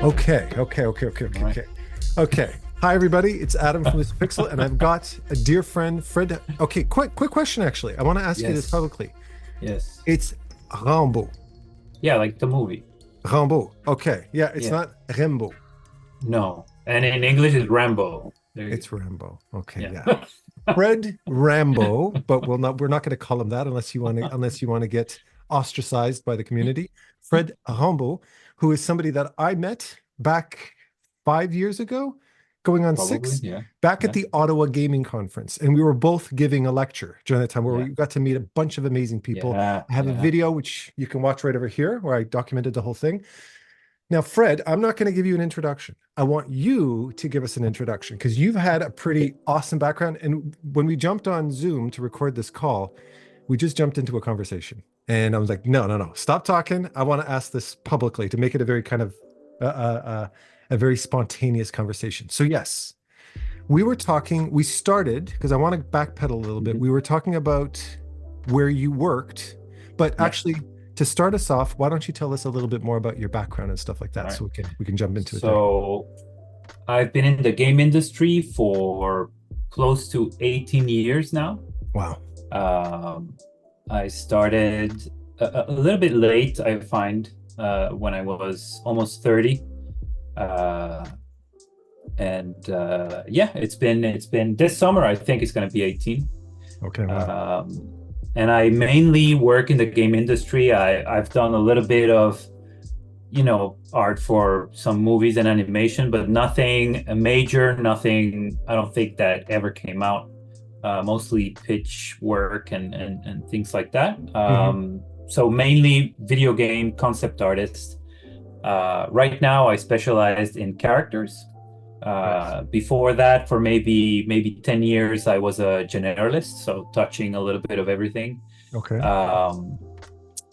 All right. Okay. Hi, everybody. It's Adam from LUCIDPIXUL, and I've got a dear friend, Fred. Okay, quick question, actually. I want to ask you this Yes. publicly. Yes. It's Rambaud. Yeah, like the movie. Rambaud. Okay. Yeah, it's Yeah. not Rembo. No. And in English it's Rambo. There you go. It's Rambo. Okay, Yeah. yeah. Fred Rambo, but we're not going to call him that unless you want to get ostracized by the community. Fred Rambo, who is somebody that I met back 5 years ago, going on Probably. six, Yeah. back at Yeah. the Ottawa Gaming Conference. And we were both giving a lecture during that time where Yeah. we got to meet a bunch of amazing people. Yeah. I have a Yeah. video which you can watch right over here where I documented the whole thing. Now, Fred, I'm not going to give you an introduction. I want you to give us an introduction because you've had a pretty awesome background. And when we jumped on Zoom to record this call, we just jumped into a conversation. And I was like, no, stop talking. I want to ask this publicly to make it a very kind of a very spontaneous conversation. So yes, we were talking, we started, because I want to backpedal a little bit. Mhm. We were talking about where you worked, but Yeah. actually to start us off, why don't you tell us a little bit more about your background and stuff like that All so right. we can jump into it there. So I've been in the game industry for close to 18 years now. Wow. I started a little bit late, I find, when I was almost 30. Yeah, it's been this summer, I think it's going to be 18. Okay. Wow. And I mainly work in the game industry. I've done a little bit of, art for some movies and animation, but nothing major, nothing, I don't think that ever came out. Mostly pitch work and things like that. So mainly video game concept artist. Right now, I specialized in characters. Nice. Before that, for maybe 10 years, I was a generalist, so touching a little bit of everything. Okay.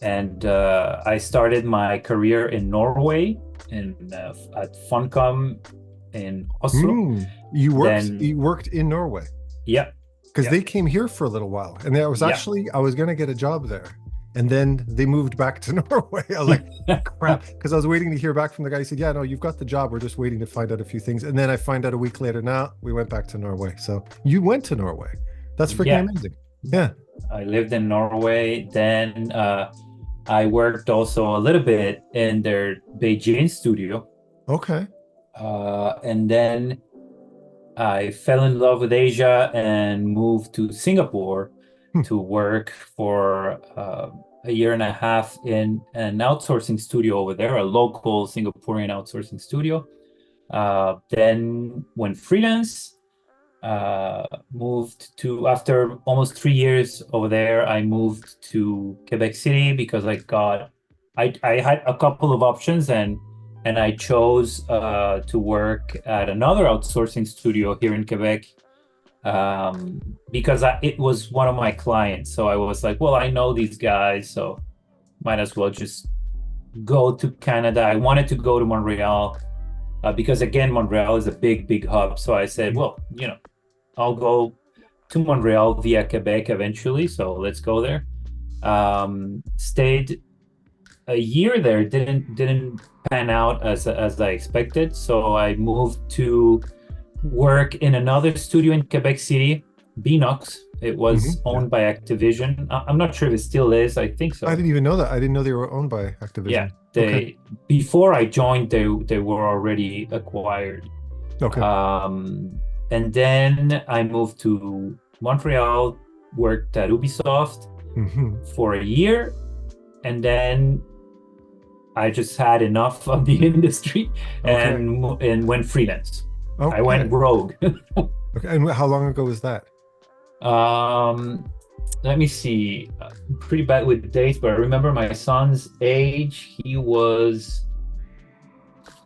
I started my career in Norway, at Funcom in Oslo. You Then, worked in Norway yeah, because yeah, they came here for a little while, and I was yeah. going to get a job there, and then they moved back to Norway. I was like, crap, because I was waiting to hear back from the guy. He said, yeah, no, you've got the job. We're just waiting to find out a few things. And then I find out a week later, now we went back to Norway. So you went to Norway. That's freaking Yeah. amazing. Yeah. I lived in Norway. Then I worked also a little bit in their Beijing studio. Okay. And then I fell in love with Asia and moved to Singapore to work for a year and a half in an outsourcing studio over there, a local Singaporean outsourcing studio. Then went freelance. After almost 3 years over there, I moved to Quebec City because I had a couple of options, and I chose to work at another outsourcing studio here in Quebec, because it was one of my clients. So I was like, well, I know these guys, so might as well just go to Canada. I wanted to go to Montreal because, again, Montreal is a big hub. So I said, well, I'll go to Montreal via Quebec eventually, so let's go there. Stayed a year there, didn't pan out as I expected, so I moved to work in another studio in Quebec City, Beanox. It was owned by Activision. I'm not sure if it still is. I think so. I didn't even know that. I didn't know they were owned by Activision. Yeah, before I joined, they were already acquired. Okay. And then I moved to Montreal, worked at Ubisoft for a year, and then I just had enough of the industry and went freelance. Okay. I went rogue. Okay. And how long ago was that? Let me see. I'm pretty bad with dates, but I remember my son's age. He was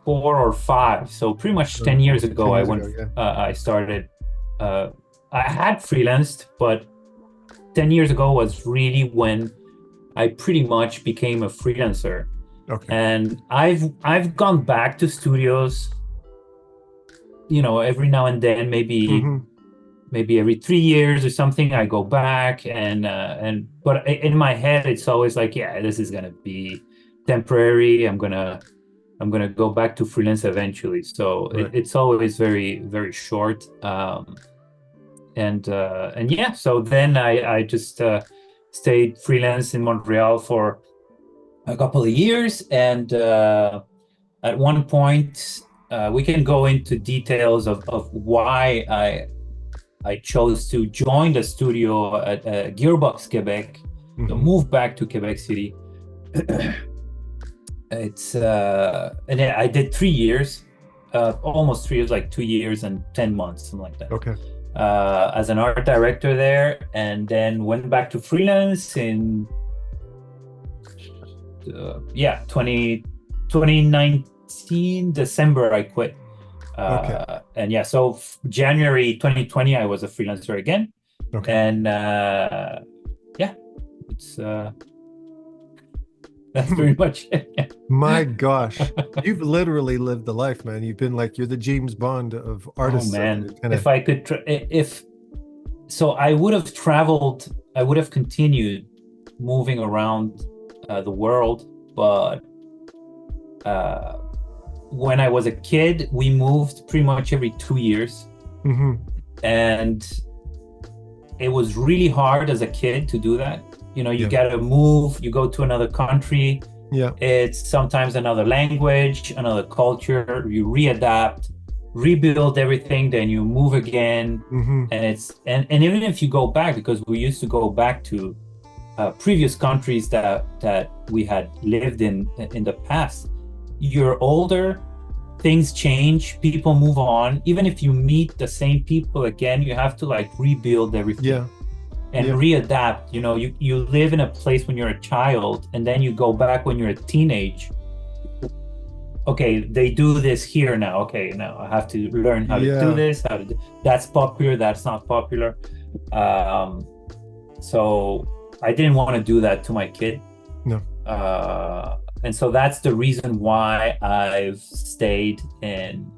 4 or 5, so pretty much 10 years ago. 10 years ago, I started. I had freelanced, but 10 years ago was really when I pretty much became a freelancer. Okay. And I've gone back to studios, every now and then, maybe every 3 years or something. I go back but in my head it's always like, yeah, this is gonna be temporary. I'm gonna I'm going to go back to freelance eventually. So Right. it's always very, very short. And yeah, so then I just stayed freelance in Montreal for a couple of years. And at one point, we can go into details of why I chose to join the studio at Gearbox Quebec, so move back to Quebec City. It's and I did 3 years, almost 3 years, like 2 years and 10 months, something like that. Okay. As an art director there, and then went back to freelance in 2019 December. I quit. And yeah, so January 2020 I was a freelancer again. Okay. And yeah, it's that's pretty much it. My gosh, you've literally lived the life, man. You've been like, you're the James Bond of artists. Oh man, if I could if so I would have traveled, I would have continued moving around the world, but when I was a kid, we moved pretty much every 2 years. And it was really hard as a kid to do that. You know, you gotta move, you go to another country. Yeah. It's sometimes another language, another culture, you readapt, rebuild everything, then you move again. And it's and even if you go back, because we used to go back to previous countries that we had lived in the past, you're older, things change, people move on. Even if you meet the same people again, you have to like rebuild everything. And readapt. You know, you live in a place when you're a child, and then you go back when you're a teenage. Okay, they do this here now. Okay, now I have to learn how to do this. That's popular. That's not popular. So I didn't want to do that to my kid. No. And so that's the reason why I've stayed in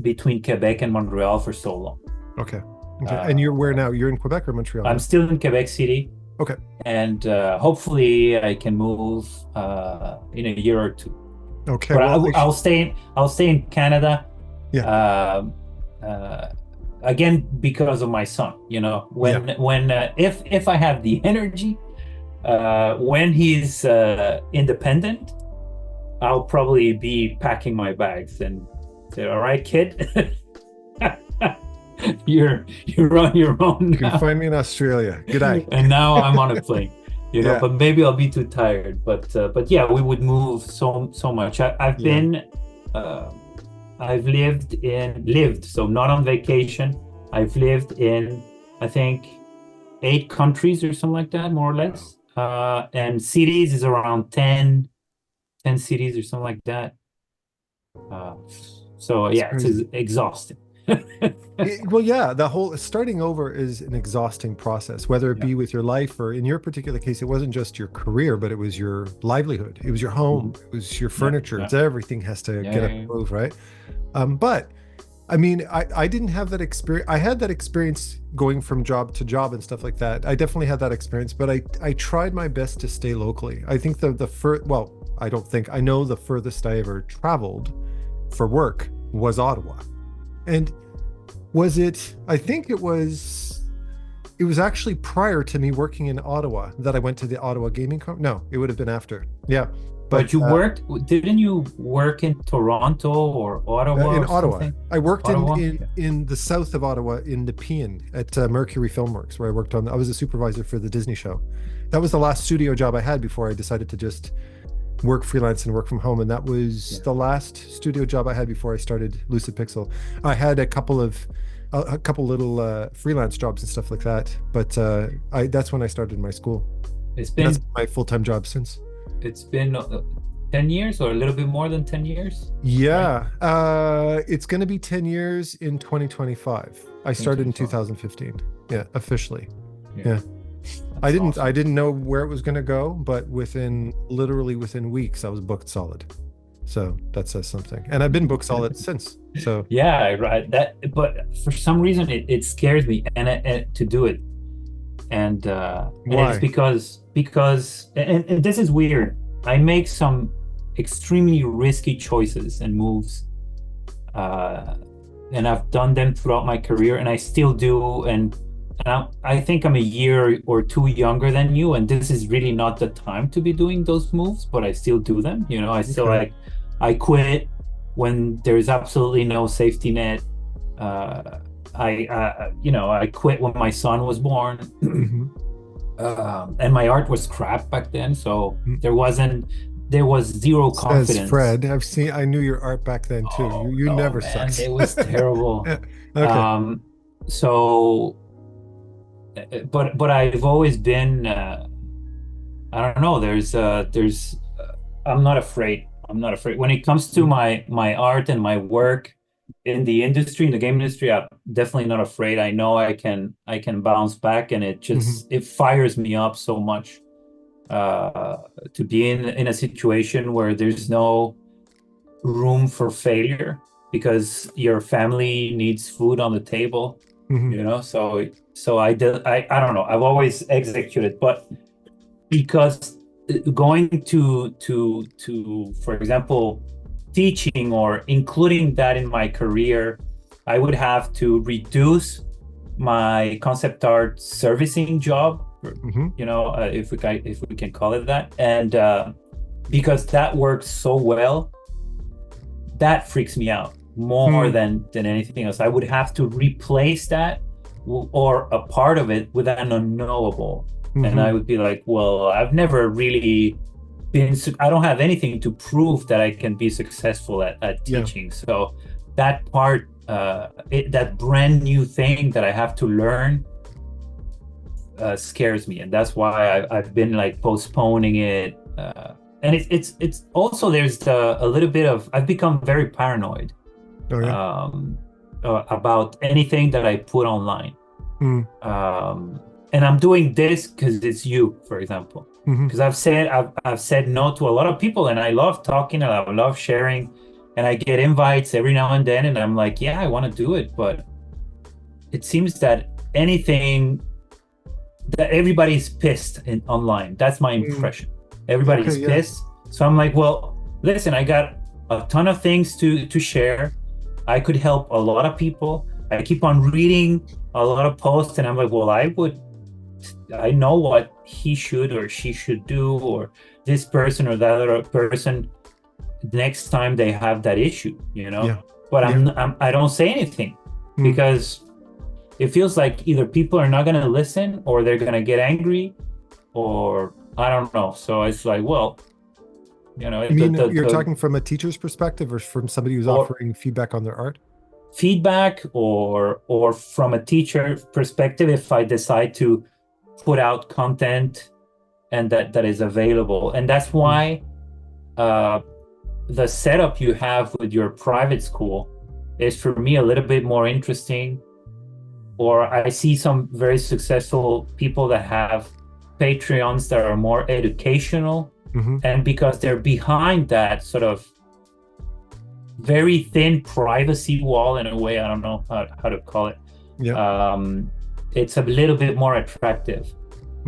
between Quebec and Montreal for so long. Okay. And you're where now? You're in Quebec or Montreal? I'm still in Quebec City. Okay. And hopefully I can move in a year or two. Okay. But well, I'll stay in Canada. Again, because of my son. You know, if I have the energy, when he's independent, I'll probably be packing my bags and say, "All right, kid." You're on your own. You can find me in Australia. Good day. And now I'm on a plane, you know. But maybe I'll be too tired. But yeah, we would move so much. I've lived, so not on vacation. I've lived in, I think, 8 countries or something like that, more or less. And cities is around 10 cities or something like that. So yeah, it's exhausting. Well, yeah, the whole starting over is an exhausting process, whether it be with your life, or in your particular case, it wasn't just your career, but it was your livelihood. It was your home. It was your furniture. It's everything has to get up and move, right? But I mean, I didn't have that experience. I had that experience going from job to job and stuff like that. I definitely had that experience, but I tried my best to stay locally. I think I know the furthest I ever traveled for work was Ottawa. And I think it was actually prior to me working in Ottawa that I went to the Ottawa Gaming Conference. No, it would have been after. Yeah. But you didn't you work in Toronto or Ottawa? In or Ottawa. Something? I worked in the south of Ottawa in Nepean at Mercury Filmworks, where I was a supervisor for the Disney show. That was the last studio job I had before I decided to just work freelance and work from home, and that was the last studio job I had before I started LucidPIXUL. I had a couple little freelance jobs and stuff like that, but that's when I started my school. That's my full-time job since. It's been 10 years or a little bit more than 10 years? Yeah, right? It's going to be 10 years in 2025. I started in 2015. Yeah, officially. Yeah. I didn't know where it was going to go, but literally within weeks, I was booked solid. So that says something. And I've been booked solid since. So yeah, right. But for some reason, it scares me and to do it. And it's because and this is weird. I make some extremely risky choices and moves. And I've done them throughout my career, and I still do. And I think I'm a year or two younger than you, and this is really not the time to be doing those moves, but I still do them. You know, I still Okay. I quit when there's absolutely no safety net. I quit when my son was born. Mhm. And my art was crap back then, so Mm. there was zero Says confidence. Fred. I knew your art back then too. You Oh you no, never man, sucks. it was terrible. Okay. Um, so, but I've always been, I don't know. I'm not afraid. I'm not afraid when it comes to Mhm. my art and my work in the industry, in the game industry. I'm definitely not afraid. I know I can bounce back, and Mhm. it fires me up so much uh, to be in a situation where there's no room for failure because your family needs food on the table, Mhm. you know. So I did. I don't know. I've always executed, but because going to for example teaching or including that in my career, I would have to reduce my concept art servicing job, Mhm. you know, if we can call it that. And because that works so well, that freaks me out more Mhm. than anything else. I would have to replace that or a part of it with an unknowable. And I Mhm. would be like, well, I've never really been, I don't have anything to prove that I can be successful at Yeah. teaching. So that part, that brand new thing that I have to learn scares me. And that's why I've been like postponing it. And it's also, a little bit of, I've become very paranoid Oh yeah. um, about anything that I put online. Mhm. And I'm doing this because it's you, for example. Mhm. Because I've said no to a lot of people, and I love talking and I love sharing, and I get invites every now and then, and I'm like, yeah, I want to do it, but it seems that anything that everybody's pissed online. That's my Mhm. impression. Okay. Everybody's Yeah. pissed. So I'm like, well, listen, I got a ton of things to share. I could help a lot of people. I keep on reading a lot of posts, and I'm like, well, I know what he should or she should do, or this person or that other person next time they have that issue, you know. Yeah. But Yeah. I don't say anything Mhm. because it feels like either people are not going to listen or they're going to get angry or I don't know. So it's like, well, you know, You mean you're the talking from a teacher's perspective or from somebody who's or offering feedback on their art? feedback or from a teacher perspective, if I decide to put out content and that is available. And that's Mhm. why uh, the setup you have with your private school is for me a little bit more interesting. Or I see some very successful people that have Patreons that are more educational. Mhm. And because they're behind that sort of very thin privacy wall in a way, I don't know how to call it. Yeah. Um, it's a little bit more attractive.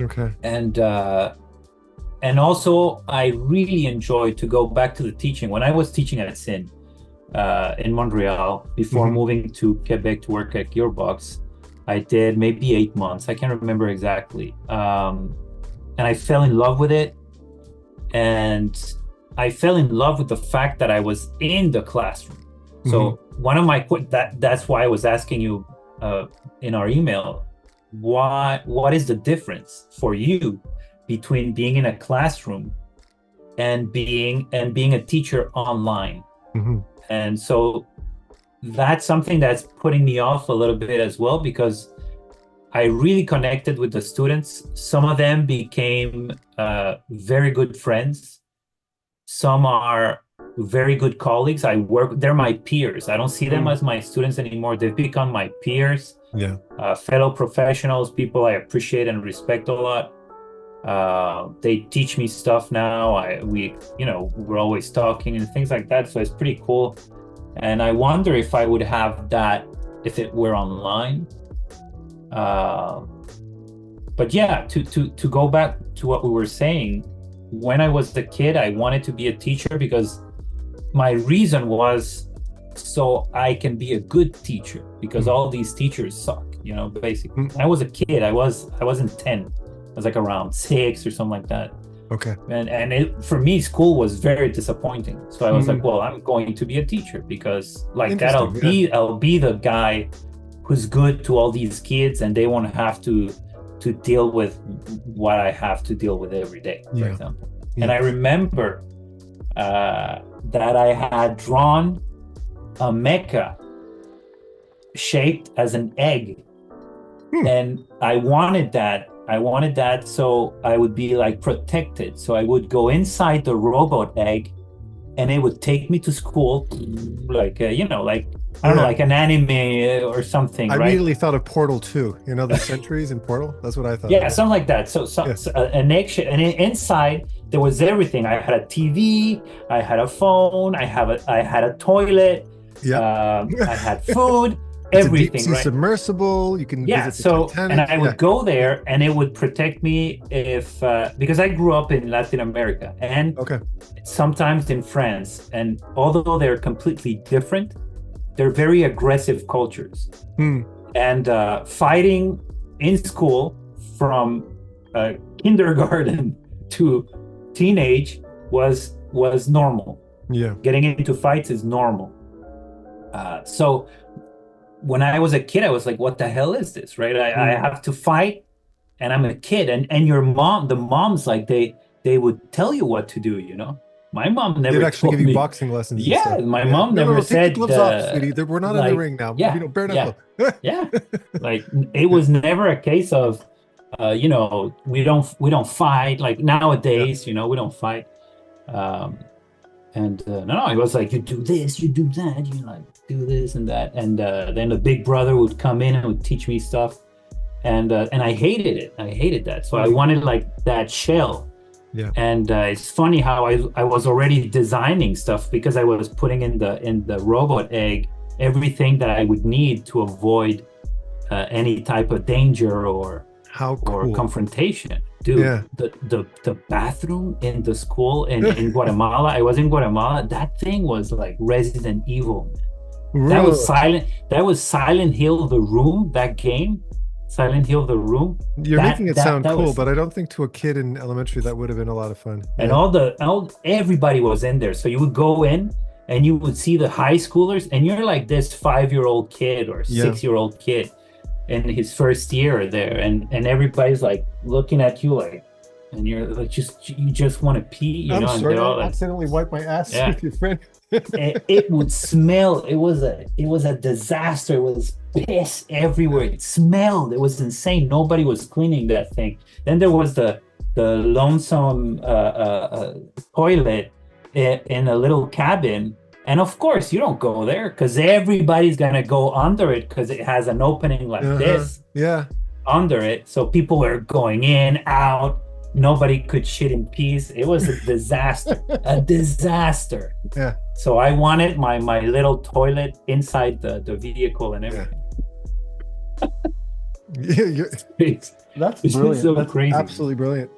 Okay. And also, I really enjoy to go back to the teaching. When I was teaching at Sin in Montreal before Mhm. moving to Quebec to work at Gearbox, I did maybe 8 months. I can't remember exactly. And I fell in love with it. And I fell in love with the fact that I was in the classroom. Mhm. So one of my that's why I was asking you in our email, what is the difference for you between being in a classroom and being a teacher online? Mhm. And so that's something that's putting me off a little bit as well because I really connected with the students. Some of them became very good friends. Some are very good colleagues. They're my peers. I don't see them Mhm. as my students anymore. They've become my peers, Yeah. fellow professionals, people I appreciate and respect a lot. They teach me stuff now. We're always talking and things like that. So it's pretty cool. And I wonder if I would have that if it were online. Uh, but yeah, to go back to what we were saying, when I was a kid, I wanted to be a teacher because my reason was so I can be a good teacher, because all these teachers suck, you know, basically. I was a kid. I wasn't 10. I was like around 6 or something like that. Okay. And for me, school was very disappointing. So I was like, well, I'm going to be a teacher, because like that I'll be the guy who's good to all these kids, and they won't have to deal with what I have to deal with every day, for example. And I remember that I had drawn a mecha shaped as an egg, and I wanted that so I would be like protected. So I would go inside the robot egg, and it would take me to school, like you know, like I don't know, like an anime or something. I right? immediately thought of Portal 2, you know, the sentries in Portal. That's what I thought. Yeah, something like that. So an egg, and inside there was everything. I had a TV, I had a phone, I had a toilet, I had food, everything. It's a deep sea submersible. You can visit the Titanic. And I would go there, and it would protect me if because I grew up in Latin America and sometimes in France, and although they're completely different, they're very aggressive cultures. And fighting in school from kindergarten to teenage was normal. Getting into fights is normal. So when I was a kid, I was like, what the hell is this, right? I have to fight, and I'm a kid. And the moms, like they would tell you what to do, you know? My mom never They'd actually give you boxing lessons. Yeah, my mom never said, take the gloves off, sweetie. We're not in the ring now. Yeah, you know, bare knuckle. Like it was never a case of, you know, we don't fight like nowadays. You know, we don't fight. No, it was like, you do this, you do that, you like do this and that, and then the big brother would come in and would teach me stuff, and I hated it. I hated that. So I wanted like that shell. And it's funny how I was already designing stuff, because I was putting in the robot egg everything that I would need to avoid any type of danger or confrontation. Dude, the bathroom in the school in Guatemala, I was in Guatemala, that thing was like Resident Evil. That was Silent Hill the Room, that game. Silent Hill the Room. You're making it sound cool, but I don't think to a kid in elementary that would have been a lot of fun. And everybody was in there. So you would go in and you would see the high schoolers, and you're like this 5-year-old kid or 6-year-old kid in his first year there, and everybody's like looking at you like, and you're like, you just want to pee, you know? I'm sorry, I accidentally wiped my ass with your friend. It would smell. It was a disaster. It was piss everywhere. It smelled. It was insane. Nobody was cleaning that thing. Then there was the lonesome toilet in a little cabin, and of course you don't go there because everybody's gonna go under it because it has an opening like this under it. So people were going in, out. Nobody could shit in peace. It was a disaster. A disaster. Yeah. So I wanted my little toilet inside the vehicle and everything. That's it's brilliant. So that's crazy. Absolutely brilliant.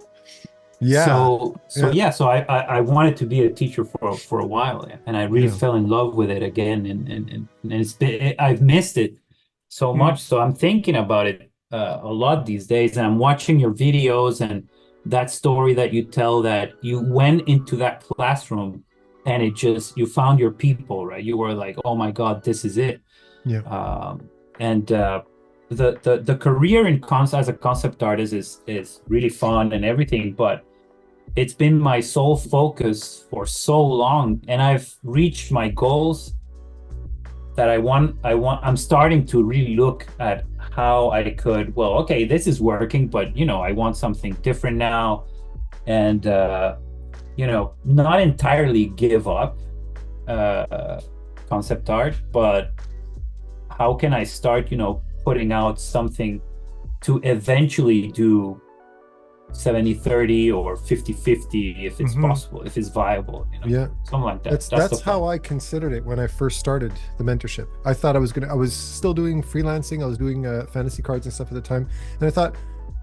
Yeah. So I wanted to be a teacher for a while, and I really fell in love with it again, and it's been, I've missed it so much. So I'm thinking about it a lot these days, and I'm watching your videos and that story that you tell, that you went into that classroom and you found your people, right? You were like, oh my God, this is it. The career as a concept artist is really fun and everything, but it's been my sole focus for so long, and I've reached my goals that I'm starting to really look at how I could, well, okay, this is working, but I want something different now, and not entirely give up concept art, but how can I start putting out something to eventually do 70-30 or 50-50 if it's possible, if it's viable, something like that. That's how I considered it when I first started the mentorship. I thought I was still doing freelancing. I was doing fantasy cards and stuff at the time, and I thought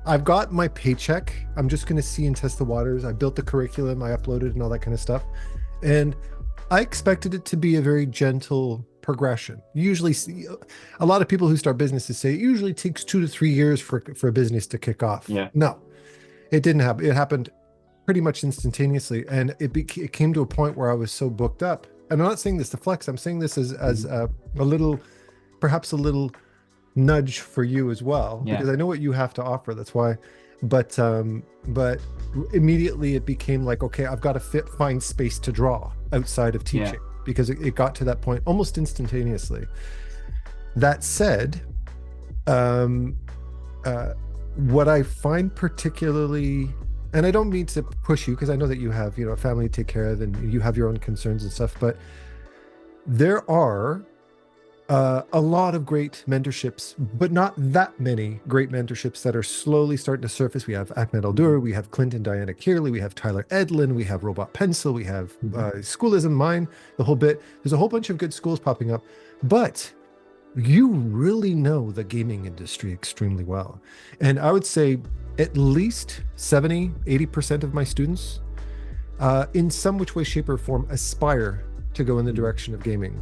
I've got my paycheck. I'm just going to see and test the waters. I built the curriculum, I uploaded and all that kind of stuff. And I expected it to be a very gentle progression. Usually, a lot of people who start businesses say it usually takes 2 to 3 years for a business to kick off. Yeah. No, it didn't happen. It happened pretty much instantaneously. And it came to a point where I was so booked up. And I'm not saying this to flex. I'm saying this as a little, perhaps a little nudge for you as well, because I know what you have to offer. That's why. But immediately it became like, okay, I've got to find space to draw outside of teaching, because it got to that point almost instantaneously. That said, what I find particularly, and I don't mean to push you, because I know that you have, a family to take care of and you have your own concerns and stuff, but there are a lot of great mentorships, but not that many great mentorships that are slowly starting to surface. We have Ahmed Aldur, we have Clint and Diana Kearley, we have Tyler Edlin, we have Robotpencil, we have Schoolism, mine, the whole bit. There's a whole bunch of good schools popping up, but you really know the gaming industry extremely well. And I would say at least 70, 80% of my students, in some which way, shape, or form, aspire to go in the direction of gaming.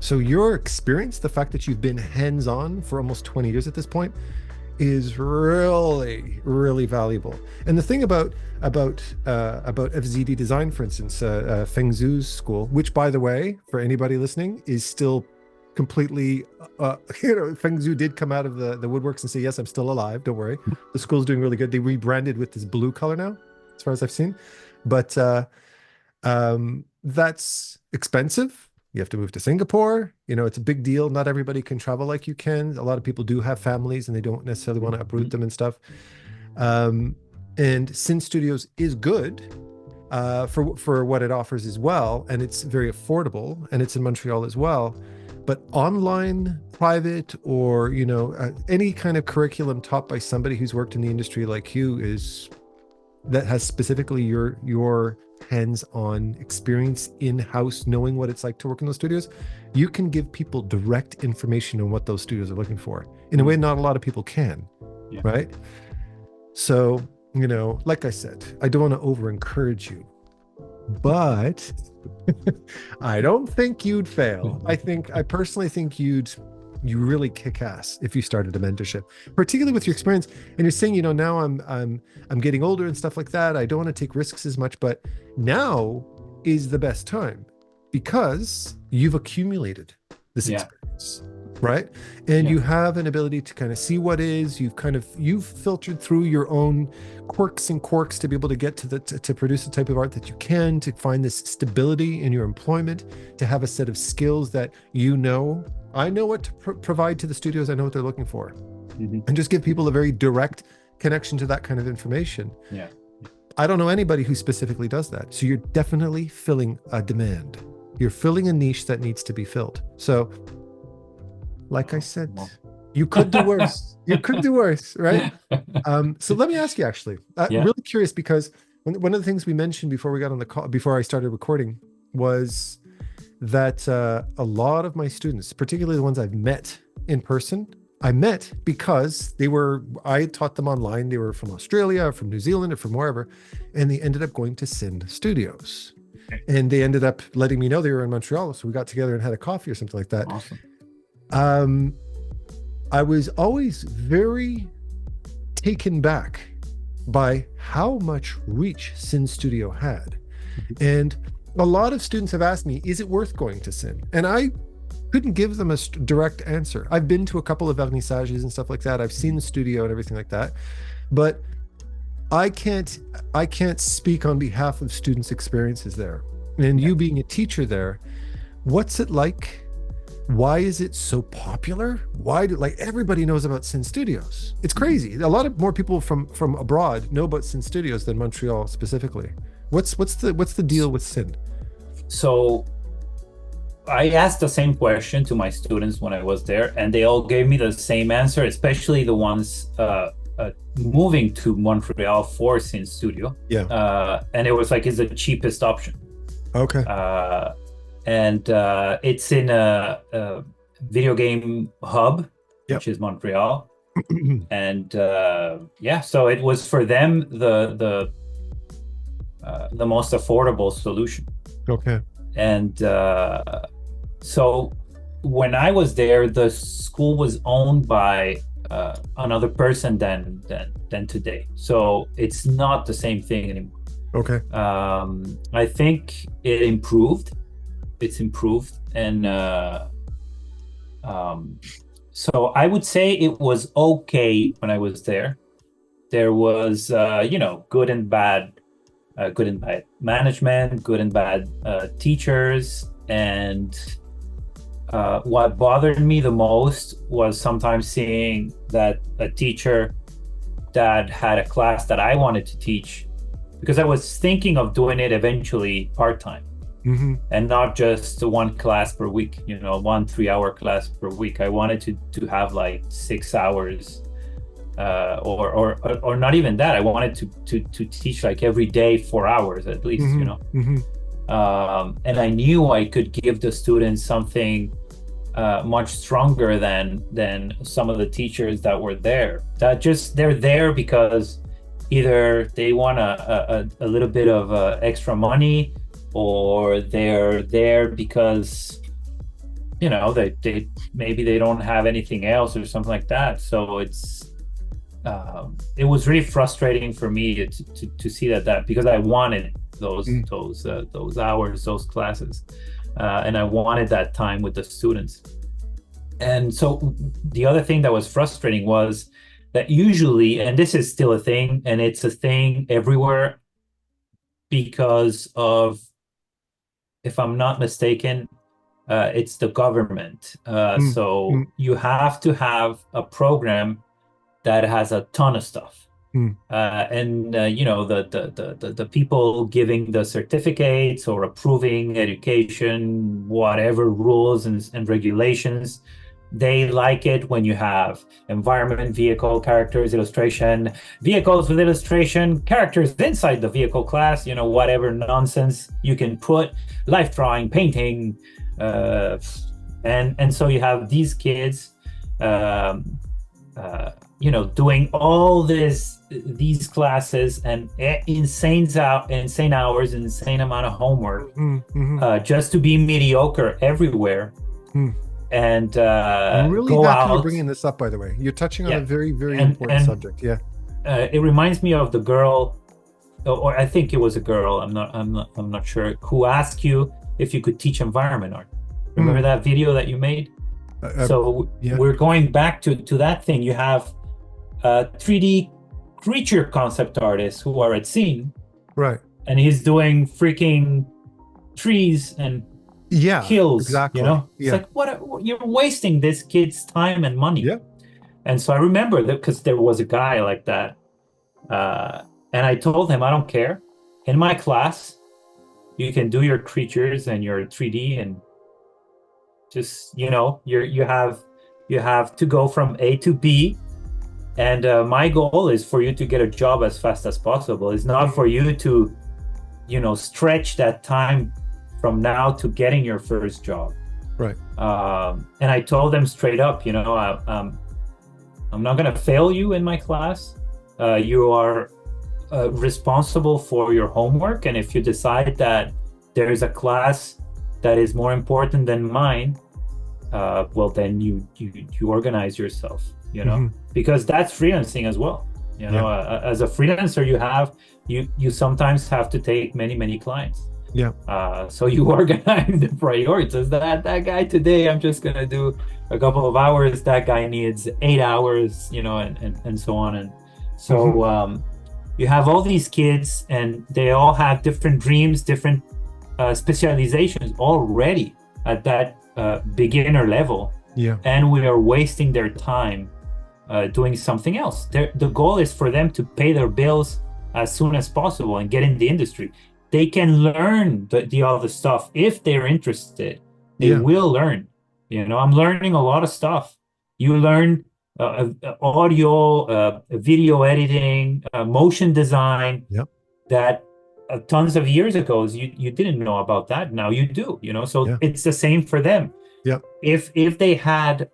So your experience, the fact that you've been hands-on for almost 20 years at this point, is really, really valuable. And the thing about FZD Design, for instance, Feng Zhu's school, which, by the way, for anybody listening, is still completely, Feng Zhu did come out of the woodworks and say, yes, I'm still alive, don't worry. The school's doing really good. They rebranded with this blue color now, as far as I've seen. But that's expensive. You have to move to Singapore. It's a big deal. Not everybody can travel like you can. A lot of people do have families and they don't necessarily want to uproot them and stuff. And Sin Studios is good for what it offers as well. And it's very affordable, and it's in Montreal as well. But online, private, or, any kind of curriculum taught by somebody who's worked in the industry like you that has specifically your hands-on experience in-house, knowing what it's like to work in those studios, you can give people direct information on what those studios are looking for in a way not a lot of people can, right? So, like I said, I don't want to over-encourage you, but I don't think you'd fail. I personally think you really kick ass if you started a mentorship, particularly with your experience. And you're saying, now I'm getting older and stuff like that. I don't want to take risks as much, but now is the best time because you've accumulated this experience, right? And you have an ability to kind of see what is. You've filtered through your own quirks to be able to get to produce the type of art that you can, to find this stability in your employment, to have a set of skills that I know what to provide to the studios. I know what they're looking for, and just give people a very direct connection to that kind of information. I don't know anybody who specifically does that. So you're definitely filling a demand. You're filling a niche that needs to be filled. So, like I said, you could do worse. You could do worse, right? So let me ask you, actually, I'm really curious, because one of the things we mentioned before we got on the call, before I started recording, was that a lot of my students, particularly the ones I've met in person, I met because I taught them online. They were from Australia, or from New Zealand, or from wherever, and they ended up going to Sin Studios. And they ended up letting me know they were in Montreal. So we got together and had a coffee or something like that. Awesome. I was always very taken back by how much reach Sin Studio had. And a lot of students have asked me, is it worth going to Sin? And I couldn't give them a direct answer. I've been to a couple of vernissages and stuff like that. I've seen the studio and everything like that, but I can't speak on behalf of students' experiences there. And you being a teacher there, what's it like? Why is it so popular? Why everybody knows about Sin Studios? It's crazy. A lot of more people from abroad know about Sin Studios than Montreal specifically. What's the deal with Sin? So I asked the same question to my students when I was there, and they all gave me the same answer, especially the ones moving to Montreal for Sin Studio. And it was like, it's the cheapest option. Okay. And it's in a video game hub, which is Montreal. And yeah, so it was for them the most affordable solution. Okay. And so when I was there, the school was owned by another person than today. So it's not the same thing anymore. Okay. I think it improved. It's improved, and so I would say it was okay when I was there. There was, good and bad management, good and bad teachers, and what bothered me the most was sometimes seeing that a teacher that had a class that I wanted to teach, because I was thinking of doing it eventually part-time. Mm-hmm. And not just one class per week, 1 3-hour class per week. I wanted to have like 6 hours, or not even that. I wanted to teach like every day 4 hours at least, Mm-hmm. and I knew I could give the students something much stronger than some of the teachers that were there. They're there because either they want a little bit of extra money, or they're there because they maybe they don't have anything else or something like that. So it was really frustrating for me to see that because I wanted those hours, those classes, and I wanted that time with the students. And so the other thing that was frustrating was that usually, and this is still a thing, and it's a thing everywhere, because of, if I'm not mistaken, it's the government. So you have to have a program that has a ton of stuff. And the people giving the certificates or approving education, whatever rules and regulations, they like it when you have environment, vehicle, characters, illustration, vehicles with illustration, characters inside the vehicle class, whatever nonsense you can put, life drawing, painting, and so you have these kids doing all these classes and insane hours, insane amount of homework, just to be mediocre everywhere. And I'm really go happy out. you're bringing this up, by the way. You're touching on a very, very important subject. Yeah. It reminds me of the girl, or I think it was a girl, I'm not sure, who asked you if you could teach environment art. Remember that video that you made? We're going back to that thing. You have 3D creature concept artists who are at scene, right? And he's doing freaking trees and hills, exactly. It's like, what you're wasting this kid's time and money. Yeah. And so I remember that because there was a guy like that, and I told him, I don't care. In my class, you can do your creatures and your 3D, and just you have to go from A to B. And my goal is for you to get a job as fast as possible. It's not for you to, stretch that time from now to getting your first job. Right. And I told them straight up, I'm not going to fail you in my class. You are responsible for your homework. And if you decide that there is a class that is more important than mine, well, then you organize yourself. Because that's freelancing as well. As a freelancer, you sometimes have to take many clients. So you organize the priorities. That guy today, I'm just gonna do a couple of hours. That guy needs 8 hours, and so on. And so you have all these kids, and they all have different dreams, different specializations already at that beginner level. And we are wasting their time doing something else. The goal is for them to pay their bills as soon as possible and get in the industry. They can learn the other stuff if they're interested. They will learn. I'm learning a lot of stuff. You learn audio, video editing, motion design. That tons of years ago you didn't know about that. Now you do. So it's the same for them. If they had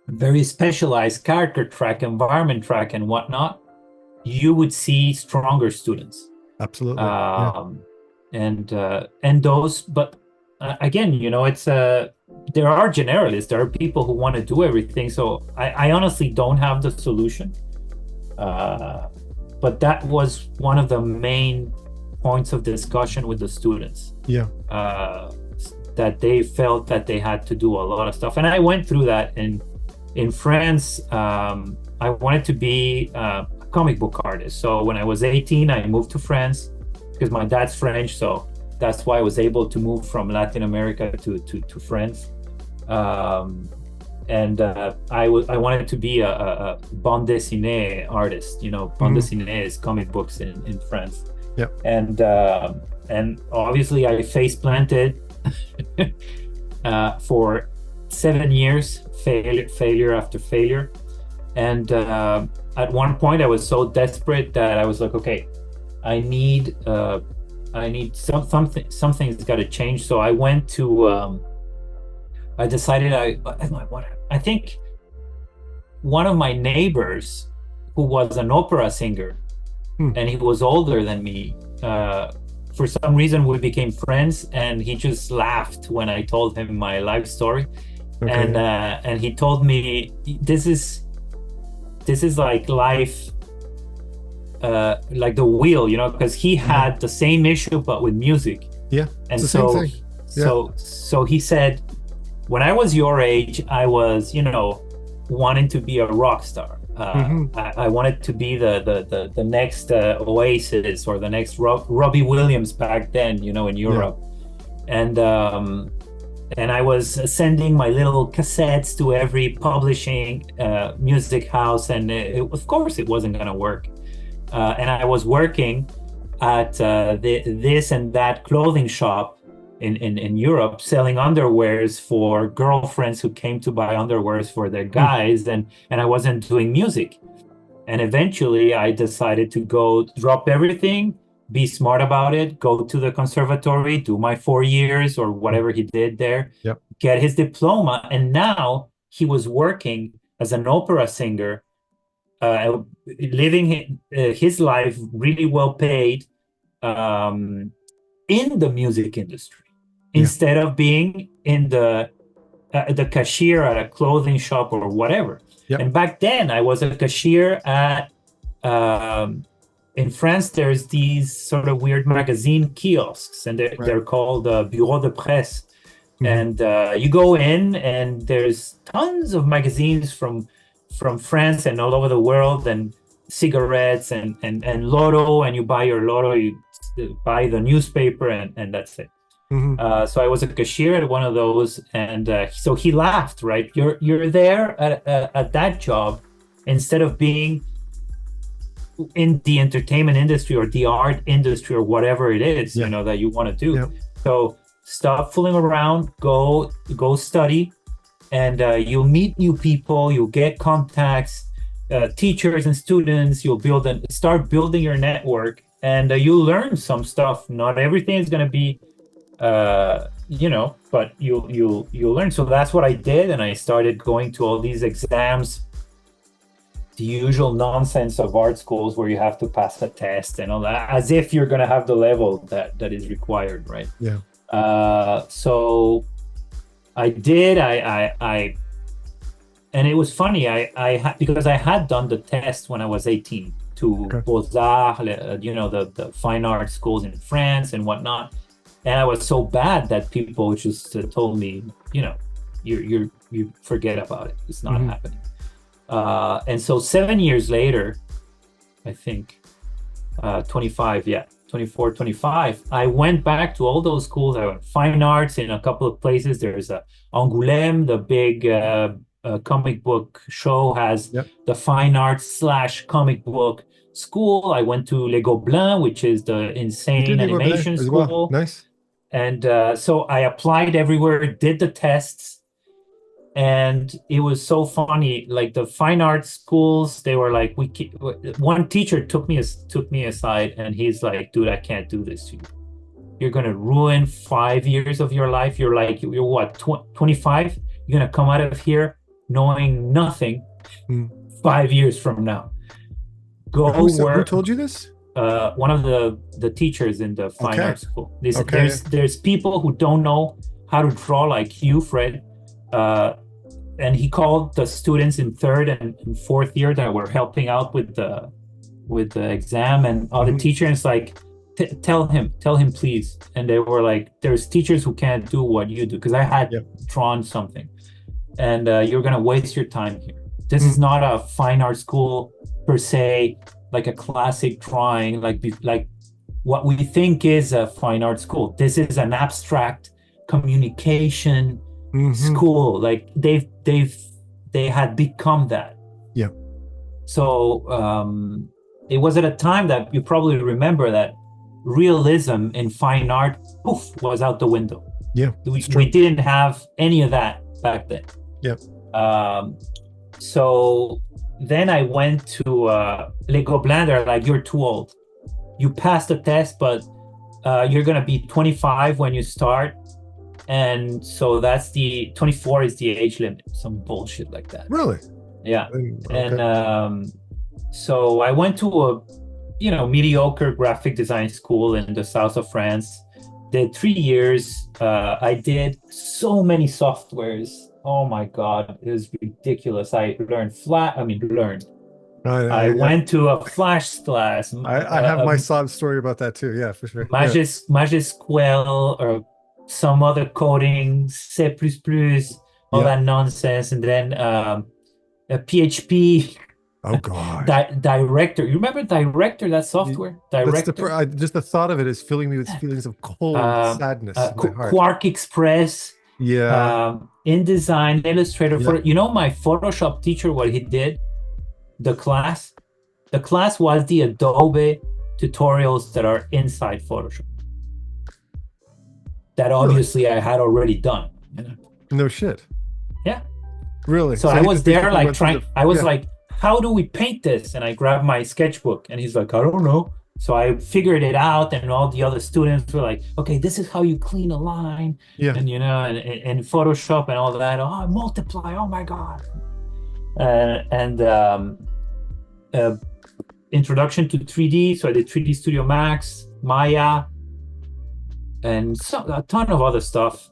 very specialized character track, environment track, and whatnot, you would see stronger students. Absolutely. Yeah. And those, but again, it's there are generalists, there are people who want to do everything. So I honestly don't have the solution. But that was one of the main points of discussion with the students. Yeah. That they felt that they had to do a lot of stuff. And I went through that in France. I wanted to be a comic book artist. So when I was 18, I moved to France because my dad's French. So that's why I was able to move from Latin America to France. I wanted to be a bande dessinée artist. Bande dessinée is comic books in France. Yeah. And obviously I face planted for 7 years, failure after failure. And at one point I was so desperate that I was like, okay, I need something's got to change. So I went to I decided I think one of my neighbors who was an opera singer, and he was older than me, for some reason we became friends, and he just laughed when I told him my life story. Okay. And he told me this is like life, like the wheel, because he had the same issue but with music. Yeah. And it's the same thing. Yeah. So he said, when I was your age, I was, wanting to be a rock star. I wanted to be the next Oasis or the next Robbie Williams back then, in Europe. Yeah. And I was sending my little cassettes to every publishing music house, and of course it wasn't going to work. And I was working at this and that clothing shop in Europe, selling underwears for girlfriends who came to buy underwears for their guys, and I wasn't doing music. And eventually I decided to go drop everything, be smart about it, go to the conservatory, do my 4 years or whatever he did there, get his diploma. And now he was working as an opera singer, living his life really well paid in the music industry. Instead of being in the cashier at a clothing shop or whatever. Yep. And back then I was a cashier at, in France, there's these sort of weird magazine kiosks, and they're called Bureau de Presse. And you go in and there's tons of magazines from France and all over the world, and cigarettes and Lotto, and you buy your Lotto, you buy the newspaper, and that's it. So I was a cashier at one of those, and so he laughed, right? You're there at that job instead of being in the entertainment industry or the art industry or whatever it is, that you want to do. Yep. So stop fooling around, go study, and you'll meet new people, you'll get contacts, teachers and students, you'll start building your network, and you'll learn some stuff. Not everything is going to be but you'll learn. So that's what I did, and I started going to all these exams, the usual nonsense of art schools where you have to pass a test and all that, as if you're going to have the level that is required, right? So I did. I and it was funny. I because I had done the test when I was 18 to Beaux-Arts, the fine art schools in France and whatnot. And I was so bad that people just told me, you forget about it. It's not happening. And so 7 years later, I think, 24, 25, I went back to all those schools. I went fine arts in a couple of places. There's Angoulême, the big comic book show has the fine arts / comic book school. I went to Les Gobelins, which is the insane animation school. Well. Nice. And so I applied everywhere, did the tests, and it was so funny. Like the fine arts schools, they were like, one teacher took me aside, and he's like, dude, I can't do this to you. You're going to ruin 5 years of your life. You're what, 25? You're going to come out of here knowing nothing Mm. 5 years from now. Go Who work. told you this? One of the teachers in the fine Okay. art school. There's people who don't know how to draw like you, Fred. And he called the students in third and fourth year that were helping out with the exam, and all the teachers like, tell him please. And they were like, there's teachers who can't do what you do, because I had drawn something, and you're gonna waste your time here. This is not a fine art school per se, like a classic drawing, like what we think is a fine art school. This is an abstract communication school. Like they had become that. Yeah. So it was at a time that you probably remember that realism in fine art, poof, was out the window. Yeah, we didn't have any of that back then. Yeah. So then I went to Les Gobelins. They're like, you're too old. You passed the test, but you're gonna be 25 when you start. And so that's the 24 is the age limit, some bullshit like that. Really? Yeah. Okay. And so I went to a mediocre graphic design school in the south of France. Did 3 years. I did so many softwares. Oh my God, it was ridiculous. I learned I went to a Flash class. I have my sob story about that too. Yeah, for sure. MagiSQL or some other coding, C++, all that nonsense, and then a PHP. Oh God. Director. You remember Director, that software? Director. Just the thought of it is filling me with feelings of cold sadness in my heart. Quark Express. Yeah. InDesign, Illustrator. My Photoshop teacher, what he did, the class was the Adobe tutorials that are inside Photoshop. That obviously I had already done. No shit. Yeah. Really? So I was there like trying, like, how do we paint this? And I grabbed my sketchbook, and he's like, I don't know. So I figured it out, and all the other students were like, okay, this is how you clean a line. Yeah. And and Photoshop and all that. Oh, multiply. Oh my God. Introduction to 3D. So I did 3D Studio Max, Maya, and a ton of other stuff.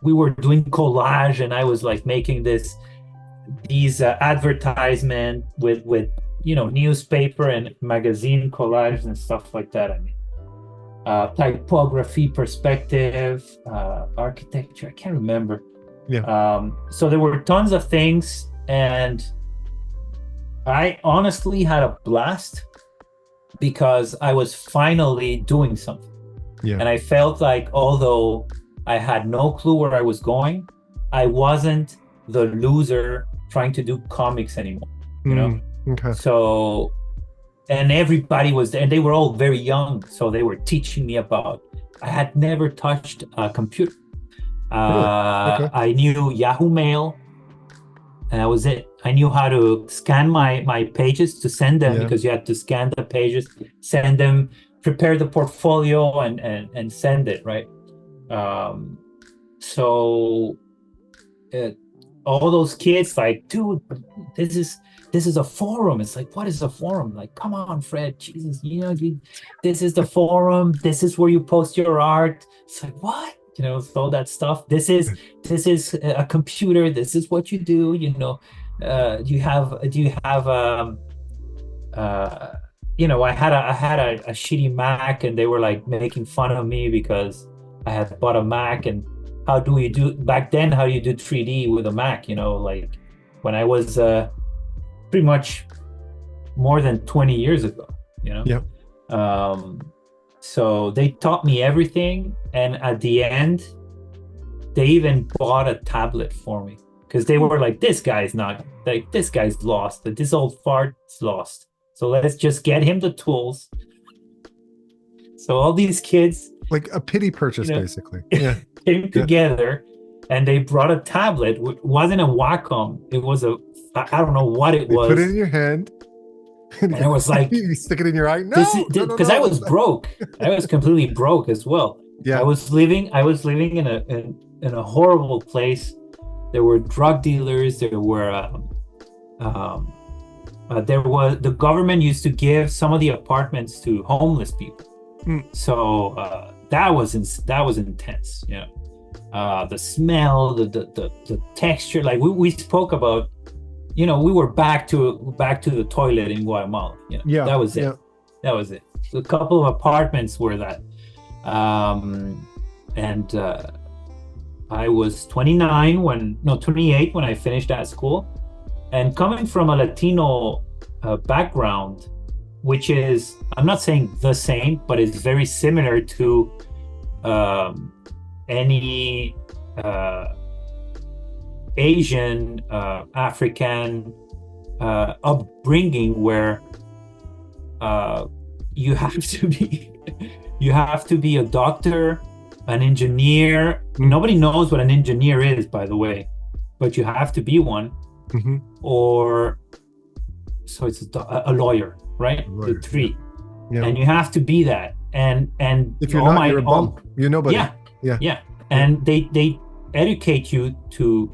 We were doing collage, and I was like making these advertisement with newspaper and magazine collage and stuff like that. I mean, typography, perspective, architecture. I can't remember. Yeah. So there were tons of things, and I honestly had a blast because I was finally doing something. Yeah. And I felt like, although I had no clue where I was going, I wasn't the loser trying to do comics anymore, Okay. So, and everybody was there, and they were all very young, so they were teaching me about. I had never touched a computer. Really? Okay. I knew Yahoo Mail, and that was it. I knew how to scan my pages to send them, because you had to scan the pages, send them, prepare the portfolio, and send it, right? So all those kids like, dude, this is a forum. It's like, what is a forum? Like, come on, Fred, Jesus, this is the forum. This is where you post your art. It's like, what? All that stuff. This is a computer. This is what you do. Do you have I had a shitty Mac, and they were like making fun of me because I had bought a Mac. And how do you do back then? How do you do 3D with a Mac? Like when I was pretty much more than 20 years ago. Yeah. So they taught me everything, and at the end, they even bought a tablet for me because they were like, "This guy's lost. This old fart's lost. So let's just get him the tools." So all these kids, like a pity purchase, basically, came together, and they brought a tablet. It wasn't a Wacom. It was I don't know what it was. Put it in your hand. And I was like, you stick it in your eye. No, because I was broke. I was completely broke as well. Yeah. I was living in a horrible place. there were drug dealers, there was the government used to give some of the apartments to homeless people. So that was intense, you know. The smell, the texture, like we spoke about, you know, we were back to the toilet in Guatemala, you know. Yeah, that was it. yeah. That was it. A couple of apartments were that. And I was 28 when I finished that school. And coming from a Latino background, which is, I'm not saying the same, but it's very similar to any Asian, African upbringing, where you have to be a doctor, an engineer. Nobody knows what an engineer is, by the way, but you have to be one. Or so it's a lawyer, right? The three. Yeah. And you have to be that. And if you're not, you're a bum. You're nobody. Yeah. And they educate you to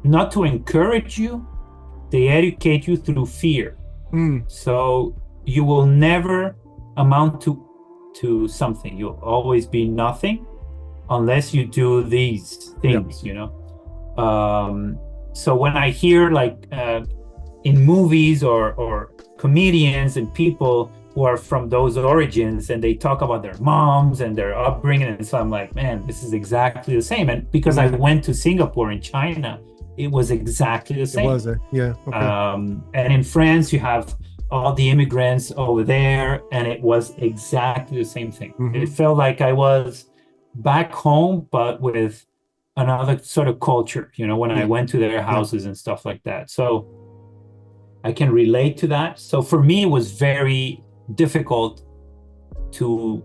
not to encourage you, they educate you through fear. So you will never amount to something. You'll always be nothing unless you do these things, you know. So when I hear, like, in movies or comedians and people who are from those origins, and they talk about their moms and their upbringing, and so I'm like, man, this is exactly the same. And because I went to Singapore and China, it was exactly the same. It was it? Yeah. Okay. And in France, you have all the immigrants over there, and it was exactly the same thing. It felt like I was back home, but with another sort of culture, you know, when I went to their houses and stuff like that. So I can relate to that. So for me, it was very difficult to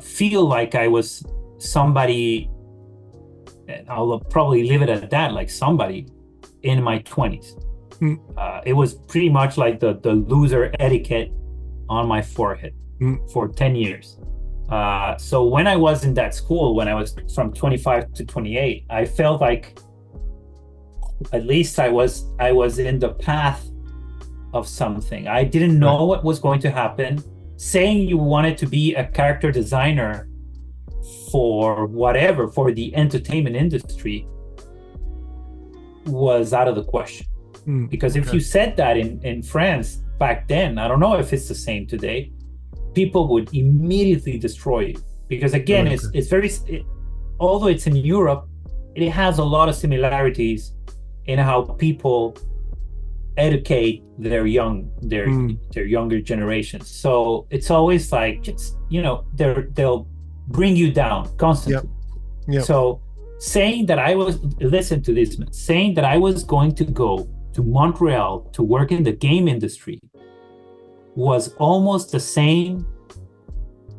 feel like I was somebody, and I'll probably leave it at that, like somebody in my 20s. It was pretty much like the loser etiquette on my forehead for 10 years. So when I was in that school, when I was from 25 to 28, I felt like at least I was in the path of something. I didn't know what was going to happen. Saying you wanted to be a character designer for whatever, for the entertainment industry, was out of the question. Because if you said that in France back then, I don't know if it's the same today, people would immediately destroy you. Because again, it's very, although it's in Europe, it has a lot of similarities in how people educate their younger generations. So it's always like, just, you know, they'll bring you down constantly. So saying that listen to this, man, saying that I was going to go to Montreal to work in the game industry was almost the same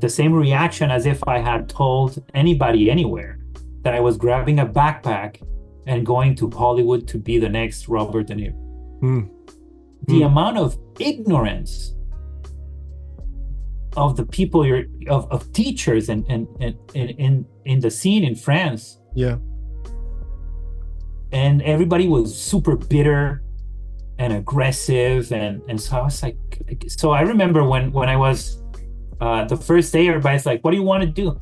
reaction as if I had told anybody anywhere that I was grabbing a backpack and going to Hollywood to be the next Robert De Niro. The amount of ignorance of the people of teachers and in the scene in France. And everybody was super bitter and aggressive, and so I was like, so I remember when I was the first day, everybody's like, what do you want to do?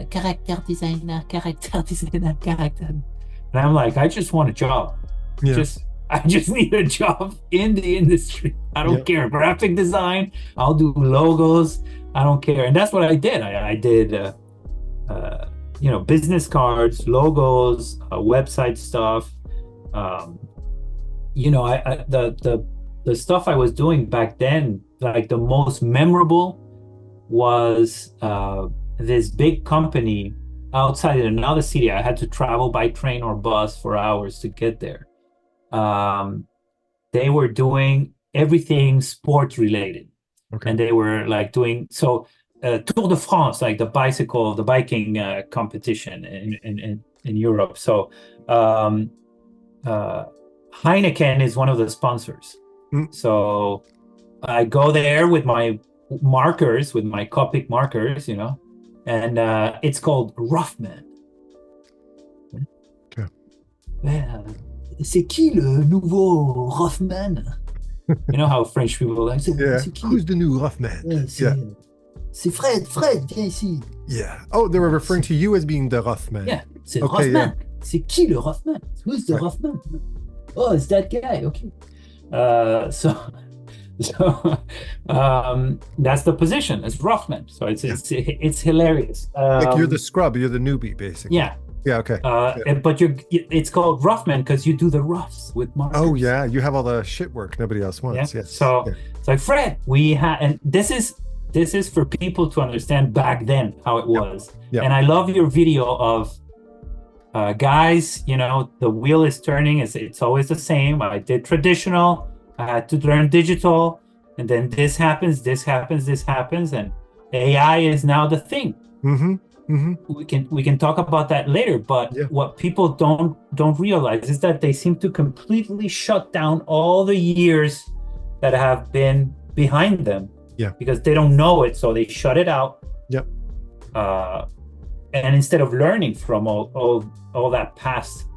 Character designer. And I'm like, I just want a job. I just need a job in the industry. I don't care. Graphic design, I'll do logos, I don't care. And that's what I did. I did you know, business cards, logos, website stuff. You know, the stuff I was doing back then, like the most memorable was this big company outside in another city. I had to travel by train or bus for hours to get there. They were doing everything sports related. And they were like doing, so Tour de France, like the biking competition in Europe. So Heineken is one of the sponsors. So I go there with my markers, with my Copic markers, you know, and it's called Roughman. "Ouais, c'est qui le nouveau Rothman?" You know how French people like, Yeah. c'est qui? Who's the new rough man? Ouais, Yeah. c'est Fred, viens ici. Yeah. Oh, they were referring to you as being the rough man. Yeah, c'est Okay, yeah. Rothman. C'est qui le Rothman? Who's the Right. Rothman? Oh, it's that guy. Okay. So so that's the position. It's Rothman. So Yeah. it's hilarious. Like you're the scrub, you're the newbie, basically. Yeah. Yeah, okay. Yeah. But it's called Rothman because you do the roughs with markers. Oh yeah, you have all the shit work nobody else wants. Yeah. Yes. So Yeah. it's like, Fred, we had, and this is for people to understand back then how it was. Yeah. And I love your video of guys, you know, the wheel is turning. It's always the same. I did traditional. I had to learn digital, and then this happens, this happens, this happens, and AI is now the thing. Mm-hmm. Mm-hmm. We can talk about that later, but Yeah. what people don't realize is that they seem to completely shut down all the years that have been behind them. Yeah. Because they don't know it, so they shut it out. Yep. And instead of learning from all that past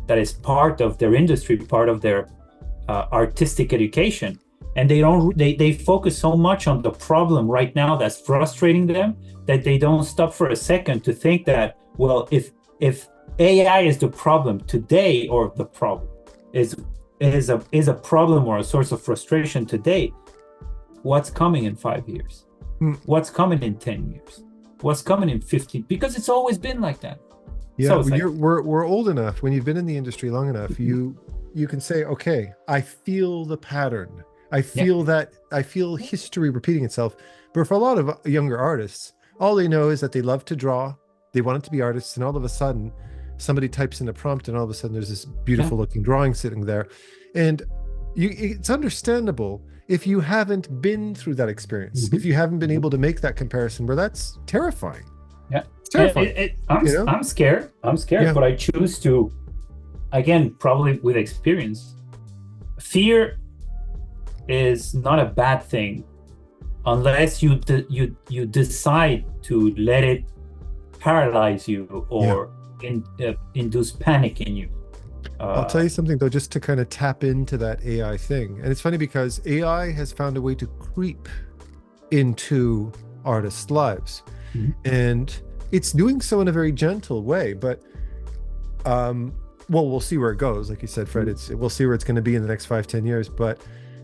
that is part of their industry, part of their artistic education, and they focus so much on the problem right now that's frustrating them that they don't stop for a second to think that, well, if AI is the problem today, or the problem is a problem or a source of frustration today, what's coming in 5 years? What's coming in 10 years? What's coming in 15? Because it's always been like that. Yeah, So well, like, we're old enough. When you've been in the industry long enough, you can say, okay, I feel the pattern. I feel history repeating itself. But for a lot of younger artists, all they know is that they love to draw, they want it to be artists, and all of a sudden somebody types in a prompt and all of a sudden there's this beautiful looking drawing sitting there. And it's understandable if you haven't been through that experience, if you haven't been able to make that comparison, where that's terrifying. Yeah, it's terrifying. I'm scared. But I choose to, again, probably with experience. Fear is not a bad thing unless you decide to let it paralyze you or induce panic in you. I'll tell you something though, just to kind of tap into that AI thing. And it's funny because AI has found a way to creep into artists' lives. And it's doing so in a very gentle way, but well, we'll see where it goes. Like you said, Fred, we'll see where it's going to be in the next 5-10 years. But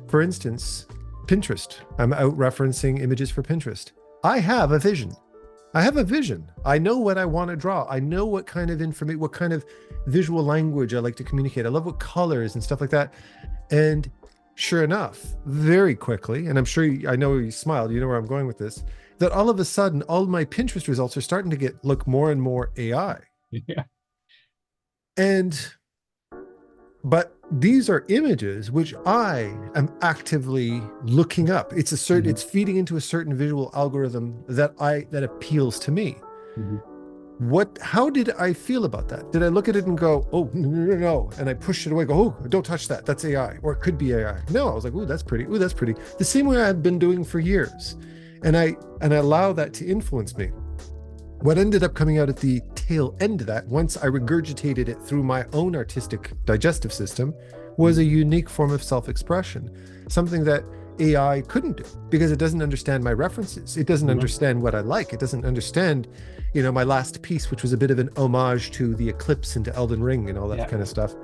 for instance, Pinterest, I'm out referencing images for Pinterest. I have a vision. I know what I want to draw. I know what kind of information, what kind of visual language I like to communicate. I love what colors and stuff like that. And sure enough, very quickly, and I'm sure I know you smiled, you know where I'm going with this, that all of a sudden, all of my Pinterest results are starting to look more and more AI. Yeah. But these are images which I am actively looking up. It's it's feeding into a certain visual algorithm that appeals to me. How did I feel about that? Did I look at it and go, oh, no, and I pushed it away, go, oh, don't touch that, that's AI, or it could be AI. No, I was like, ooh, that's pretty, the same way I've been doing for years. And I allow that to influence me. What ended up coming out at the tail end of that, once I regurgitated it through my own artistic digestive system, was a unique form of self-expression, something that AI couldn't do because it doesn't understand my references. It doesn't understand what I like. It doesn't understand, my last piece, which was a bit of an homage to the Eclipse and to Elden Ring and all that kind of stuff,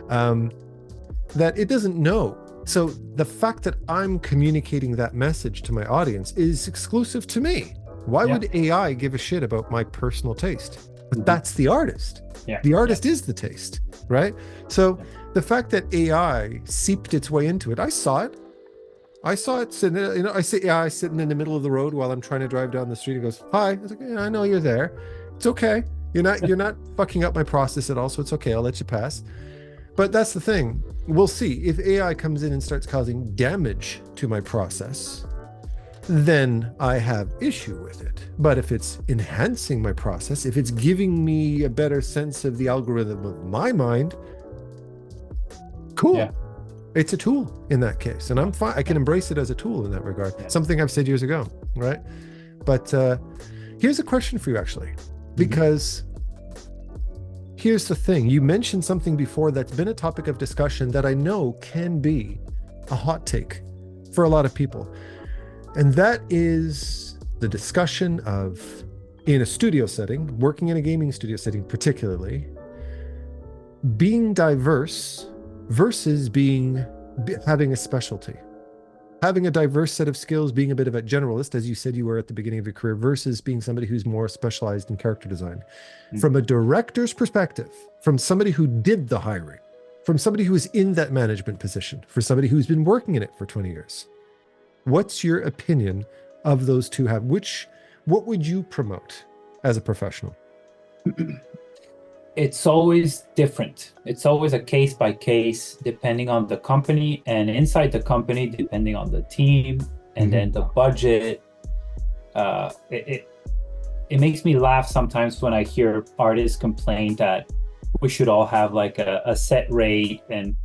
that it doesn't know. So the fact that I'm communicating that message to my audience is exclusive to me. Why would AI give a shit about my personal taste? But that's the artist. The artist is the taste, right? So the fact that AI seeped its way into it, I saw it sitting, I see AI sitting in the middle of the road while I'm trying to drive down the street. It goes, hi. I was like, yeah, I know you're there. It's okay. You're not fucking up my process at all. So it's okay. I'll let you pass. But that's the thing. We'll see if AI comes in and starts causing damage to my process, then I have issue with it. But if it's enhancing my process, if it's giving me a better sense of the algorithm of my mind, cool. Yeah. It's a tool in that case. And I'm fine. I can embrace it as a tool in that regard. Yeah. Something I've said years ago, right? But here's a question for you, actually, because here's the thing. You mentioned something before that's been a topic of discussion that I know can be a hot take for a lot of people. And that is the discussion of, in a studio setting, working in a gaming studio setting particularly, being diverse versus having a specialty. Having a diverse set of skills, being a bit of a generalist, as you said you were at the beginning of your career, versus being somebody who's more specialized in character design. From a director's perspective, from somebody who did the hiring, from somebody who is in that management position, for somebody who's been working in it for 20 years, what's your opinion of those two? What would you promote as a professional? It's always different. It's always a case by case, depending on the company, and inside the company, depending on the team, and then the budget. It makes me laugh sometimes when I hear artists complain that we should all have like a set rate, and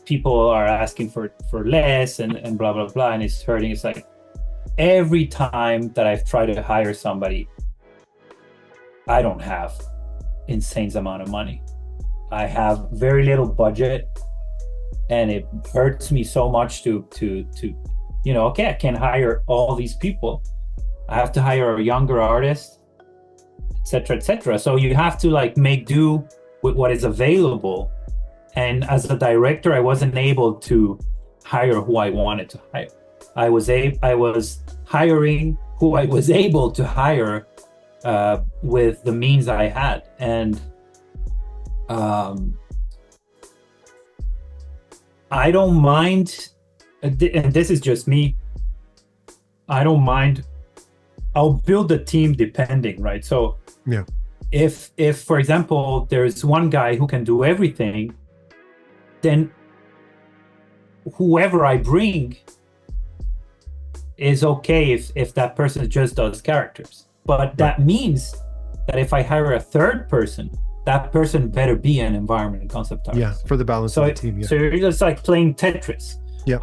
people are asking for less, and blah blah blah, and it's hurting. It's like every time that I've tried to hire somebody, I don't have insane amount of money. I have very little budget, and it hurts me so much to okay, I can't hire all these people. I have to hire a younger artist, etc., etc. So you have to like make do with what is available. And as a director, I wasn't able to hire who I wanted to hire. I was hiring who I was able to hire with the means I had. And I don't mind, and this is just me, I don't mind. I'll build a team depending, right? So yeah, if for example, there's one guy who can do everything, then whoever I bring is okay if that person just does characters. But that means that if I hire a third person, that person better be an environment concept artist. Yeah, for the balance of the team. Yeah. So you're just like playing Tetris. Yeah.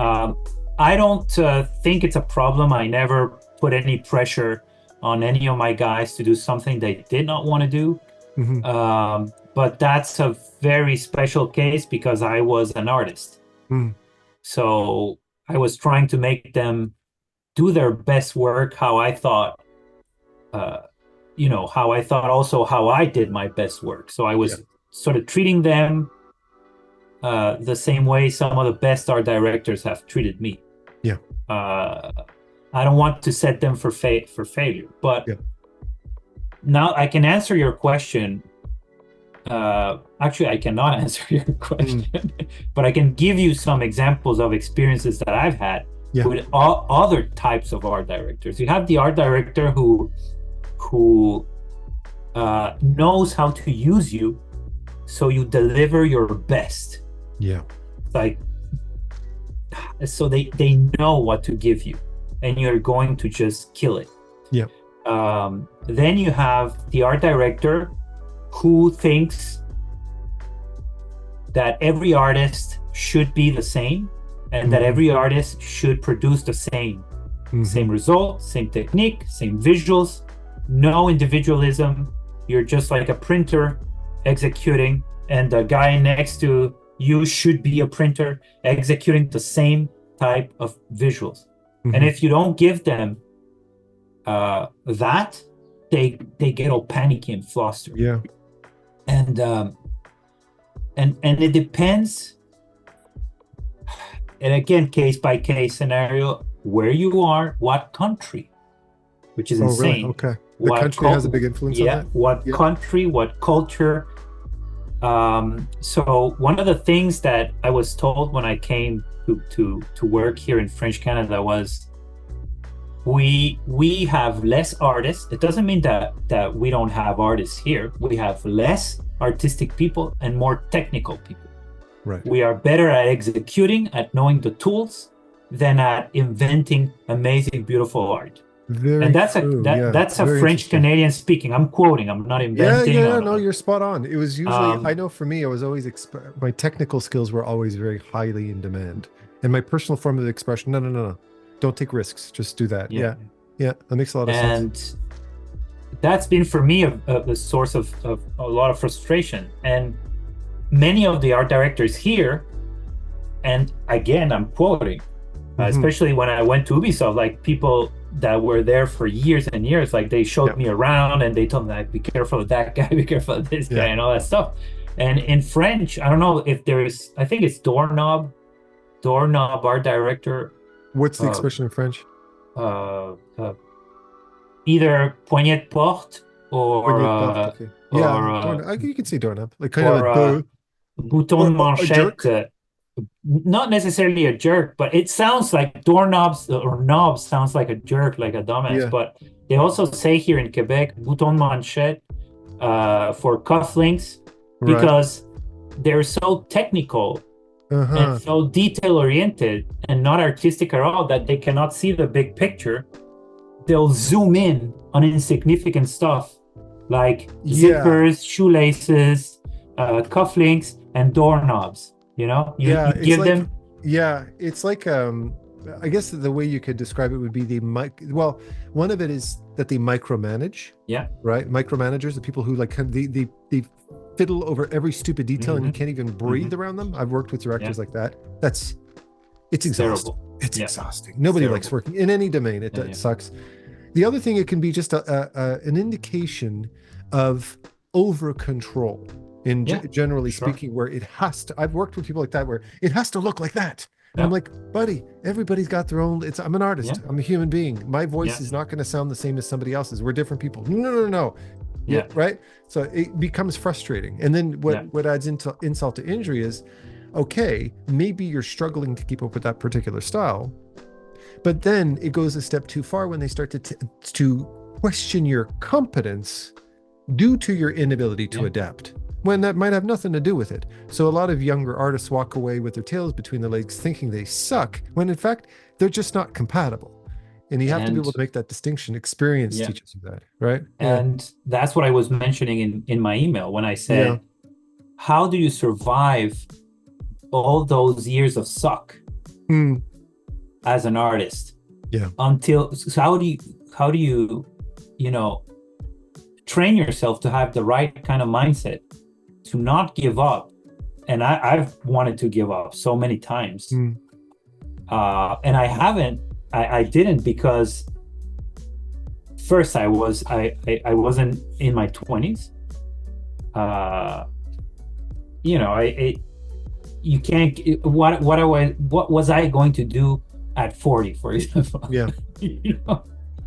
I don't think it's a problem. I never put any pressure on any of my guys to do something they did not want to do. But that's a very special case because I was an artist. So I was trying to make them do their best work how I thought, also how I did my best work. So I was sort of treating them the same way some of the best art directors have treated me. Yeah. I don't want to set them for failure. But now I can answer your question. Actually, I cannot answer your question, but I can give you some examples of experiences that I've had with all other types of art directors. You have the art director who knows how to use you, so you deliver your best. Yeah. Like, so they know what to give you, and you're going to just kill it. Yeah. Then you have the art director who thinks that every artist should be the same, and that every artist should produce the same result, same technique, same visuals, no individualism. You're just like a printer executing, and the guy next to you should be a printer executing the same type of visuals. And if you don't give them that, they get all panicky and flustered. Yeah. And it depends, and again, case by case scenario, where you are, what country, which is insane. Really? Okay. The country has a big influence on that? What country, what culture. So one of the things that I was told when I came to work here in French Canada was, we have less artists. It doesn't mean that we don't have artists here. We have less artistic people and more technical people. Right. We are better at executing, at knowing the tools, than at inventing amazing, beautiful art. That's a French Canadian speaking. I'm quoting. I'm not inventing. No, you're spot on. It was usually, I know for me, I was always my technical skills were always very highly in demand, and my personal form of expression. No. Don't take risks. Just do that. Yeah. That makes a lot of sense. And that's been for me a source of a lot of frustration. And many of the art directors here, and again, I'm quoting, especially when I went to Ubisoft, like people that were there for years and years, like they showed me around and they told me, like, be careful of that guy, be careful of this guy, and all that stuff. And in French, I don't know if there's, I think it's doorknob art director. What's the expression in French? Either poignée de porte or okay. You can say doorknob, like kind of a bouton manchette. Not necessarily a jerk, but it sounds like doorknobs or knobs sounds like a jerk, like a dumbass. But they also say here in Quebec, bouton manchette for cufflinks, because they're so technical and so detail oriented and not artistic at all that they cannot see the big picture. They'll zoom in on insignificant stuff like zippers, shoelaces, cufflinks, and doorknobs. You know, you give like, them. Yeah, it's like I guess the way you could describe it would be well, one of it is that they micromanage. Yeah. Right. Micromanagers, the people who like they fiddle over every stupid detail and you can't even breathe around them. I've worked with directors like that. It's exhausting. Terrible. It's exhausting. Nobody likes working in any domain. It sucks. The other thing, it can be just an indication of over control. Generally speaking, where it has to, I've worked with people like that where it has to look like that. And I'm like, buddy, everybody's got their own, I'm an artist. I'm a human being. My voice is not going to sound the same as somebody else's. We're different people. No. Yeah. Right. So it becomes frustrating. And then what adds insult to injury is, okay, maybe you're struggling to keep up with that particular style, but then it goes a step too far when they start to question your competence due to your inability to adapt, when that might have nothing to do with it. So a lot of younger artists walk away with their tails between their legs thinking they suck, when in fact, they're just not compatible. And you have to be able to make that distinction. Experience teaches you that, right? And that's what I was mentioning in my email when I said, how do you survive all those years of suck as an artist? So how do you train yourself to have the right kind of mindset to not give up? And I've wanted to give up so many times, and I didn't, because first I wasn't in my 20s. You can't. What was I going to do at 40, for example? Yeah.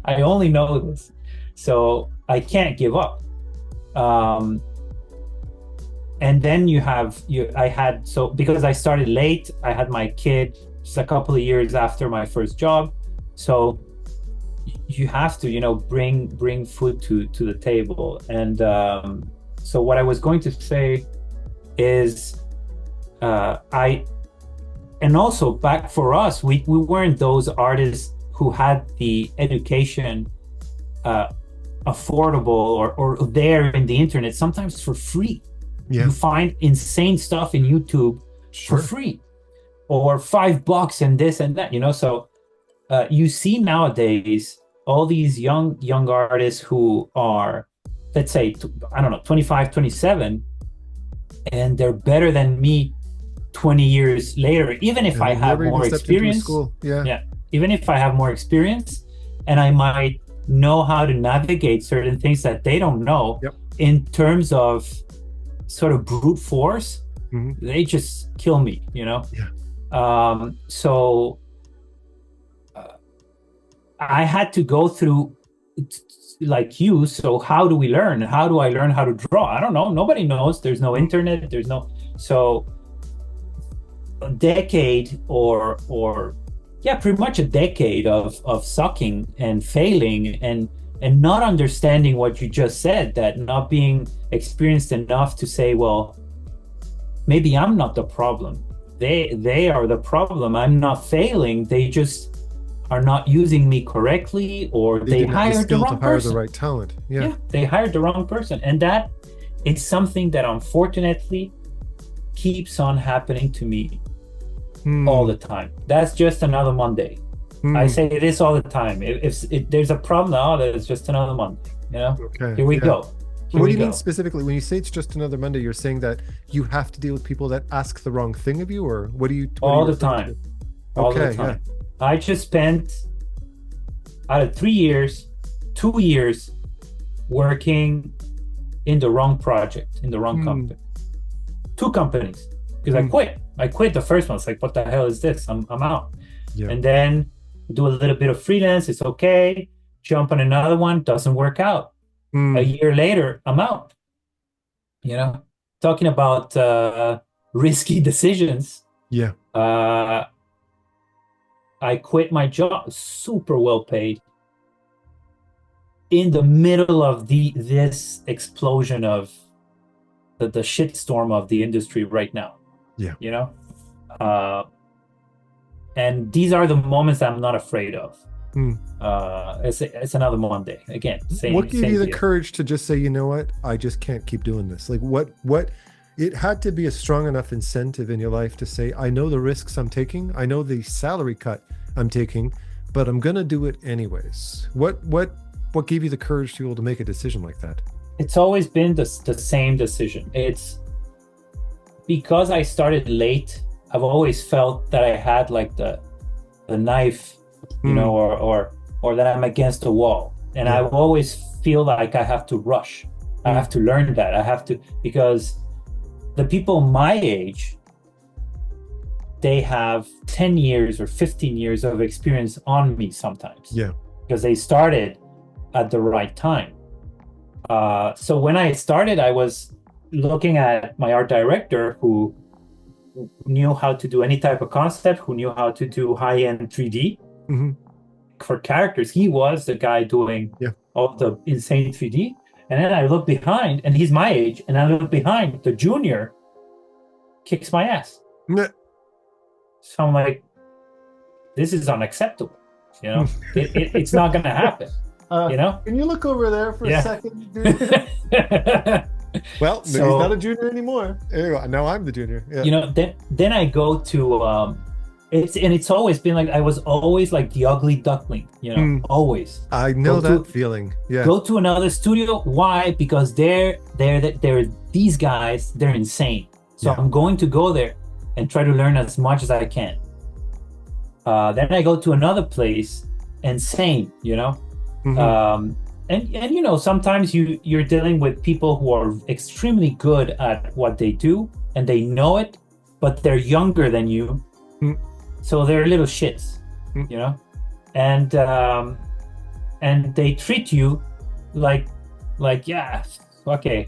I only know this, so I can't give up. And then because I started late, I had my kid just a couple of years after my first job, so you have to bring food to the table. And so what I was going to say is, and also back for us, we weren't those artists who had the education affordable or there in the internet, sometimes for free. You find insane stuff in YouTube for free, or $5 and this and that, so you see nowadays all these young artists who are, let's say, 25, 27, and they're better than me 20 years later, even if I have more experience. Even if I have more experience, and I might know how to navigate certain things that they don't know in terms of sort of brute force, they just kill me, so I had to go through like you. So how do we learn? How do I learn how to draw? I don't know. Nobody knows. There's no internet. So a decade or pretty much a decade of sucking and failing and not understanding what you just said, that not being experienced enough to say, well, maybe I'm not the problem. They are the problem. I'm not failing. They just are not using me correctly, or they hired the wrong person. The right talent. They hired the wrong person. And that is something that unfortunately keeps on happening to me all the time. That's just another Monday. I say this all the time. If there's a problem, it's just another Monday. Okay. Here we Yeah. go. Here What we do you mean go. specifically when you say it's just another Monday? You're saying that you have to deal with people that ask the wrong thing of you, or what are All you the referring to? time. All the Okay. Yeah. time. I just spent out of 3 years, 2 years working in the wrong project, in the wrong company. 2 companies. Because I quit. I quit the first one. It's like, what the hell is this? I'm out. Yeah. And then do a little bit of freelance. It's okay. Jump on another one. Doesn't work out. A year later, I'm out. Talking about risky decisions. Yeah. I quit my job, super well paid, in the middle of this explosion of the shitstorm of the industry right now. Yeah. And these are the moments I'm not afraid of. It's another Monday again. What gave you the deal. courage to just say, you know what, I just can't keep doing this? Like what it had to be a strong enough incentive in your life to say, I know the risks I'm taking, I know the salary cut I'm taking, but I'm gonna do it anyways. What gave you the courage to be able to make a decision like that? It's always been the same decision. It's because I started late. I've always felt that I had like the knife, or that I'm against the wall, and I always feel like I have to rush. I have to learn that. I have to, because the people my age, they have 10 years or 15 years of experience on me sometimes. Yeah. Because they started at the right time. So when I started, I was looking at my art director who knew how to do any type of concept, who knew how to do high-end 3D for characters. He was the guy doing all the insane 3D. And then I look behind, and he's my age, and I look behind, the junior kicks my ass. So I'm like, this is unacceptable. It's not going to happen. Can you look over there for a second, dude? Well, he's not a junior anymore. Anyway, now I'm the junior. Yeah. Then I go to it's always been like, I was always like the ugly duckling, always. I know that feeling. Yeah. Go to another studio. Why? Because they're these guys, they're insane. So I'm going to go there and try to learn as much as I can. Then I go to another place, and same, and sometimes you're dealing with people who are extremely good at what they do, and they know it, but they're younger than you, so they're little shits, and they treat you like okay,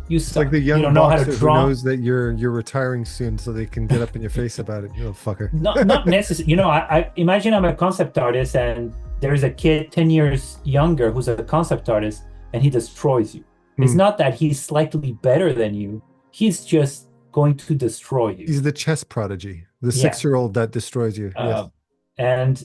it's like the young boxer who knows that you're retiring soon, so they can get up in your face about it. You little fucker. Not necessarily. I imagine I'm a concept artist, and there's a kid 10 years younger who's a concept artist, and he destroys you. It's not that he's slightly better than you. He's just going to destroy you. He's the chess prodigy, the 6-year-old that destroys you. And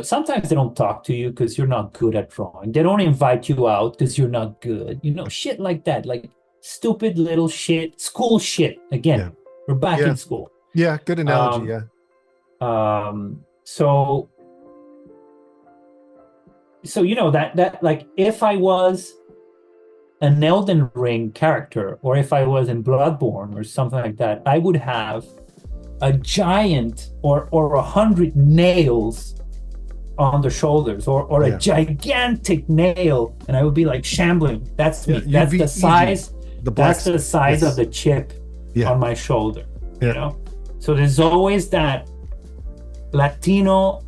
sometimes they don't talk to you because you're not good at drawing. They don't invite you out because you're not good. Shit like that, like stupid little shit, school shit. Again, we're back in school. Yeah, good analogy. So that like, if I was an Elden Ring character, or if I was in Bloodborne or something like that, I would have a giant or 100 nails on the shoulders, or a gigantic nail, and I would be like shambling. That's me. That's the size. That's the size of the chip on my shoulder. So there's always that Latino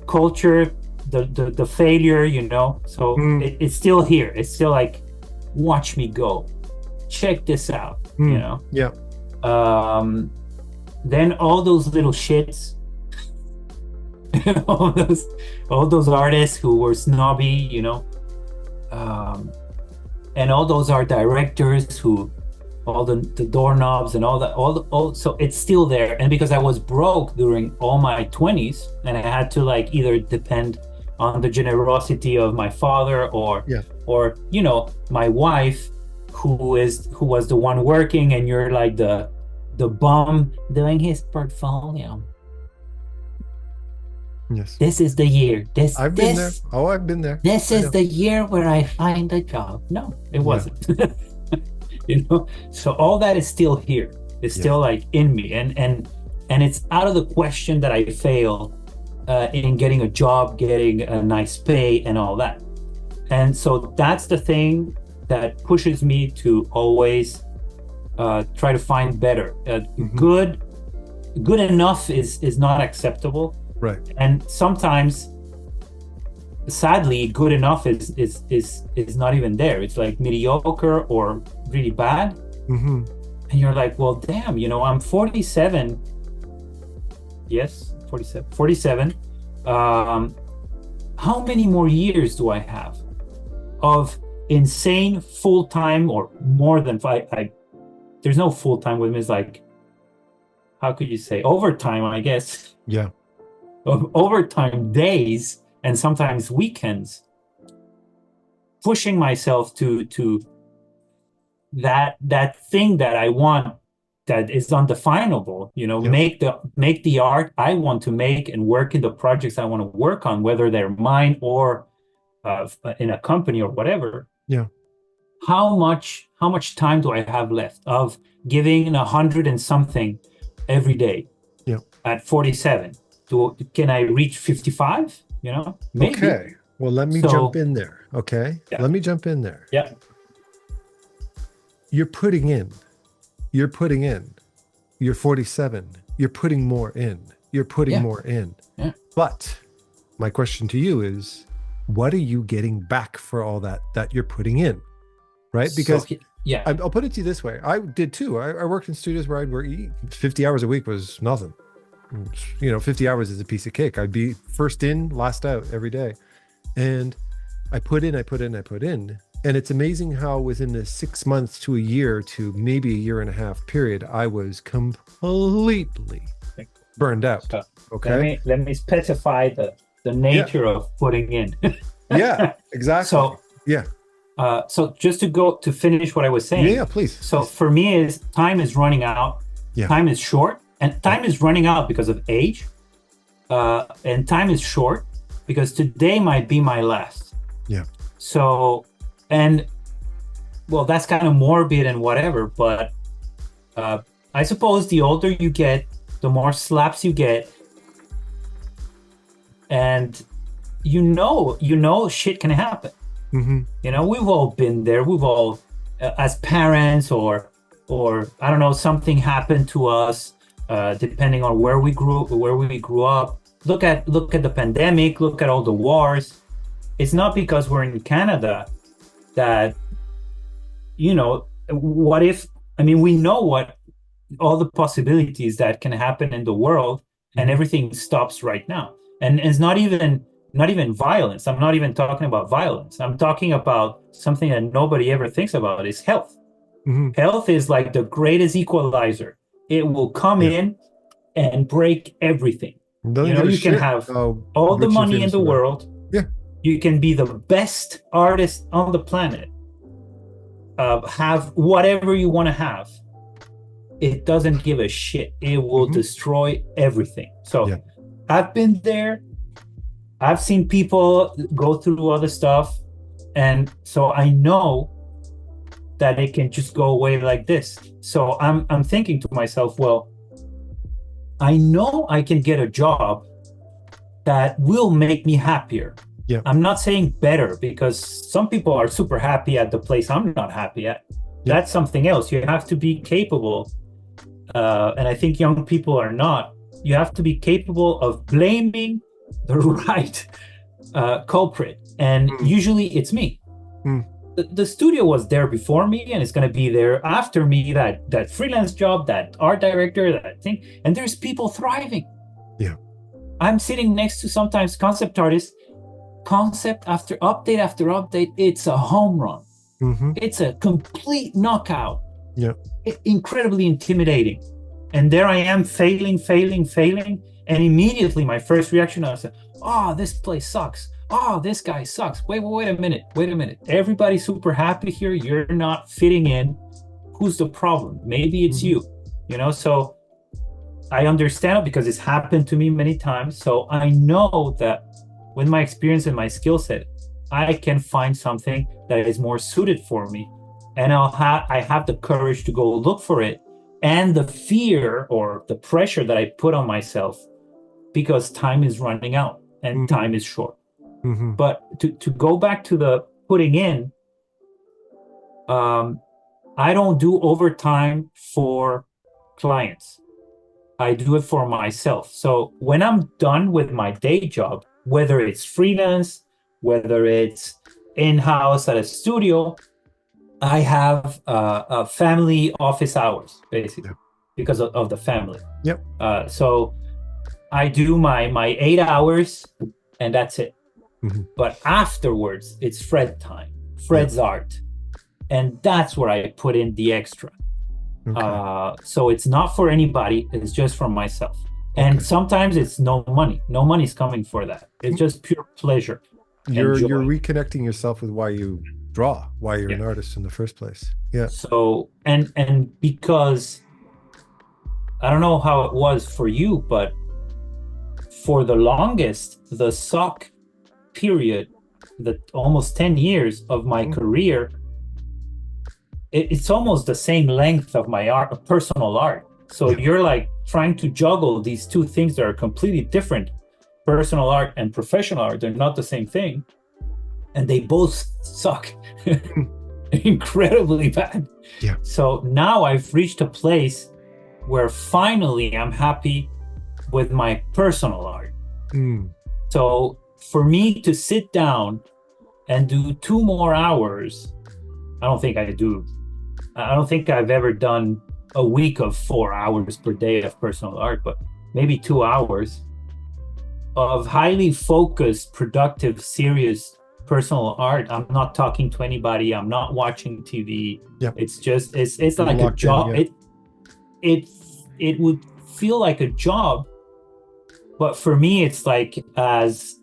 culture, the failure. So it's still here. It's still like, watch me go. Check this out. Then all those little shits, all those artists who were snobby, and all those art directors who, all the doorknobs and all that, so it's still there. And because I was broke during all my 20s, and I had to like either depend on the generosity of my father, or my wife, who was the one working, and you're like the bum doing his portfolio. Yes. This is the year. I've been there. Oh, I've been there. This I is know. the year where I find a job. No, it Yeah. wasn't. So all that is still here. It's Yeah. still like in me, and it's out of the question that I fail in getting a job, getting a nice pay, and all that. And so that's the thing that pushes me to always try to find better. Good enough is not acceptable, Right. and sometimes, sadly, good enough is not even there. It's like mediocre or really bad, Mm-hmm. and you're like, well, damn, I'm 47. Yes, 47. How many more years do I have of insane full-time, or more than five? There's no full-time with me. It's like, how could you say, overtime, I guess, Yeah. of overtime days and sometimes weekends, pushing myself to that thing that I want, that is undefinable. Yeah. Make the art I want to make and work in the projects I want to work on, whether they're mine or in a company or whatever. Yeah. How much time do I have left of giving 100 and something every day Yeah. at 47? Can I reach 55? Maybe. Okay. Well, let me So, jump in there. Okay. Yeah. Let me jump in there. Yeah. You're putting in. You're 47. You're putting more in. You're putting Yeah. more in. Yeah. But my question to you is, what are you getting back for all that you're putting in? Right? Because yeah, I'll put it to you this way. I did too. I worked in studios where I'd work 50 hours a week was nothing. 50 hours is a piece of cake. I'd be first in, last out every day. And I put in. And it's amazing how within the 6 months to a year to maybe a year and a half period, I was completely burned out. Okay. Let me specify the nature of putting in. Yeah, exactly. So yeah. So just to finish what I was saying. Yeah, please. So for me, time is running out. Yeah. Time is short, and time is running out because of age. And time is short because today might be my last. Yeah. So, and well, that's kind of morbid and whatever, but I suppose the older you get, the more slaps you get, and shit can happen. Mm-hmm. We've all been there. We've all, as parents, or I don't know, something happened to us, depending on where we grew up. Look at the pandemic. Look at all the wars. It's not because we're in Canada that, what if? I mean, we know what all the possibilities that can happen in the world, and everything stops right now. And it's not even violence. I'm not even talking about violence. I'm talking about something that nobody ever thinks about, is health. Mm-hmm. Health is like the greatest equalizer. It will come in and break everything. You can have all the money in the world. Yeah. You can be the best artist on the planet. Have whatever you want to have. It doesn't give a shit. It will destroy everything. So I've been there. I've seen people go through other stuff. And so I know that it can just go away like this. So I'm thinking to myself, well, I know I can get a job that will make me happier. Yeah. I'm not saying better, because some people are super happy at the place I'm not happy at. Yeah. That's something else. You have to be capable. And I think young people are not. You have to be capable of blaming the right culprit. And usually it's me. The studio was there before me, and it's going to be there after me, that freelance job, that art director, that thing. And there's people thriving. Yeah. I'm sitting next to sometimes concept artists, concept after update, it's a home run. It's a complete knockout. Yeah. Incredibly intimidating. And there I am failing. And immediately my first reaction, I said, oh, this place sucks. Oh, this guy sucks. Wait a minute. Everybody's super happy here. You're not fitting in. Who's the problem? Maybe it's you. So I understand it because it's happened to me many times. So I know that with my experience and my skill set, I can find something that is more suited for me. And I have the courage to go look for it. And the fear or the pressure that I put on myself because time is running out and time is short. But to go back to the putting in, I don't do overtime for clients. I do it for myself. So when I'm done with my day job, whether it's freelance, whether it's in-house at a studio, I have family office hours, basically, because of the family. Yep. So I do my 8 hours, and that's it. But afterwards, it's Fred time, Fred's art. And that's where I put in the extra. So it's not for anybody, it's just for myself. And sometimes it's no money. No money's coming for that. It's just pure pleasure. You're reconnecting yourself with why you draw, why you're an artist in the first place. Yeah. So and because I don't know how it was for you, but for the longest, the suck period, the almost 10 years of my career, it's almost the same length of my art, personal art. So you're like trying to juggle these two things that are completely different. Personal art and professional art, they're not the same thing. And they both suck incredibly bad. Yeah. So now I've reached a place where finally I'm happy with my personal art. So for me to sit down and do 2 more hours, I don't think I've ever done a week of 4 hours per day of personal art, but maybe 2 hours of highly focused, productive, serious personal art. I'm not talking to anybody. I'm not watching TV. It's just, it's like a job. It would feel like a job, but for me, it's like as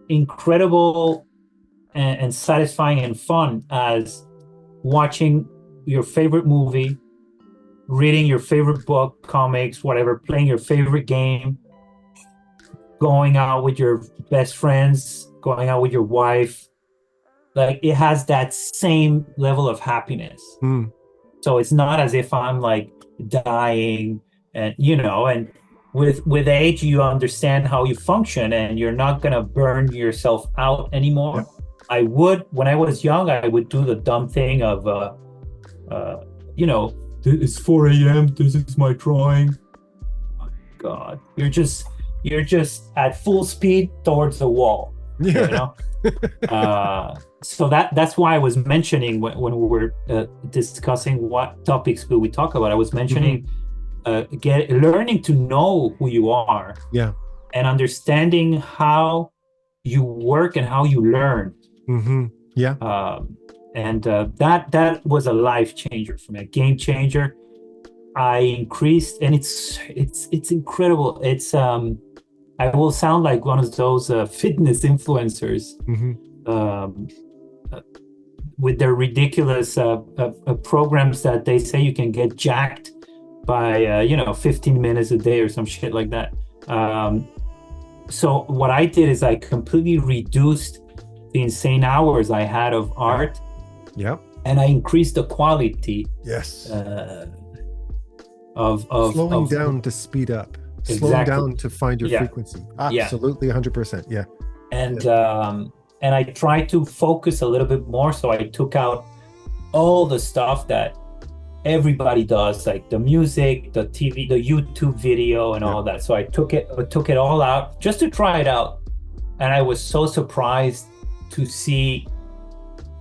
incredible and satisfying and fun as watching your favorite movie, reading your favorite book, comics, whatever, playing your favorite game, going out with your best friends, going out with your wife. Like, it has that same level of happiness. So it's not as if I'm like dying, and and with age you understand how you function and you're not gonna burn yourself out anymore. I would, when I was young, I would do the dumb thing of it's 4 a.m. This is my drawing. Oh my God, you're just at full speed towards the wall. So that's why I was mentioning when we were discussing what topics could we talk about. I was mentioning learning to know who you are, and understanding how you work and how you learn. That was a life changer for me, a game changer. I increased, and it's incredible. It's I will sound like one of those fitness influencers with their ridiculous programs that they say you can get jacked by 15 minutes a day or some shit like that. So what I did is I completely reduced the insane hours I had of art. And I increased the quality. Of slowing down to speed up. Slowing down to find your frequency. Absolutely, 100%. And I tried to focus a little bit more. So I took out all the stuff that everybody does, like the music, the TV, the YouTube video, and all that. So I took it all out just to try it out, and I was so surprised to see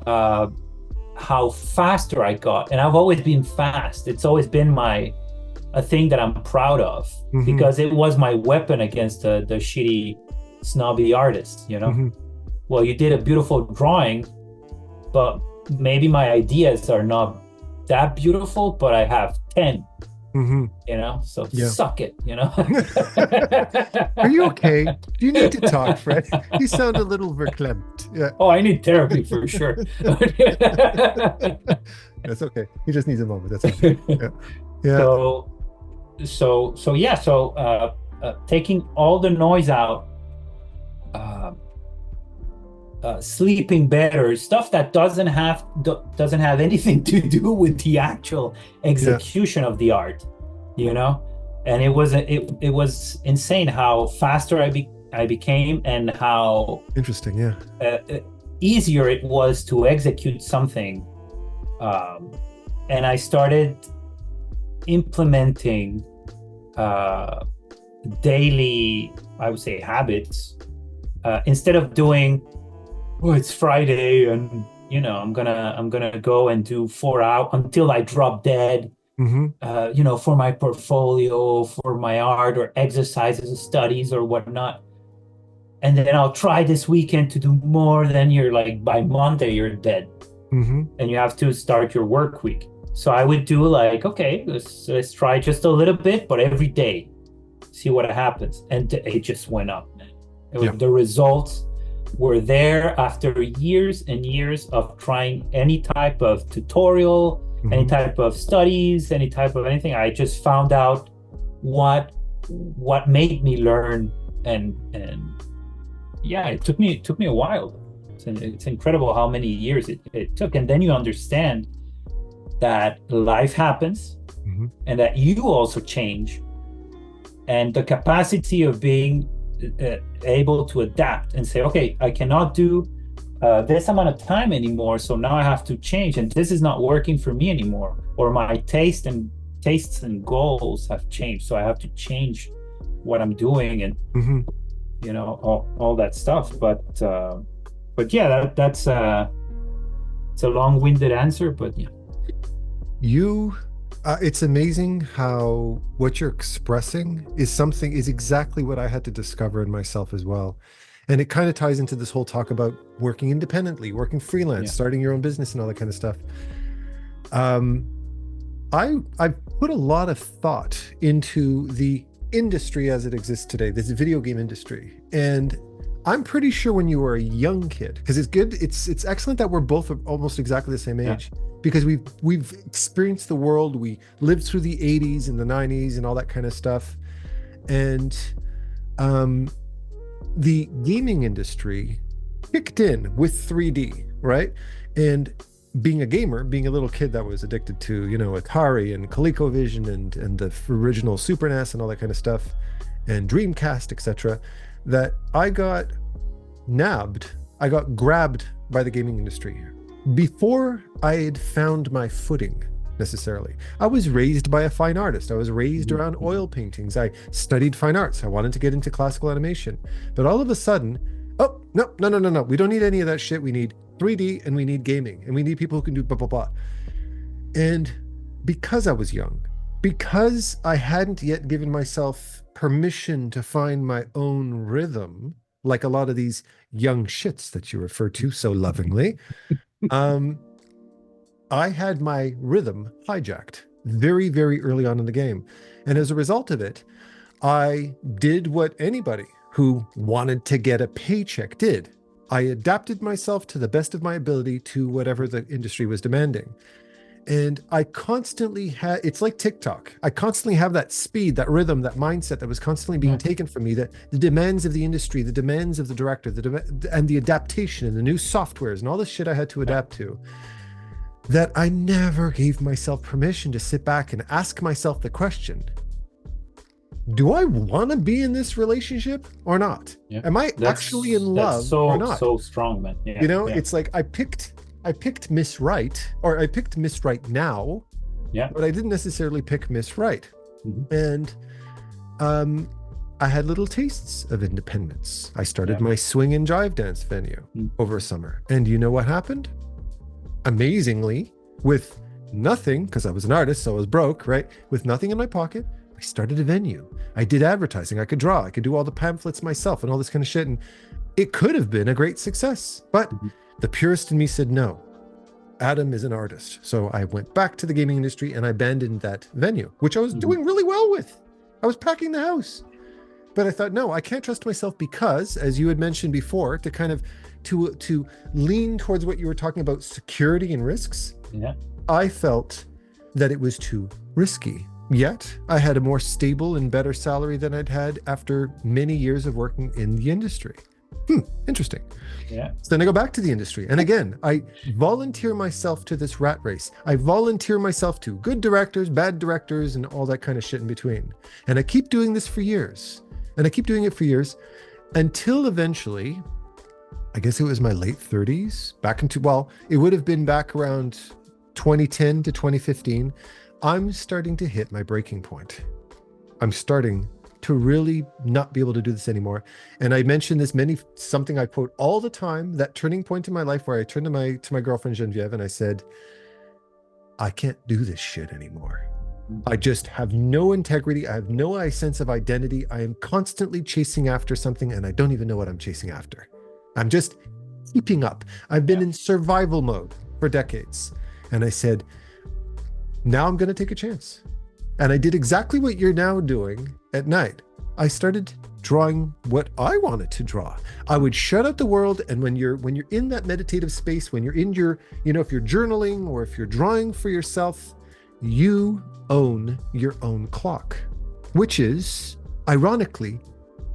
how faster I got. And I've always been fast. It's always been a thing that I'm proud of, because it was my weapon against the shitty, snobby artists, Well, you did a beautiful drawing, but maybe my ideas are not that beautiful, but I have 10, so suck it, Are you okay? Do you need to talk, Fred? You sound a little verklempt. Oh, I need therapy for sure. That's okay. He just needs a moment. That's okay. Taking all the noise out, uh, sleeping better, stuff that doesn't have anything to do with the actual Yeah. execution of the art, you know. And it was insane how faster I became, and how Interesting. Yeah. easier it was to execute something. And I started implementing daily, I would say, habits, instead of doing, oh, it's Friday, and I'm gonna go and do 4 hours until I drop dead, Mm-hmm. for my portfolio, for my art or exercises, studies or whatnot. And then I'll try this weekend to do more. Then you're like, by Monday, you're dead, Mm-hmm. and you have to start your work week. So I would do like, okay, let's try just a little bit, but every day, see what happens. And it just went up, man. Yeah. The results were there after years and years of trying any type of tutorial, any type of studies, any type of anything. I just found out what made me learn, and yeah, it took me a while. It's incredible how many years it took. And then you understand that life happens, Mm-hmm. and that you also change, and the capacity of being able to adapt and say, okay, I cannot do this amount of time anymore, so now I have to change, and this is not working for me anymore, or my tastes and goals have changed, so I have to change what I'm doing, and Mm-hmm. all that stuff. But yeah, that's it's a long-winded answer, but yeah. It's amazing how what you're expressing is exactly what I had to discover in myself as well. And it kind of ties into this whole talk about working independently, working freelance, Yeah. starting your own business and all that kind of stuff. I've put a lot of thought into the industry as it exists today, this video game industry. And I'm pretty sure when you were a young kid, because it's excellent that we're both almost exactly the same age, because we've experienced the world, we lived through the 80s and the 90s and all that kind of stuff. And the gaming industry kicked in with 3D, right? And being a gamer, being a little kid that was addicted to, Atari and ColecoVision and the original Super NES and all that kind of stuff, and Dreamcast, etc., that I got grabbed by the gaming industry before I had found my footing necessarily. I was raised by a fine artist. I was raised around oil paintings. I studied fine arts. I wanted to get into classical animation. But all of a sudden, oh, no. We don't need any of that shit. We need 3D and we need gaming and we need people who can do blah, blah, blah. And because I was young, because I hadn't yet given myself permission to find my own rhythm, like a lot of these young shits that you refer to so lovingly, I had my rhythm hijacked very, very early on in the game. And as a result of it, I did what anybody who wanted to get a paycheck did. I adapted myself to the best of my ability to whatever the industry was demanding. And I constantly had, it's like TikTok. I constantly have that speed, that rhythm, that mindset that was constantly being taken from me, that the demands of the industry, the demands of the director, and the adaptation and the new softwares and all this shit I had to adapt to, that I never gave myself permission to sit back and ask myself the question, do I want to be in this relationship or not? Yeah. Am I actually in love or not? So strong, man. Yeah, it's like I picked Miss Right, or I picked Miss Right now, but I didn't necessarily pick Miss Right. And I had little tastes of independence. I started my swing and jive dance venue over summer. And you know what happened? Amazingly, with nothing, because I was an artist, so I was broke, right? With nothing in my pocket, I started a venue. I did advertising. I could draw. I could do all the pamphlets myself and all this kind of shit. And it could have been a great success. But the purist in me said, no, Adam is an artist. So I went back to the gaming industry and I abandoned that venue, which I was doing really well with. I was packing the house. But I thought, no, I can't trust myself because, as you had mentioned before, to kind of to lean towards what you were talking about, security and risks. I felt that it was too risky Yet I had a more stable and better salary than I'd had after many years of working in the industry. Interesting. Yeah. So then I go back to the industry. And again, I volunteer myself to this rat race. I volunteer myself to good directors, bad directors, and all that kind of shit in between. And I keep doing this for years. And I keep doing it for years until eventually, I guess it was my late 30s, it would have been back around 2010 to 2015. I'm starting to hit my breaking point. I'm starting to really not be able to do this anymore. And I mentioned this something I quote all the time, that turning point in my life where I turned to my girlfriend Genevieve and I said, I can't do this shit anymore. I just have no integrity. I have no sense of identity. I am constantly chasing after something and I don't even know what I'm chasing after. I'm just keeping up. I've been in survival mode for decades. And I said, now I'm going to take a chance. And I did exactly what you're now doing at night. I started drawing what I wanted to draw. I would shut out the world. And when you're in that meditative space, when you're in your, if you're journaling or if you're drawing for yourself, you own your own clock, which is ironically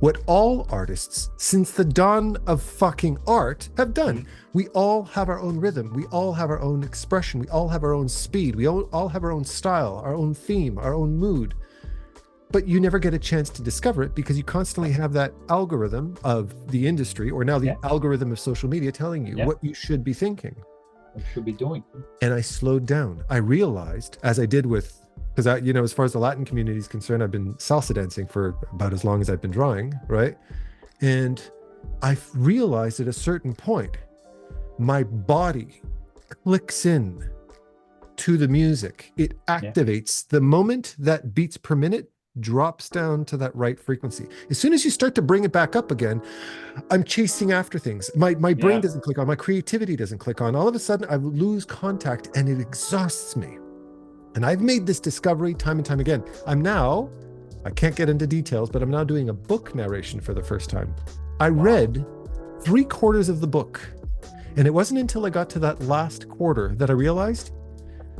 what all artists since the dawn of fucking art have done. We all have our own rhythm. We all have our own expression. We all have our own speed. We all have our own style, our own theme, our own mood. But you never get a chance to discover it because you constantly have that algorithm of the industry, or now the algorithm of social media, telling you what you should be thinking. What you should be doing. And I slowed down. I realized, as I did with, because as far as the Latin community is concerned, I've been salsa dancing for about as long as I've been drawing, right? And I realized at a certain point, my body clicks in to the music. It activates the moment that beats per minute drops down to that right frequency. As soon as you start to bring it back up again, I'm chasing after things. My brain doesn't click on, my creativity doesn't click on. All of a sudden I lose contact and it exhausts me. And I've made this discovery time and time again. I can't get into details, but I'm now doing a book narration for the first time. I read 3/4 of the book. And it wasn't until I got to that last quarter that I realized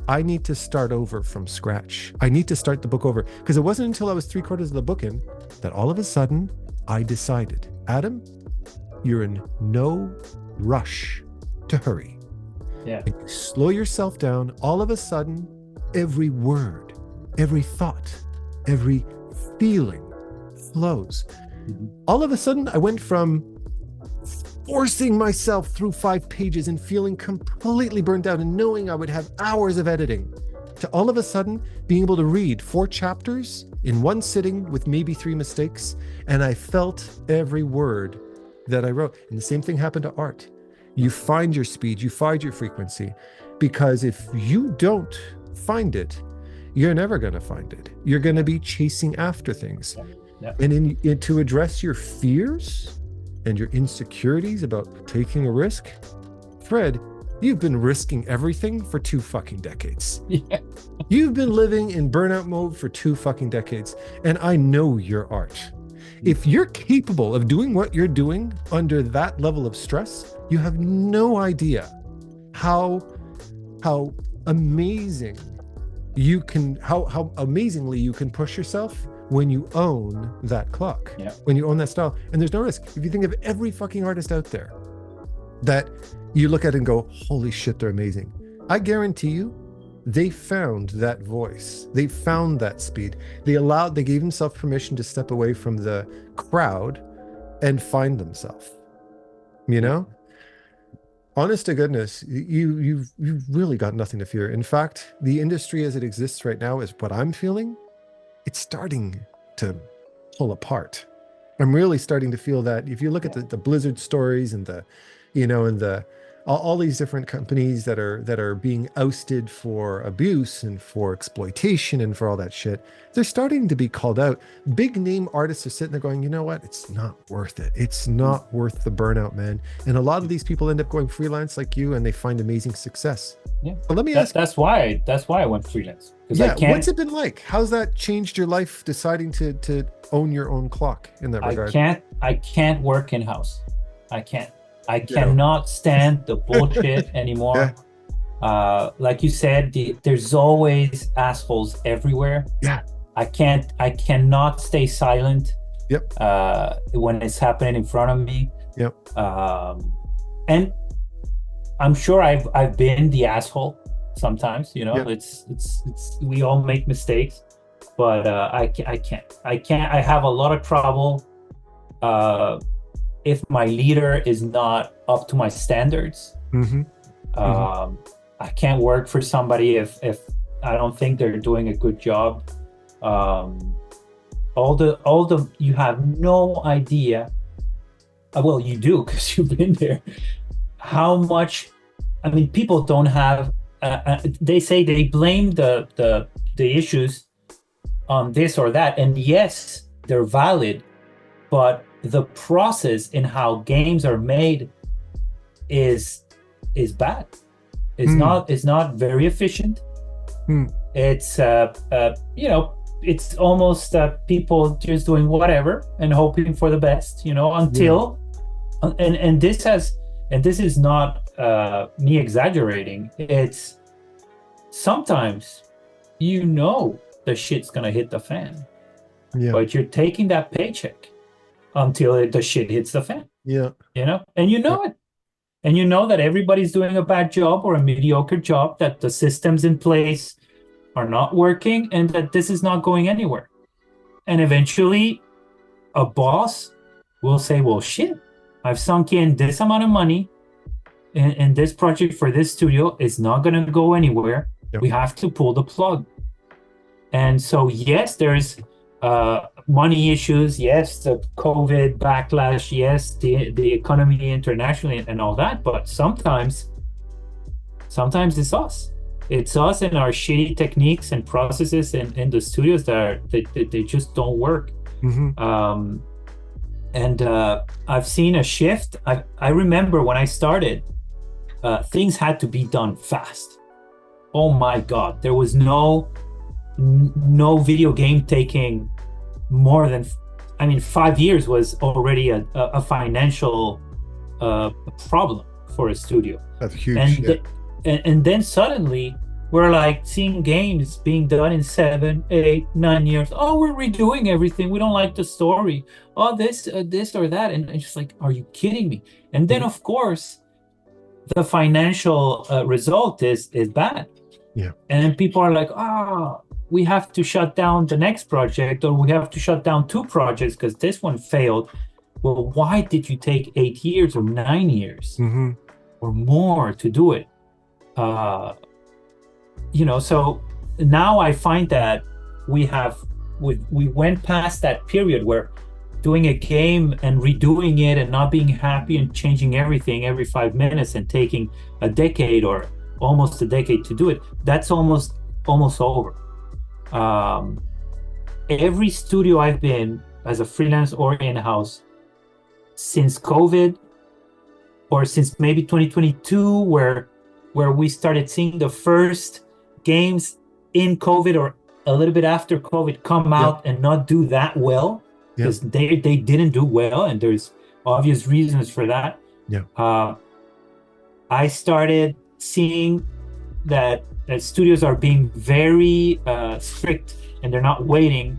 I need to start over from scratch. I need to start the book over. Because it wasn't until I was 3/4 of the book in that all of a sudden I decided, Adam, you're in no rush to hurry. Yeah. And you slow yourself down. All of a sudden, every word, every thought, every feeling flows. All of a sudden, I went from forcing myself through 5 pages and feeling completely burnt out and knowing I would have hours of editing, to all of a sudden being able to read 4 chapters in one sitting with maybe 3 mistakes. And I felt every word that I wrote. And the same thing happened to art. You find your speed, you find your frequency, because if you don't find it, you're never going to find it. You're going to be chasing after things. And to address your fears and your insecurities about taking a risk, Fred, you've been risking everything for 2 fucking decades. You've been living in burnout mode for 2 fucking decades. And I know your art. If you're capable of doing what you're doing under that level of stress, you have no idea how amazing you can, how amazingly you can push yourself when you own that clock, when you own that style. And there's no risk. If you think of every fucking artist out there that you look at and go, holy shit, they're amazing. I guarantee you, they found that voice. They found that speed. They gave themselves permission to step away from the crowd and find themselves, Honest to goodness, you've really got nothing to fear. In fact, the industry as it exists right now is what I'm feeling. It's starting to pull apart. I'm really starting to feel that. If you look at the Blizzard stories and all these different companies that are being ousted for abuse and for exploitation and for all that shit, they're starting to be called out. Big name artists are sitting there going, you know what? It's not worth it. It's not worth the burnout, man. And a lot of these people end up going freelance like you, and they find amazing success. But let me ask. That's why I went freelance. What's it been like? How's that changed your life, deciding to own your own clock in that regard? I can't work in house. I cannot stand the bullshit anymore. Like you said, there's always assholes everywhere. Yeah. I cannot stay silent Yep. when it's happening in front of me. Yep. And I'm sure I've been the asshole sometimes, you know. Yep. It's we all make mistakes, but I have a lot of trouble if my leader is not up to my standards. Mm-hmm. I can't work for somebody if I don't think they're doing a good job. All the you have no idea. Well, you do because you've been there. How much? I mean, people don't have. They say they blame the issues on this or that, and yes, they're valid, but the process in how games are made is bad. It's not very efficient. It's you know, it's almost people just doing whatever and hoping for the best, you know, until and this is not me exaggerating. It's sometimes, you know, the shit's gonna hit the fan, but you're taking that paycheck until the shit hits the fan. You know, and you know it. And you know that everybody's doing a bad job or a mediocre job, that the systems in place are not working, and that this is not going anywhere. And eventually, a boss will say, well, shit, I've sunk in this amount of money in this project for this studio. It's not going to go anywhere. We have to pull the plug. And so, yes, there's money issues, yes, the COVID backlash, yes, the economy internationally and all that, but sometimes it's us. It's us and our shitty techniques and processes in the studios that they just don't work. And I've seen a shift. I remember when I started, things had to be done fast. Oh my God, there was no video game taking more than, I mean, 5 years was already a financial problem for a studio. That's huge. And then suddenly we're like seeing games being done in 7, 8, 9 years. Oh, we're redoing everything. We don't like the story. Oh, this or that. And it's just like, are you kidding me? And then of course the financial result is bad. And then people are like, we have to shut down the next project, or we have to shut down 2 projects because this one failed. Well, why did you take 8 years or 9 years or more to do it? You know, so now I find that we went past that period where doing a game and redoing it and not being happy and changing everything every 5 minutes and taking a decade or almost a decade to do it, that's almost over. Every studio I've been as a freelance or in-house since COVID, or since maybe 2022, where we started seeing the first games in COVID or a little bit after COVID come out and not do that well, because they didn't do well, and there's obvious reasons for that. I started seeing that studios are being very strict, and they're not waiting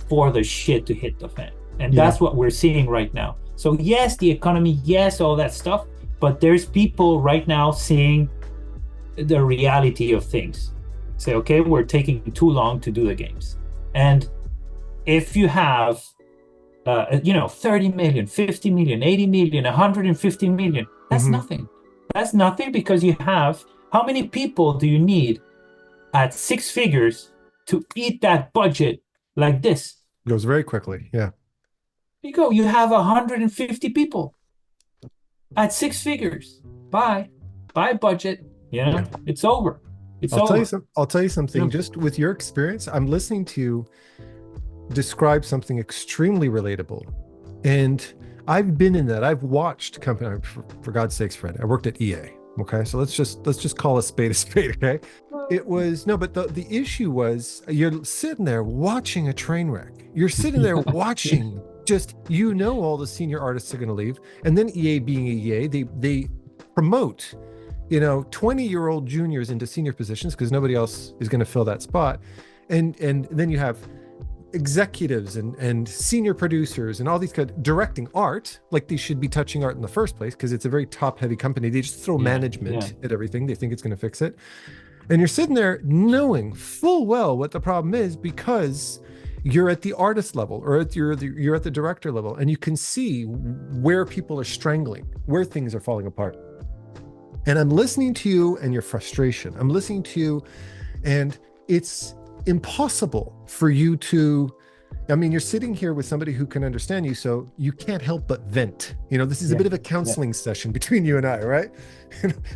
for the shit to hit the fan. And that's what we're seeing right now. So yes, the economy, yes, all that stuff, but there's people right now seeing the reality of things. Say, okay, we're taking too long to do the games. And if you have, 30 million, 50 million, 80 million, 150 million, that's nothing. That's nothing, because you have, how many people do you need at 6 figures to eat that budget like this? It goes very quickly. You have 150 people at 6 figures. Bye budget. It's over. I'll tell you something. Just with your experience, I'm listening to you describe something extremely relatable, and I've been in that. I've watched company. For God's sakes, Fred, I worked at EA. Okay, so let's just call a spade a spade. Okay, it was no, but the issue was you're sitting there watching a train wreck. You're sitting there watching. Just all the senior artists are going to leave, and then EA being EA, they promote 20-year-old juniors into senior positions because nobody else is going to fill that spot. And then you have executives and senior producers and all these kind of directing art, like they should be touching art in the first place because it's a very top-heavy company. They just throw management at everything. They think it's going to fix it. And you're sitting there knowing full well what the problem is because you're at the artist level or you're at the director level, and you can see where people are strangling, where things are falling apart. And I'm listening to you and your frustration. I'm listening to you, and it's impossible for you to, you're sitting here with somebody who can understand you, so you can't help but vent. This is a bit of a counseling session between you and I, right?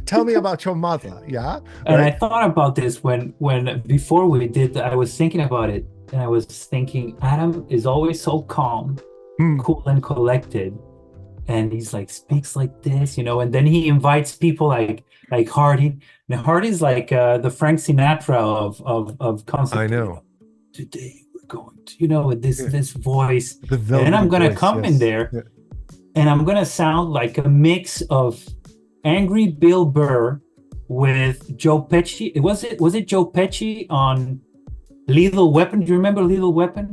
Tell me about your mother, yeah? And I thought about this when before we did, I was thinking about it, and I was thinking, Adam is always so calm, cool and collected, and he's like speaks like this, and then he invites people like Hardy. Now Hardy's like the Frank Sinatra of concept. I know. Today we're going to, with this voice, and I'm gonna come in there, and I'm gonna sound like a mix of angry Bill Burr with Joe Pesci. Was it Joe Pesci on Lethal Weapon? Do you remember Lethal Weapon?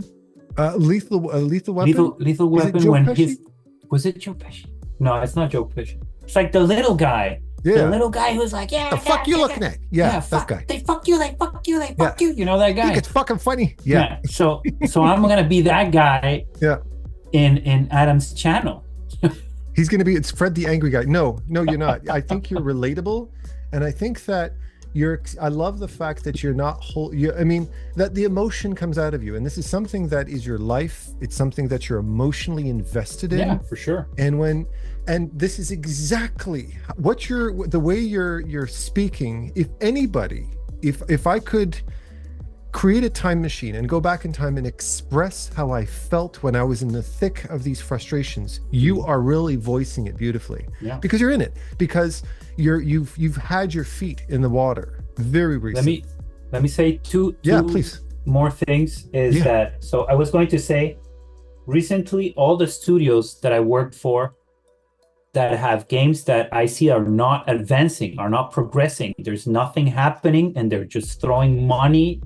Lethal Weapon. Lethal Weapon. Was it Joe Pesci? No, it's not Joe Pesci. It's like the little guy. Yeah. The little guy who's like, the fuck you looking at? Yeah, that guy. They fuck you, they fuck you, they fuck you. You know that guy? I think it's fucking funny. Yeah. So I'm gonna be that guy. Yeah. In Adam's channel. He's gonna be. It's Fred the angry guy. No, you're not. I think you're relatable, and I think that I love the fact that you're not that the emotion comes out of you, and this is something that is your life. It's something that you're emotionally invested in. Yeah, for sure. And this is exactly the way you're speaking. If I could create a time machine and go back in time and express how I felt when I was in the thick of these frustrations, you are really voicing it beautifully. Yeah. Because you're in it. Because you've had your feet in the water very recently. Let me say two please. More things is that, so I was going to say, recently all the studios that I worked for that have games that I see are not advancing, are not progressing, there's nothing happening, and they're just throwing money,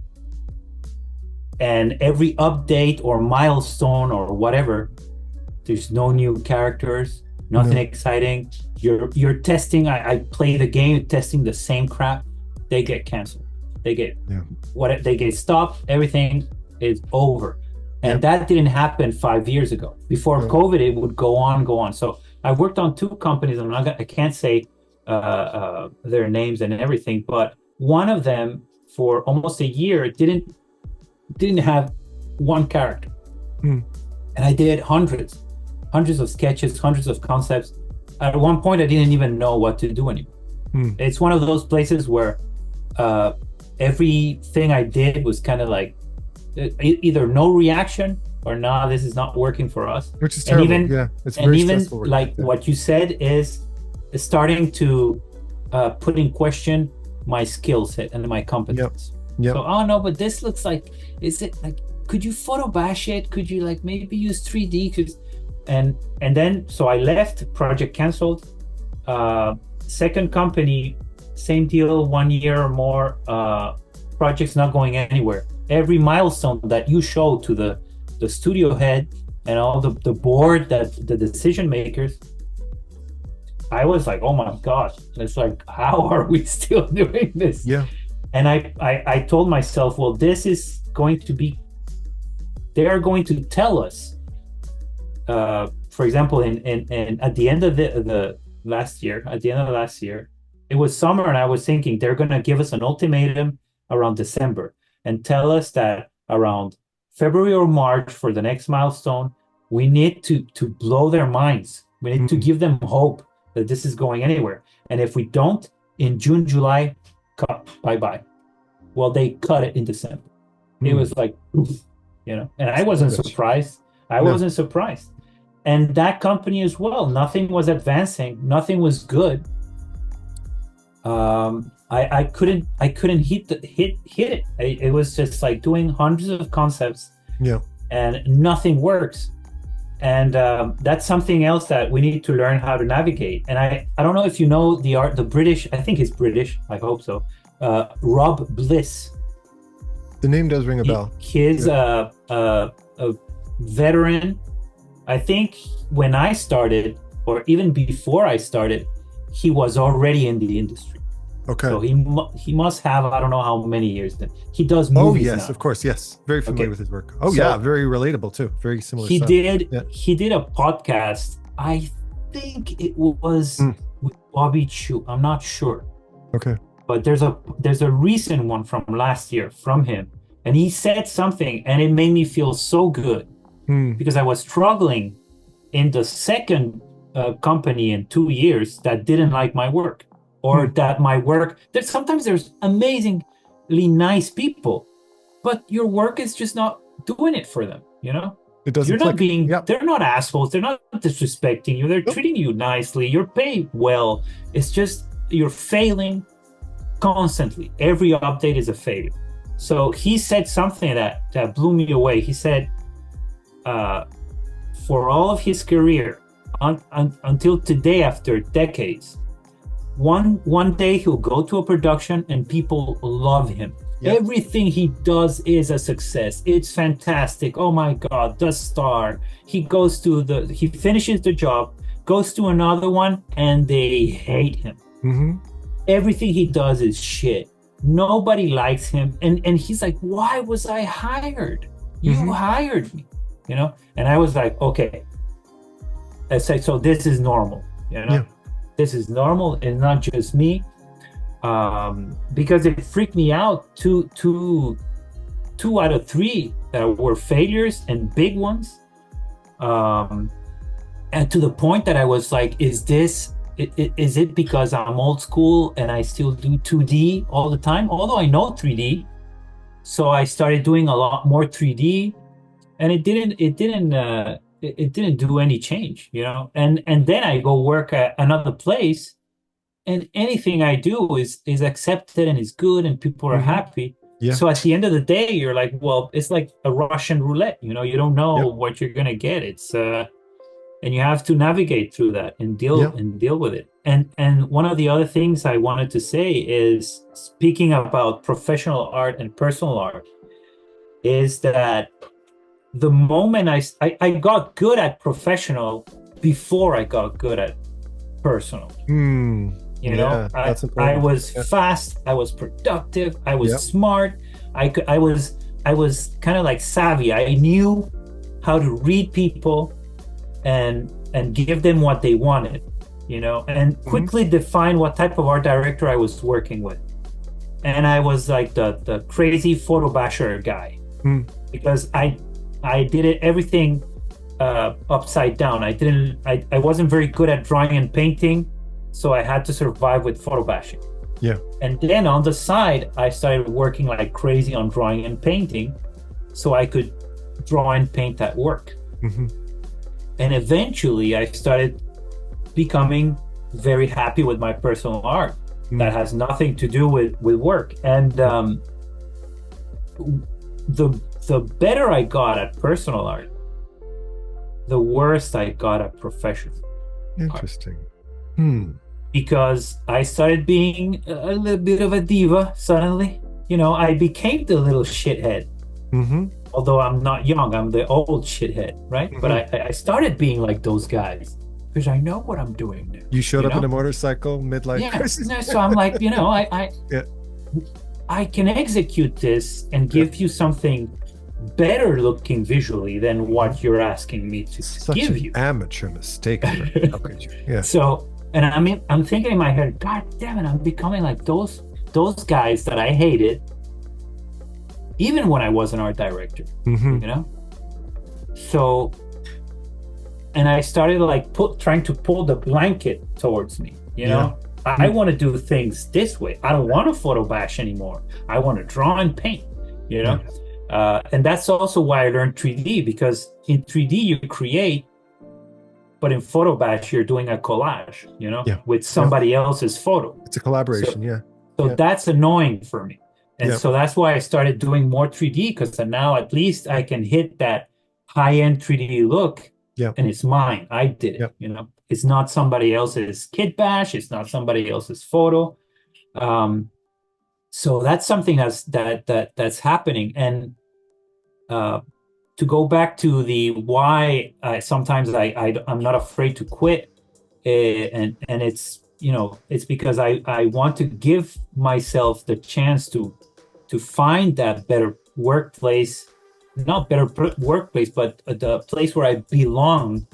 and every update or milestone or whatever, there's no new characters, nothing exciting. You're testing. I play the game testing the same crap. They get canceled. They get they get stopped. Everything is over, and that didn't happen 5 years ago. Before COVID, it would go on. So I worked on two companies. I can't say their names and everything, but one of them for almost a year didn't have one character, and I did hundreds of sketches, hundreds of concepts. At one point, I didn't even know what to do anymore. It's one of those places where everything I did was kind of like either no reaction or nah, this is not working for us. Which is terrible. It's very stressful. Like what you said is starting to put in question my skill set and my competence. So, oh no, but this looks like, is it like, could you photo bash it? Could you like maybe use 3D? And then, so I left, project canceled. Second company, same deal, 1 year or more, project's not going anywhere. Every milestone that you show to the studio head and all the board, that the decision makers, I was like, oh my gosh, it's like, how are we still doing this? Yeah. And I told myself, well, this is going to be, they are going to tell us, for example, in at the end of the last year, it was summer, and I was thinking they're going to give us an ultimatum around December and tell us that around February or March for the next milestone, we need to blow their minds. We need to give them hope that this is going anywhere. And if we don't, in June, July, cut, bye-bye. Well, they cut it in December. It was like, oof, and I wasn't surprised. I wasn't surprised. And that company as well, nothing was advancing, nothing was good. I couldn't hit it. It was just like doing hundreds of concepts, and nothing works. And that's something else that we need to learn how to navigate. And I don't know if you know the British, I think he's British, I hope so, Rob Bliss. The name does ring a bell. He's a veteran. I think when I started, or even before I started, he was already in the industry. Okay. So he must have, I don't know how many years then. He does movies yes, now. of course, yes. Very familiar with his work. Oh, so yeah, very relatable too. Very similar. He did a podcast. I think it was with Bobby Chu. I'm not sure. Okay. But there's a recent one from last year from him, and he said something, and it made me feel so good because I was struggling in the second company in 2 years that didn't like my work. Or that my work, sometimes there's amazingly nice people, but your work is just not doing it for them, you know? It doesn't they're not assholes, they're not disrespecting you, they're treating you nicely, you're paid well. It's just you're failing constantly. Every update is a failure. So he said something that blew me away. He said, for all of his career, until today, after decades, one day he'll go to a production and people love him. Yep. Everything he does is a success. It's fantastic. Oh my God, the star. He finishes the job, goes to another one, and they hate him. Everything he does is shit. Nobody likes him. And he's like, why was I hired? You hired me, you know? And I was like, okay. I said, so this is normal, you know? Yeah. This is normal, and not just me, because it freaked me out. Two out of three that were failures and big ones, and to the point that I was like, is it because I'm old school and I still do 2D all the time? Although I know 3D, so I started doing a lot more 3D, and it didn't do any change, you know. And then I go work at another place, and anything I do is accepted and is good, and people are happy. Yeah. So at the end of the day, you're like, well, it's like a Russian roulette, you know. You don't know what you're gonna get. It's and you have to navigate through that and deal with it. And one of the other things I wanted to say is, speaking about professional art and personal art, is that the moment I got good at professional before I got good at personal. You know, I was fast, I was productive, I was smart, I was kind of like savvy. I knew how to read people and give them what they wanted, you know, and quickly define what type of art director I was working with. And I was like the crazy photo basher guy, because I did everything upside down. I wasn't very good at drawing and painting, so I had to survive with photo bashing. Yeah. And then on the side, I started working like crazy on drawing and painting, so I could draw and paint at work. And eventually I started becoming very happy with my personal art that has nothing to do with work. And the better I got at personal art, the worse I got at professional Interesting. art. Because I started being a little bit of a diva suddenly. You know, I became the little shithead. Although I'm not young, I'm the old shithead, right? But I started being like those guys because I know what I'm doing now. You showed up in a motorcycle midlife crisis. So I'm like, you know, I can execute this and give you something better looking visually than what you're asking me to give you. Amateur mistake. How could you? Yeah. So, and I'm thinking in my head, God damn it, I'm becoming like those guys that I hated, even when I was an art director, you know? So, and I started like trying to pull the blanket towards me, you know? I want to do things this way. I don't want to photo bash anymore. I want to draw and paint, you know? And that's also why I learned 3D, because in 3D you create, but in photo bash you're doing a collage, you know, with somebody else's photo. It's a collaboration, So that's annoying for me. And so that's why I started doing more 3D, because now at least I can hit that high-end 3D look Yeah. and it's mine. I did Yeah. it, It's not somebody else's kit bash. It's not somebody else's photo. So that's something that's happening. And to go back to the why, sometimes I'm not afraid to quit, and it's because I want to give myself the chance to find that better workplace, not better workplace, but the place where I belong,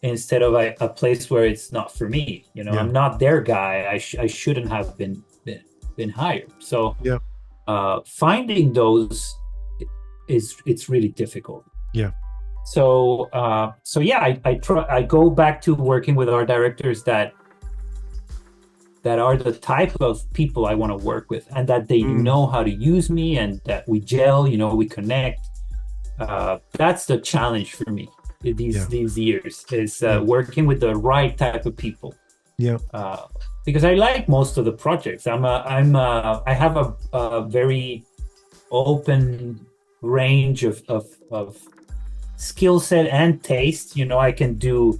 instead of a place where it's not for me. Yeah. I'm not their guy. I shouldn't have been hired. So Yeah. finding those it's really difficult. Yeah. So yeah, I go back to working with art directors that are the type of people I want to work with, and that they know how to use me, and that we gel, we connect. That's the challenge for me these years, is working with the right type of people. Yeah. Because I like most of the projects. I have a very open range of skill set and taste. I can do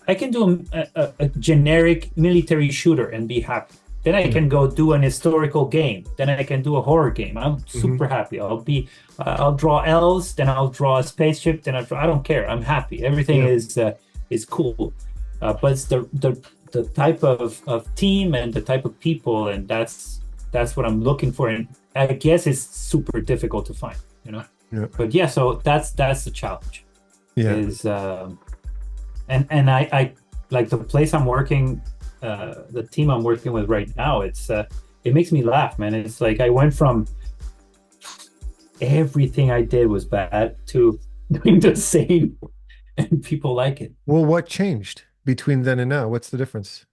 a generic military shooter and be happy. Then I can go do an historical game. Then I can do a horror game. I'm super happy. I'll draw elves. Then I'll draw a spaceship. Then I don't care. I'm happy. Everything is cool. But it's the type of team and the type of people, and that's what I'm looking for. And I guess it's super difficult to find. Yeah. But yeah, so that's the challenge. Yeah. Is and I like the place I'm working, the team I'm working with right now. It makes me laugh, man. It's like I went from everything I did was bad to doing the same, and people like it. Well, what changed between then and now? What's the difference?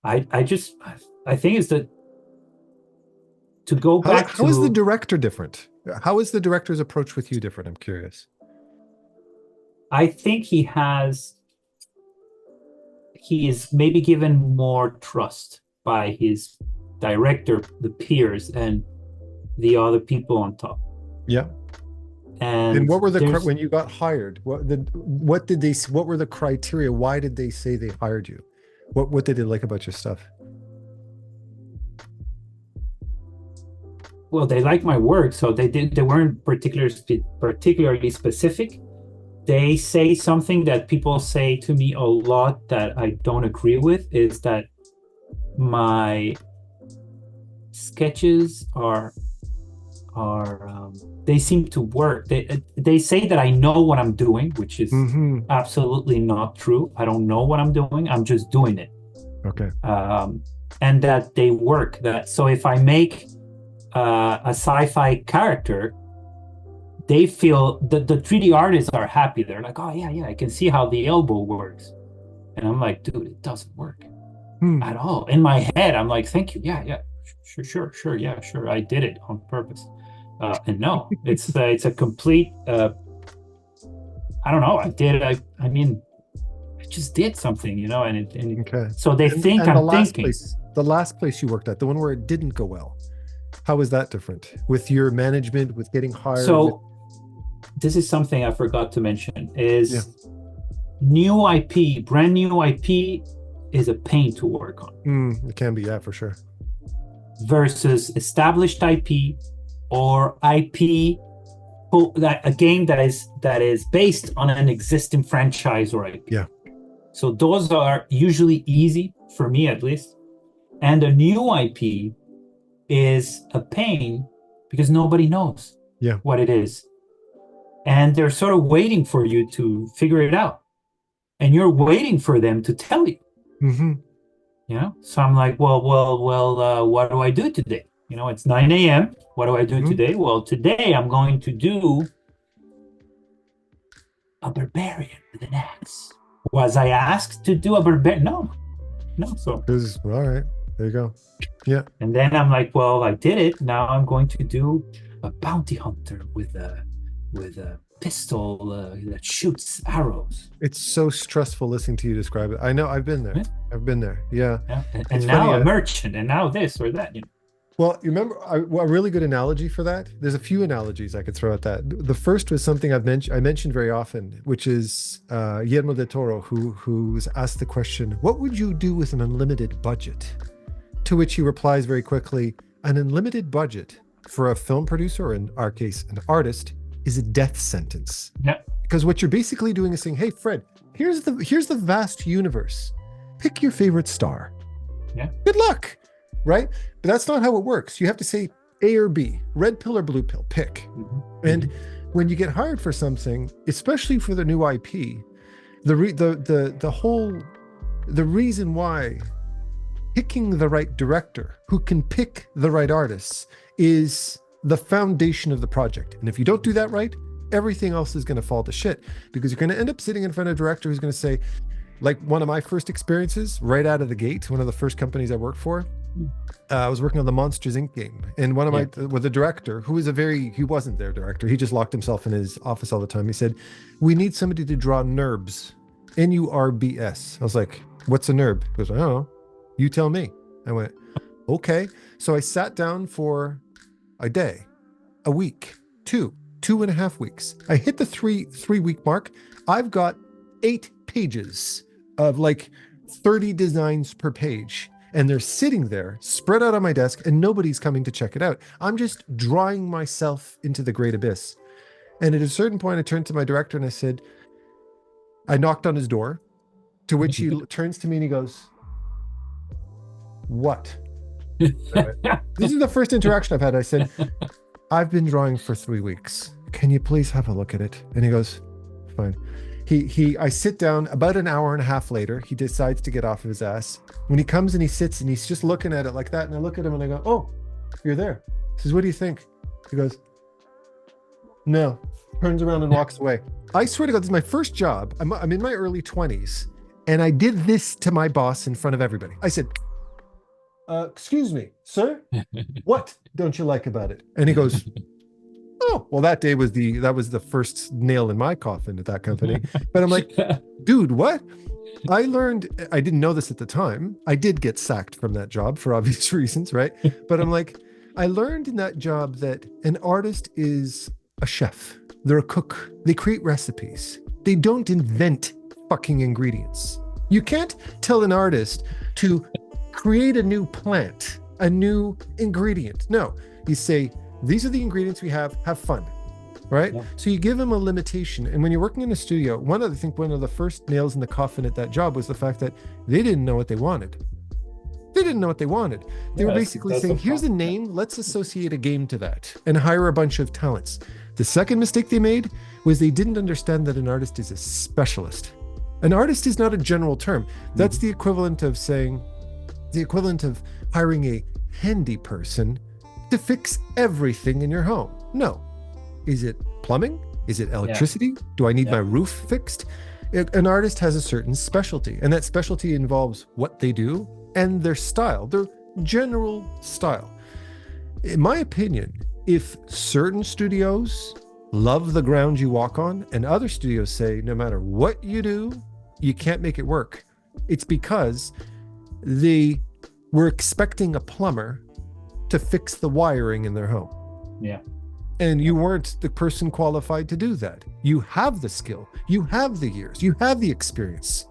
I think it's that to go back How to is the director different? How is the director's approach with you different? I'm curious. I think he is maybe given more trust by his director, the peers, and the other people on top. Yeah. And what were when you got hired? What were the criteria? Why did they say they hired you? What did they like about your stuff? Well, they like my work, so they weren't particularly specific. They say something that people say to me a lot that I don't agree with, is that my sketches are they seem to work. They say that I know what I'm doing, which is absolutely not true. I don't know what I'm doing. I'm just doing it. Okay. And that they work. So if I make a sci-fi character, they feel the 3D artists are happy. They're like, oh yeah, I can see how the elbow works. And I'm like, dude, it doesn't work at all. In my head, I'm like, thank you. Yeah, sure. Yeah, sure. I did it on purpose. And no, it's a complete, I don't know. I mean, I just did something, okay. So they think I'm thinking. The last place you worked at, the one where it didn't go well, how was that different with your management, with getting hired? So this is something I forgot to mention, is new IP, brand new IP is a pain to work on. It can be, yeah, for sure. Versus established IP, or IP, a game that is based on an existing franchise or IP. Yeah. So those are usually easy, for me at least. And a new IP is a pain because nobody knows what it is. And they're sort of waiting for you to figure it out. And you're waiting for them to tell you. So I'm like, well, what do I do today? It's 9 a.m. What do I do today? Well, today I'm going to do a barbarian with an axe. Was I asked to do a barbarian? No. So all right, there you go. Yeah. And then I'm like, well, I did it. Now I'm going to do a bounty hunter with a pistol that shoots arrows. It's so stressful listening to you describe it. I know, I've been there. I've been there. Yeah. And now a merchant, and now this or that. Well, you remember a really good analogy for that? There's a few analogies I could throw at that. The first was something I mentioned very often, which is Guillermo del Toro, who's asked the question, "What would you do with an unlimited budget?" To which he replies very quickly, "An unlimited budget for a film producer, or in our case, an artist, is a death sentence." Yeah. Because what you're basically doing is saying, "Hey, Fred, here's the vast universe. Pick your favorite star. Yeah. Good luck." Right? But that's not how it works. You have to say A or B, red pill or blue pill, pick. Mm-hmm. And when you get hired for something, especially for the new IP, the reason why picking the right director who can pick the right artists is the foundation of the project. And if you don't do that right, everything else is going to fall to shit, because you're going to end up sitting in front of a director who's going to say, like one of my first experiences right out of the gate, one of the first companies I worked for, I was working on the Monsters Inc. game, and one of my with the director, who was he wasn't their director. He just locked himself in his office all the time. He said, "We need somebody to draw NURBS, NURBS." I was like, "What's a NURB?" He goes, "I don't know. You tell me." I went, "Okay." So I sat down for a day, a week, 2.5 weeks. I hit the three week mark. I've got 8 pages of like 30 designs per page. And they're sitting there spread out on my desk, and nobody's coming to check it out. I'm just drawing myself into the great abyss. And at a certain point, I turned to my director and I said, I knocked on his door, to which he turns to me and he goes, "What?" This is the first interaction I've had. I said, "I've been drawing for 3 weeks. Can you please have a look at it?" And he goes, "Fine." I sit down. About an hour and a half later, he decides to get off of his ass. When he comes and he sits and he's just looking at it like that, and I look at him and I go, "Oh, you're there." He says, "What do you think?" He goes, "No." Turns around and walks away. I swear to God, this is my first job. I'm in my early 20s, and I did this to my boss in front of everybody. I said, "Excuse me, sir, what don't you like about it?" And he goes, "Oh, well, that was the first nail in my coffin at that company." But I'm like, "Dude, what?" I learned, I didn't know this at the time. I did get sacked from that job for obvious reasons, right? But I'm like, I learned in that job that an artist is a chef. They're a cook. They create recipes. They don't invent fucking ingredients. You can't tell an artist to create a new plant, a new ingredient. No, you say, "These are the ingredients we have fun." Right? Yeah. So you give them a limitation. And when you're working in a studio, one of the first nails in the coffin at that job was the fact that they didn't know what they wanted. They were basically saying, "Here's a name, let's associate a game to that and hire a bunch of talents." The second mistake they made was they didn't understand that an artist is a specialist. An artist is not a general term. That's the equivalent of hiring a handy person to fix everything in your home. No. Is it plumbing? Is it electricity? Yeah. Do I need my roof fixed? An artist has a certain specialty, and that specialty involves what they do and their style, their general style. In my opinion, if certain studios love the ground you walk on, and other studios say, no matter what you do, you can't make it work, it's because they were expecting a plumber to fix the wiring in their home. Yeah. And you weren't the person qualified to do that. You have the skill, you have the years, you have the experience,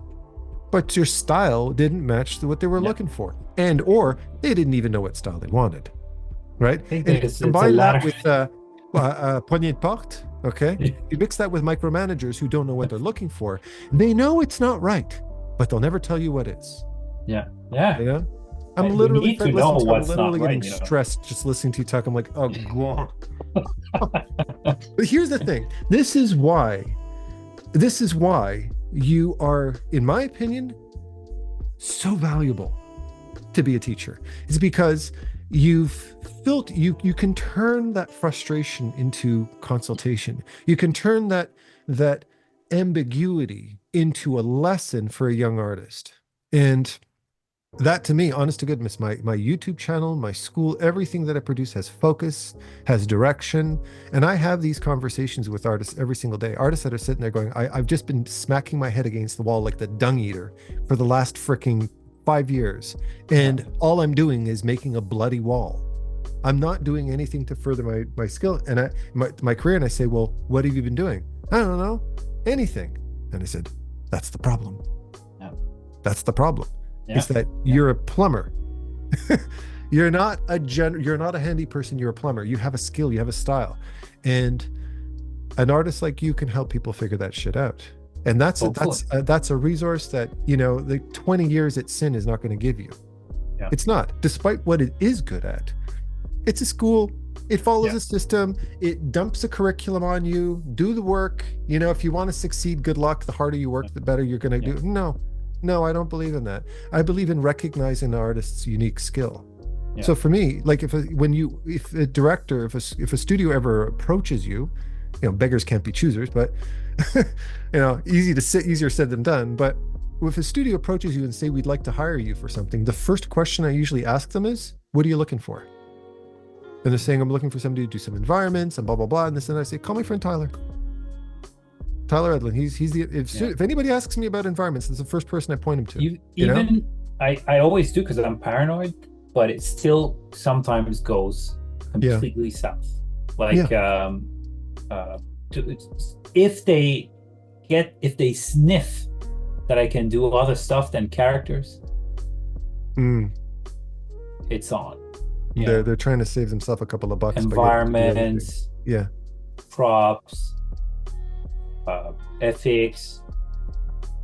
but your style didn't match what they were looking for, or they didn't even know what style they wanted, right? And combine that with poignée de porte, okay? You mix that with micromanagers who don't know what they're looking for. They know it's not right, but they'll never tell you what is. Yeah. You know? I'm literally getting stressed just listening to you talk. I'm like, oh God. But here's the thing. This is why you are, in my opinion, so valuable to be a teacher. It's because you can turn that frustration into consultation. You can turn that ambiguity into a lesson for a young artist. And that, to me, honest to goodness, my YouTube channel, my school, everything that I produce has focus, has direction. And I have these conversations with artists every single day. Artists that are sitting there going, I've just been smacking my head against the wall like the dung eater for the last freaking 5 years. And all I'm doing is making a bloody wall. I'm not doing anything to further my skill and my career. And I say, well, what have you been doing? I don't know, anything. And I said, that's the problem. Yeah. That's the problem. Yeah. It's that you're a plumber. You're not a handy person. You're a plumber. You have a skill, you have a style. And an artist like you can help people figure that shit out. And that's a resource that, you know, the 20 years at Sin is not going to give you. Yeah. It's not, despite what it is good at. It's a school. It follows a system. It dumps a curriculum on you. Do the work. You know, if you want to succeed, good luck. The harder you work, the better you're going to do. No, I don't believe in that. I believe in recognizing the artist's unique skill. Yeah. So for me, like if a director, if a studio ever approaches you, you know, beggars can't be choosers, but you know, easier said than done. But if a studio approaches you and say, we'd like to hire you for something, the first question I usually ask them is, what are you looking for? And they're saying, I'm looking for somebody to do some environments and blah, blah, blah. And this, and I say, call my friend Tyler. Tyler Edlin. If anybody asks me about environments, that's the first person I point him to. I always do, because I'm paranoid, but it still sometimes goes completely south. Like, if they sniff that I can do other stuff than characters, it's on. They're trying to save themselves a couple of bucks. Environments, props, FX,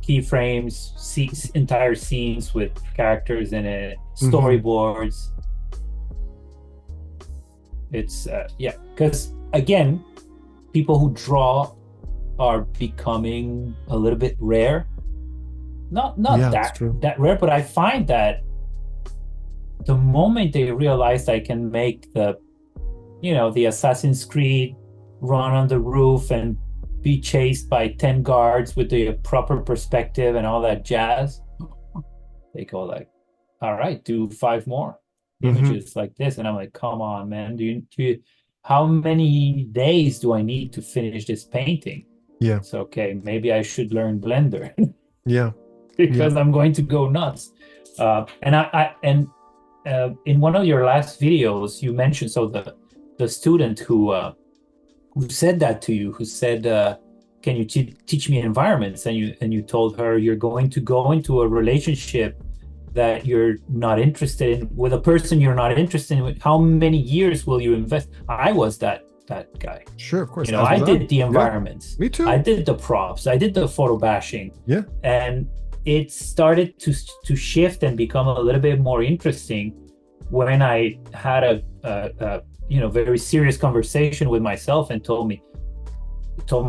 keyframes, entire scenes with characters in it, storyboards. It's because again, people who draw are becoming a little bit rare. Not that rare, but I find that the moment they realized I can make the Assassin's Creed run on the roof and be chased by 10 guards with the proper perspective and all that jazz, they go like, all right, do 5 more images like this. And I'm like, come on, man, how many days do I need to finish this painting? It's okay, maybe I should learn Blender. Because I'm going to go nuts. And in one of your last videos, you mentioned, so the student who said that to you, who said, can you teach me environments? And you told her you're going to go into a relationship that you're not interested in with a person you're not interested in. How many years will you invest? I was that guy. Sure, of course. You know, I did the environments. Me too. I did the props. I did the photo bashing. And it started to shift and become a little bit more interesting when I had a very serious conversation with myself and told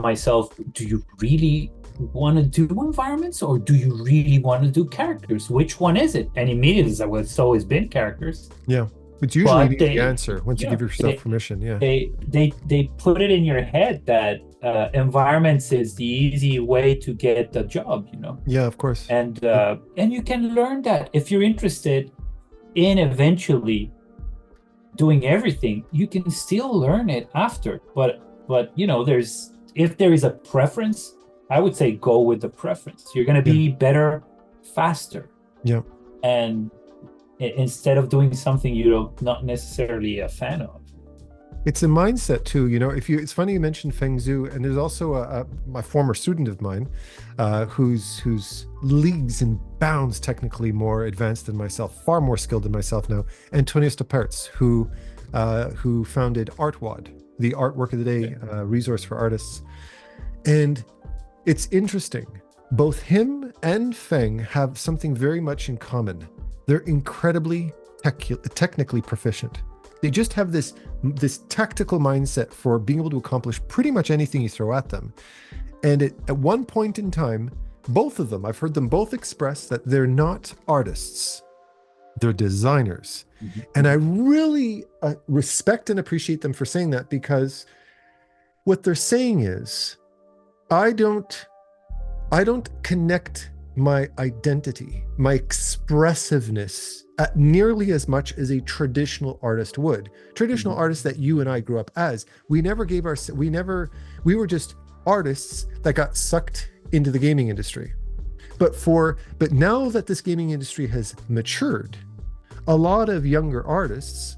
myself, do you really want to do environments, or do you really want to do characters? Which one is it? And immediately it's always been characters. It's usually the answer once you give yourself permission. They put it in your head that environments is the easy way to get the job, you know. Of course. And you can learn that if you're interested in eventually doing everything, you can still learn it after. But you know, if there is a preference, I would say go with the preference. You're going to be better faster. And instead of doing something you're not necessarily a fan of. It's a mindset too, you know. It's funny you mentioned Feng Zhu, and there's also a former student of mine who's leagues and bounds technically more advanced than myself, far more skilled than myself now, Antonio Stapertz, who founded ArtWad, the artwork of the day resource for artists. And it's interesting, both him and Feng have something very much in common. They're incredibly technically proficient. They just have this tactical mindset for being able to accomplish pretty much anything you throw at them. And at one point in time, both of them, I've heard them both express that they're not artists, they're designers. And I really respect and appreciate them for saying that, because what they're saying is, I don't connect my identity, my expressiveness nearly as much as a traditional artist would. Traditional artists that you and I grew up as, we were just artists that got sucked into the gaming industry. But now that this gaming industry has matured, a lot of younger artists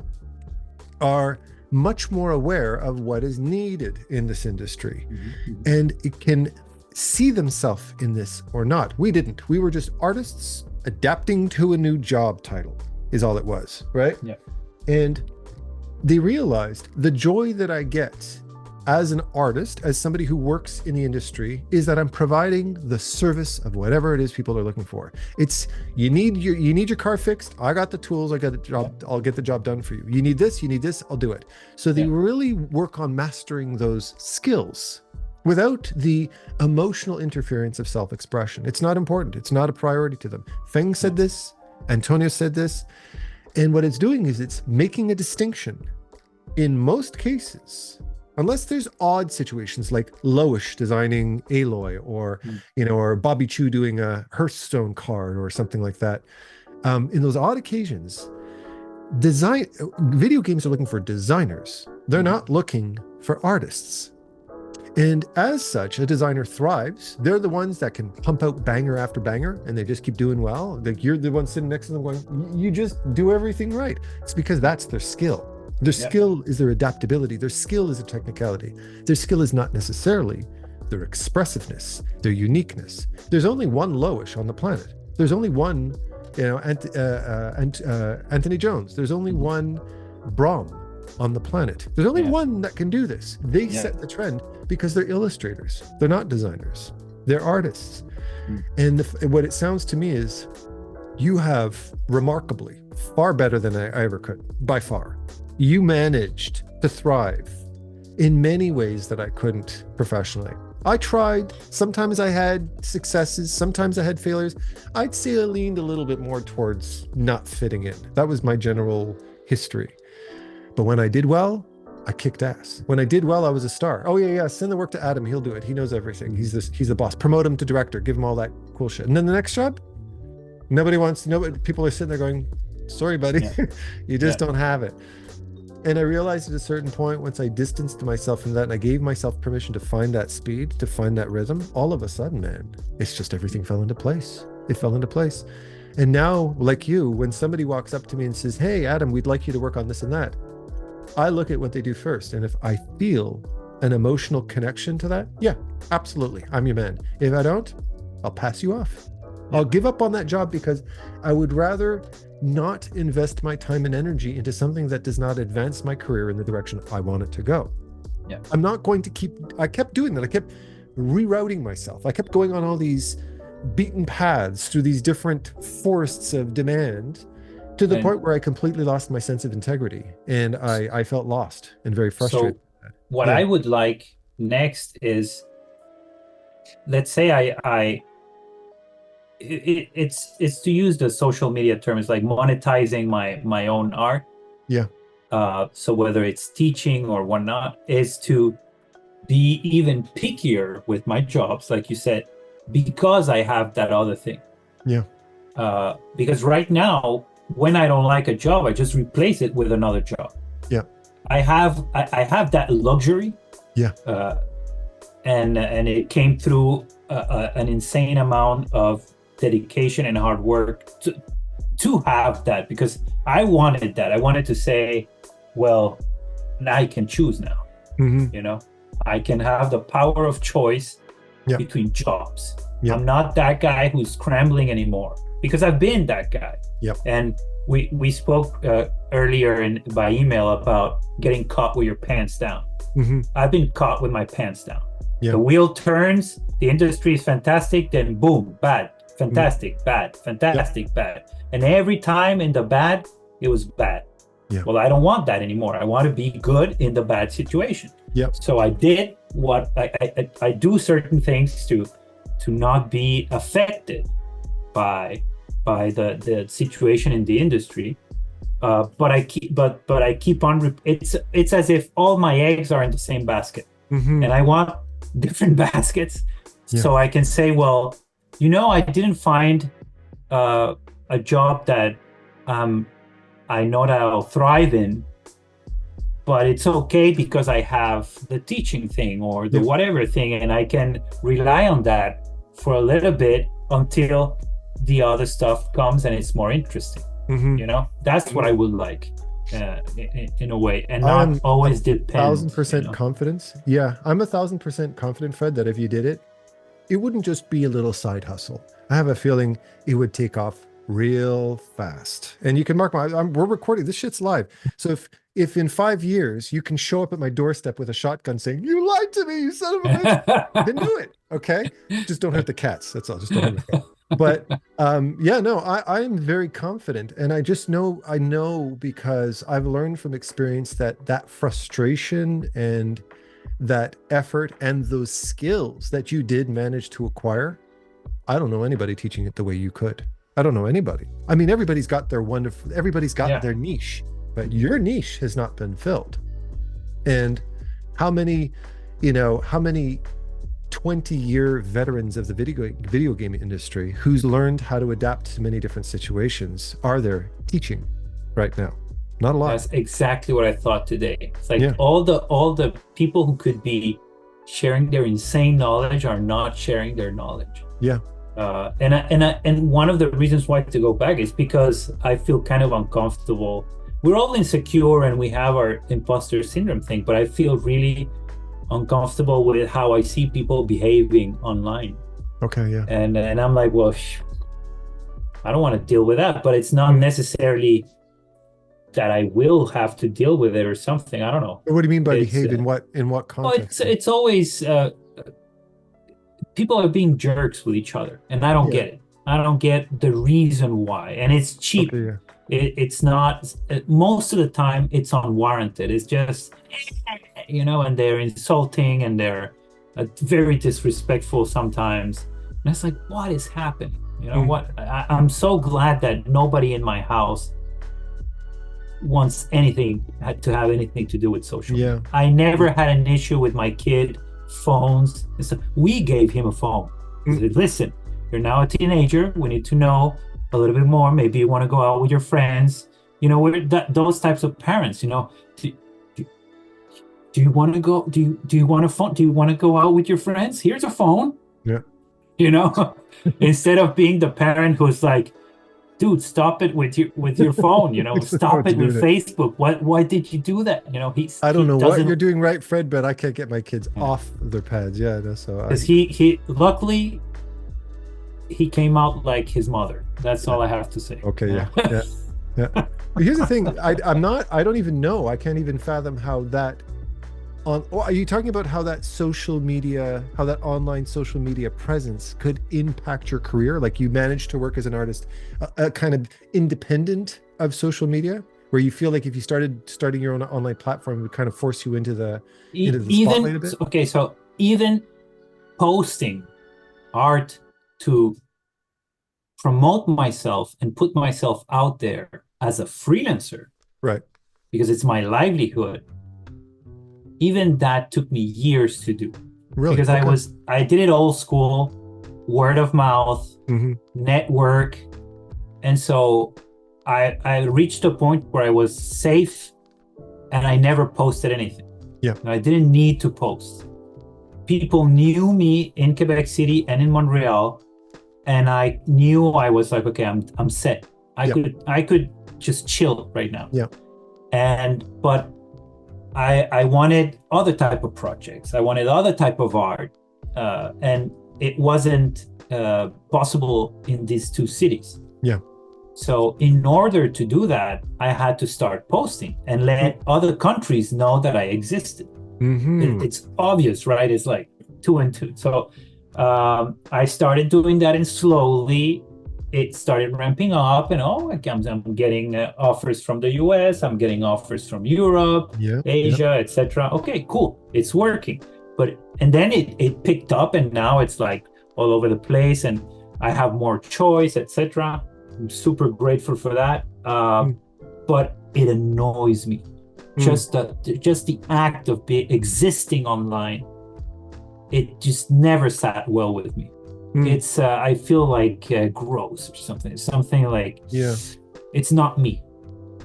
are much more aware of what is needed in this industry, and it can see themselves in this or not. We didn't. We were just artists adapting to a new job title is all it was, right? Yeah. And they realized the joy that I get as an artist, as somebody who works in the industry, is that I'm providing the service of whatever it is people are looking for. It's you need your car fixed. I got the tools. I got the job. Yeah. I'll get the job done for you. You need this. I'll do it. So they really work on mastering those skills without the emotional interference of self-expression. It's not important. It's not a priority to them. Feng said this. Antonio said this. And what it's doing is it's making a distinction in most cases, unless there's odd situations like Loish designing Aloy or, or Bobby Chu doing a Hearthstone card or something like that. In those odd occasions, video games are looking for designers. They're not looking for artists. And as such, a designer thrives. They're the ones that can pump out banger after banger, and they just keep doing well. Like you're the one sitting next to them going, you just do everything right. It's because that's their skill. Their skill is their adaptability. Their skill is their technicality. Their skill is not necessarily their expressiveness, their uniqueness. There's only one Loish on the planet. There's only one, Anthony Jones. There's only one Brahm on the planet. There's only one that can do this. They set the trend because they're illustrators. They're not designers. They're artists. And what it sounds to me is you have remarkably far better than I ever could, by far. You managed to thrive in many ways that I couldn't professionally. I tried. Sometimes I had successes. Sometimes I had failures. I'd say I leaned a little bit more towards not fitting in. That was my general history. But when I did well, I kicked ass. When I did well, I was a star. Oh yeah, send the work to Adam. He'll do it. He knows everything. He's the boss. Promote him to director. Give him all that cool shit. And then the next job, people are sitting there going, sorry, buddy, you just don't have it. And I realized at a certain point, once I distanced myself from that and I gave myself permission to find that speed, to find that rhythm, all of a sudden, man, it's just everything fell into place. It fell into place. And now, like you, when somebody walks up to me and says, hey, Adam, we'd like you to work on this and that, I look at what they do first. And if I feel an emotional connection to that, yeah, absolutely, I'm your man. If I don't, I'll pass you off. I'll give up on that job because I would rather not invest my time and energy into something that does not advance my career in the direction I want it to go. Yeah. I'm not going to I kept doing that. I kept rerouting myself. I kept going on all these beaten paths through these different forests of demand to the point where I completely lost my sense of integrity, and I felt lost and very frustrated. So what I would like next is, let's say it's to use the social media terms, like monetizing my own art. Yeah. So whether it's teaching or whatnot, is to be even pickier with my jobs, like you said, because I have that other thing. Yeah. Because right now, when I don't like a job, I just replace it with another job. Yeah. I have that luxury. Yeah. And it came through an insane amount of dedication and hard work to have that, because I wanted that. I wanted to say, well, I can choose now. I can have the power of choice between jobs. I'm not that guy who's scrambling anymore, because I've been that guy. And we spoke earlier by email about getting caught with your pants down. I've been caught with my pants down. The wheel turns, the industry is fantastic, then boom, bad, fantastic, bad, fantastic, bad. And every time in the bad, it was bad. Well, I don't want that anymore. I want to be good in the bad situation. So I did what I do certain things to not be affected by the situation in the industry. But I keep on. It's as if all my eggs are in the same basket, and I want different baskets, so I can say, well, I didn't find a job that I know that I'll thrive in, but it's okay because I have the teaching thing or the whatever thing, and I can rely on that for a little bit until the other stuff comes and it's more interesting. That's what I would like. in a way, and I not am a always thousand depend, you percent know. confidence. Yeah, I'm 1,000% confident, Fred, that if you did it, it wouldn't just be a little side hustle. I have a feeling it would take off real fast. And you can mark we're recording this shit's live. So if in 5 years you can show up at my doorstep with a shotgun saying, "You lied to me, you son of a bitch," then do it. Okay. Just don't hurt the cats. That's all. Just don't hurt the cats. But yeah, no, I am very confident. And I know because I've learned from experience that that frustration and that effort and those skills that you did manage to acquire, I don't know anybody teaching it the way you could. I don't know anybody. I mean, everybody's got Yeah. their niche, but your niche has not been filled. And how many, how many 20-year veterans of the video game industry who's learned how to adapt to many different situations are there teaching right now? Not a lot. That's exactly what I thought today. It's like Yeah. all the people who could be sharing their insane knowledge are not sharing their knowledge. Yeah. And one of the reasons why to go back is because I feel kind of uncomfortable. We're all insecure and we have our imposter syndrome thing, but I feel really uncomfortable with how I see people behaving online. Okay. Yeah. And I'm like, well, I don't want to deal with that, but it's not necessarily that I will have to deal with it or something. I don't know. What do you mean by It's behave? In what well, context? it's always people are being jerks with each other, and I don't Yeah. get it. I don't get the reason why, and it's cheap. Okay. Yeah. It's not most of the time it's unwarranted. It's just and they're insulting and they're very disrespectful sometimes. And it's like, what is happening? What? I'm so glad that nobody in my house wants anything to have anything to do with social media. I never had an issue with my kid phones. So we gave him a phone. We said, listen, you're now a teenager. We need to know a little bit more. Maybe you want to go out with your friends. We're those types of parents. Do you want to go? Do you want a phone? Do you want to go out with your friends? Here's a phone. Yeah. Instead of being the parent who's like, dude, stop it with your phone. Stop it with Facebook. Why did you do that? I don't know what you're doing right, Fred, but I can't get my kids off their pads. Yeah, so because he luckily he came out like his mother. That's all I have to say. Okay, yeah. But here's the thing: I don't even know. I can't even fathom how that. Are you talking about how that online social media presence could impact your career? Like you managed to work as an artist, kind of independent of social media, where you feel like if you starting your own online platform, it would kind of force you into the spotlight a bit? Okay, so even posting art to promote myself and put myself out there as a freelancer, right? Because it's my livelihood. Even that took me years to do. Really? Because I did it old school, word of mouth, network. And so I reached a point where I was safe and I never posted anything. Yeah. I didn't need to post. People knew me in Quebec City and in Montreal. And I knew I was like, okay, I'm set. I could just chill right now. Yeah. But I wanted other type of projects. I wanted other type of art. And it wasn't possible in these two cities. Yeah. So in order to do that, I had to start posting and let other countries know that I existed. It's obvious, right? It's like 2 and 2. So I started doing that, and slowly it started ramping up, and I'm getting offers from the US, I'm getting offers from Europe, Asia, etc. Okay, cool, it's working. And then it picked up, and now it's like all over the place, and I have more choice, etc. I'm super grateful for that. But it annoys me. Just the act of existing online, it just never sat well with me. It's I feel like gross or something. Something like it's not me.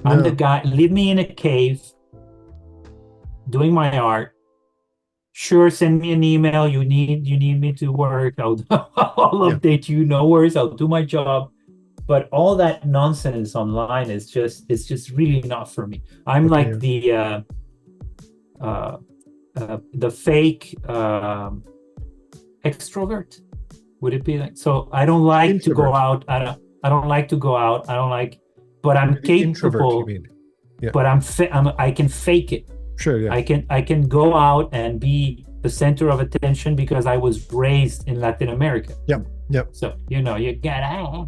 I'm the guy. Leave me in a cave doing my art. Sure, send me an email. You need me to work. I'll update you. No worries. I'll do my job. but all that nonsense online is just, it's just really not for me. I'm Okay, like yeah. the fake extrovert. Would it be like, so I don't like to go Introvert. out. I don't like to go out. I don't like, but I'm You're the introvert, you capable, mean? Yeah. but I can fake it. Sure, yeah. I can go out and be the center of attention because I was raised in Latin America. Yep. Yep. So, you know, you gotta,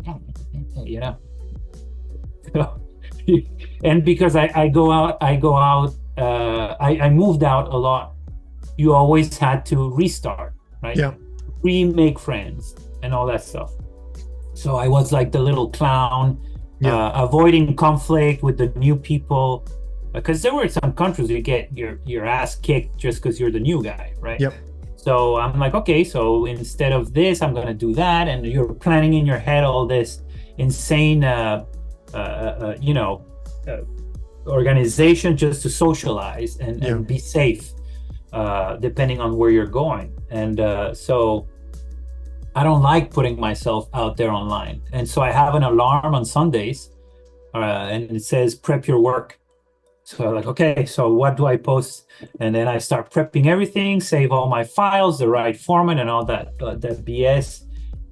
you know. And because I go out, I moved out a lot. You always had to restart, right? Yeah. Remake friends and all that stuff. So I was like the little clown, Yeah. avoiding conflict with the new people, because there were some countries you get your ass kicked just because you're the new guy, right? Yep. So I'm like, okay, so instead of this, I'm gonna do that, and you're planning in your head all this insane, you know, organization just to socialize and be safe, depending on where you're going. And so I don't like putting myself out there online. And so I have an alarm on Sundays, and it says prep your work. So I'm like, okay, so what do I post? And then I start prepping everything, save all my files, the right format and all that BS.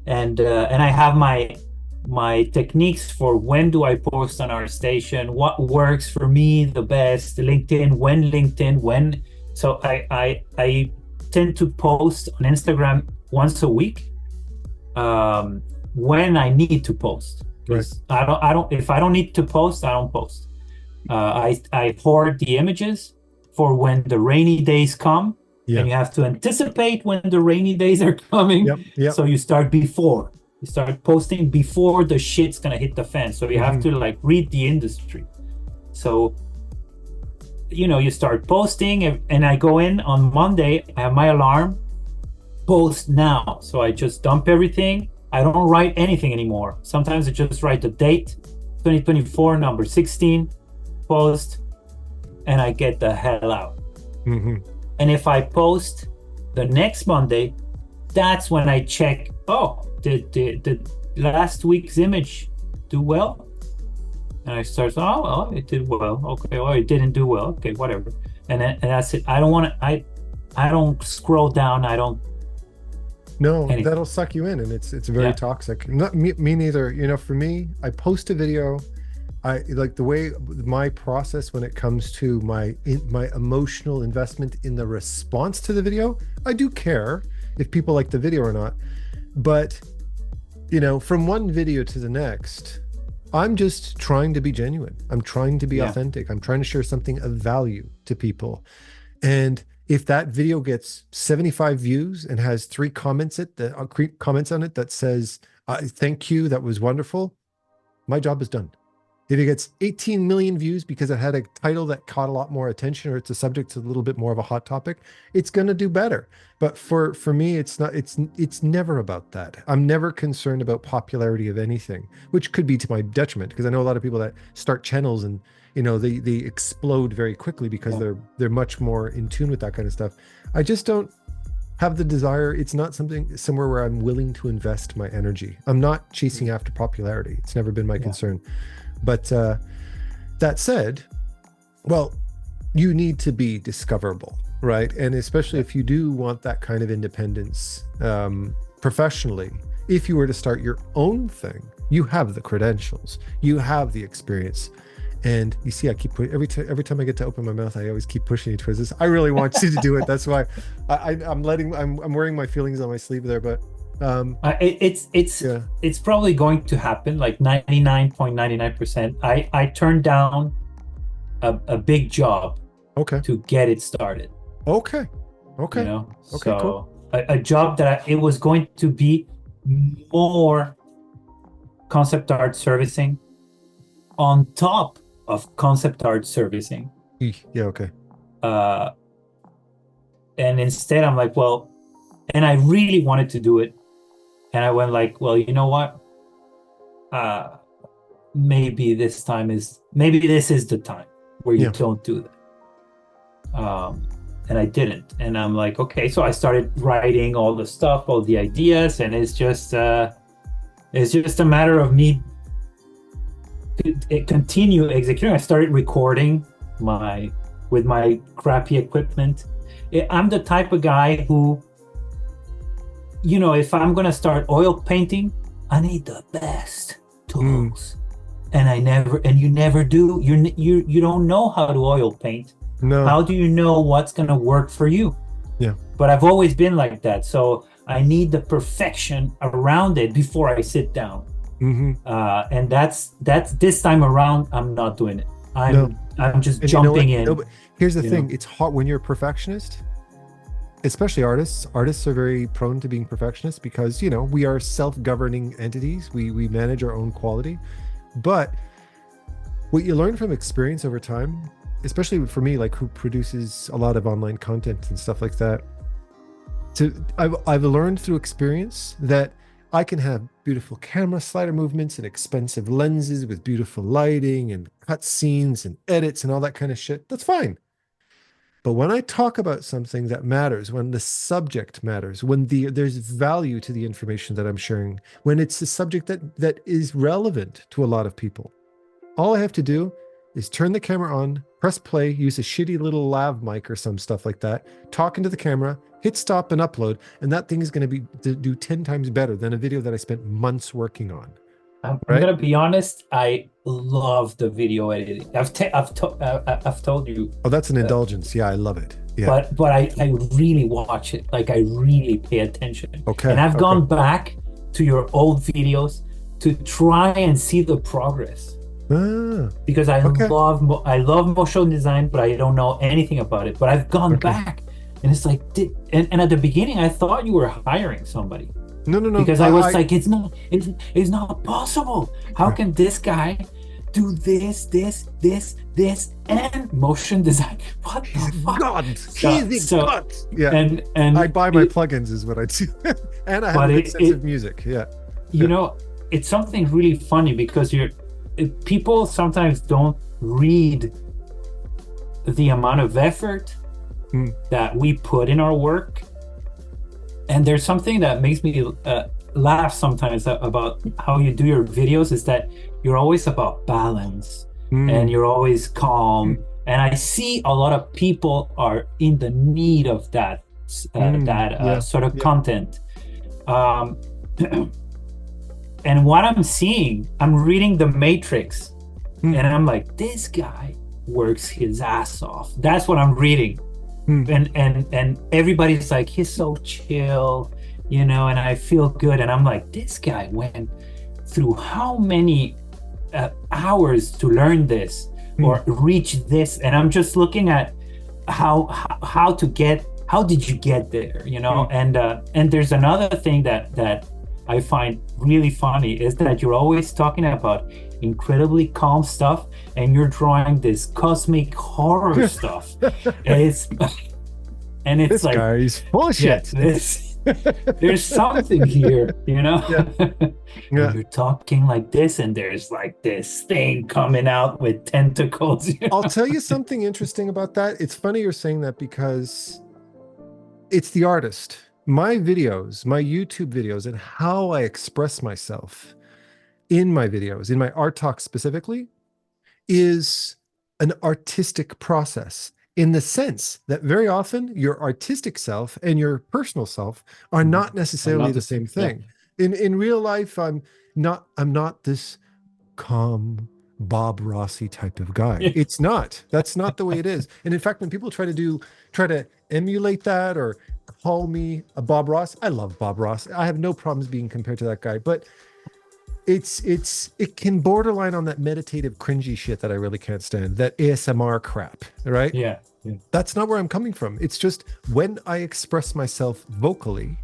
And I have my techniques for when do I post on ArtStation, what works for me the best, LinkedIn, when. So I tend to post on Instagram once a week, when I need to post. Right. I don't if I don't need to post, I don't post. I hoard the images for when the rainy days come, and you have to anticipate when the rainy days are coming. Yep. So you start posting before the shit's gonna hit the fan. So you have to like read the industry. So, you know, you start posting, and I go in on Monday, I have my alarm, post now. So I just dump everything. I don't write anything anymore. Sometimes I just write the date, 2024, number 16, post, and I get the hell out. And if I post the next Monday, that's when I check, oh, did last week's image do well? And I start, oh, well, it did well. Okay, well, it didn't do well. Okay, whatever. And that's it. I don't want to, I don't scroll down. I don't. No, anything. That'll suck you in, and it's very toxic. Not me neither. You know, for me, I post a video. I like the way my process when it comes to my emotional investment in the response to the video. I do care if people like the video or not, but you know, from one video to the next, I'm just trying to be genuine. I'm trying to be authentic. I'm trying to share something of value to people. And if that video gets 75 views and has 3 comments on it that says, thank you, that was wonderful, my job is done. If it gets 18 million views because it had a title that caught a lot more attention, or it's a subject that's a little bit more of a hot topic, it's going to do better. But for me, it's not, it's never about that. I'm never concerned about popularity of anything, which could be to my detriment, because I know a lot of people that start channels and, you know, they explode very quickly because they're much more in tune with that kind of stuff. I just don't have the desire. It's not somewhere where I'm willing to invest my energy. I'm not chasing after popularity. It's never been my concern. But that said, well, you need to be discoverable, right? And especially if you do want that kind of independence professionally, if you were to start your own thing, you have the credentials, you have the experience. And you see, I keep every time I get to open my mouth, I always keep pushing you towards this. I really want you to do it. That's why I'm wearing my feelings on my sleeve there, but it's probably going to happen, like 99.99%. I turned down a big job to get it started. Okay. You know? Okay, so cool. a job that it was going to be more concept art servicing on top of concept art servicing. Yeah, okay. And instead I'm like, well, and I really wanted to do it. And I went like, well, you know what? Maybe this is the time where you don't do that. And I didn't. And I'm like, okay. So I started writing all the stuff, all the ideas, and it's just a matter of me continue executing. I started recording my with my crappy equipment. I'm the type of guy who, if I'm gonna start oil painting, I need the best tools, and you never do. You don't know how to oil paint. No. How do you know what's gonna work for you? Yeah. But I've always been like that, so I need the perfection around it before I sit down. And that's this time around, I'm not doing it. I'm just jumping in. But here's the thing: it's hard when you're a perfectionist, especially artists. Artists are very prone to being perfectionists because we are self-governing entities. We manage our own quality. But what you learn from experience over time, especially for me, like who produces a lot of online content and stuff like that, I've learned through experience that I can have beautiful camera slider movements and expensive lenses with beautiful lighting and cut scenes and edits and all that kind of shit. That's fine. But when I talk about something that matters, when the subject matters, when there's value to the information that I'm sharing, when it's a subject that is relevant to a lot of people, all I have to do is turn the camera on, press play, use a shitty little lav mic or some stuff like that, talk into the camera, hit stop and upload, and that thing is going to do 10 times better than a video that I spent months working on. I'm gonna be honest. I love the video editing. I've told you. Oh, that's an indulgence. Yeah, I love it. Yeah. But I really watch it. Like I really pay attention. Okay. And I've gone back to your old videos to try and see the progress. Because I love motion design, but I don't know anything about it. But I've gone back, and it's like, and at the beginning, I thought you were hiring somebody. No. Because I was like, it's not possible. How can this guy do this, and motion design? What the fuck? God, he's God. Yeah. And I buy my plugins is what I do, and I have a good sense of music. Yeah. It's something really funny because people sometimes don't read the amount of effort that we put in our work. And there's something that makes me laugh sometimes about how you do your videos is that you're always about balance and you're always calm. And I see a lot of people are in the need of that sort of content. And what I'm seeing, I'm reading The Matrix, and I'm like, this guy works his ass off. That's what I'm reading. And everybody's like, he's so chill, and I feel good. And I'm like, this guy went through how many hours to learn this or reach this? And I'm just looking at how did you get there, and there's another thing that I find really funny is that you're always talking about incredibly calm stuff and you're drawing this cosmic horror stuff. It's this like, guy's bullshit. There's something here, Yeah. You're talking like this and there's like this thing coming out with tentacles. I'll tell you something interesting about that. It's funny you're saying that because it's the artist. My videos, my YouTube videos, and how I express myself in my videos, in my art talk specifically, is an artistic process in the sense that very often your artistic self and your personal self are not necessarily the same thing. Yeah. In real life, I'm not this calm Bob Rossi type of guy. It's not. That's not the way it is. And in fact, when people try to emulate that or call me a Bob Ross, I love Bob Ross. I have no problems being compared to that guy, but it can borderline on that meditative cringy shit that I really can't stand, that ASMR crap, right? Yeah. That's not where I'm coming from. It's just when I express myself vocally,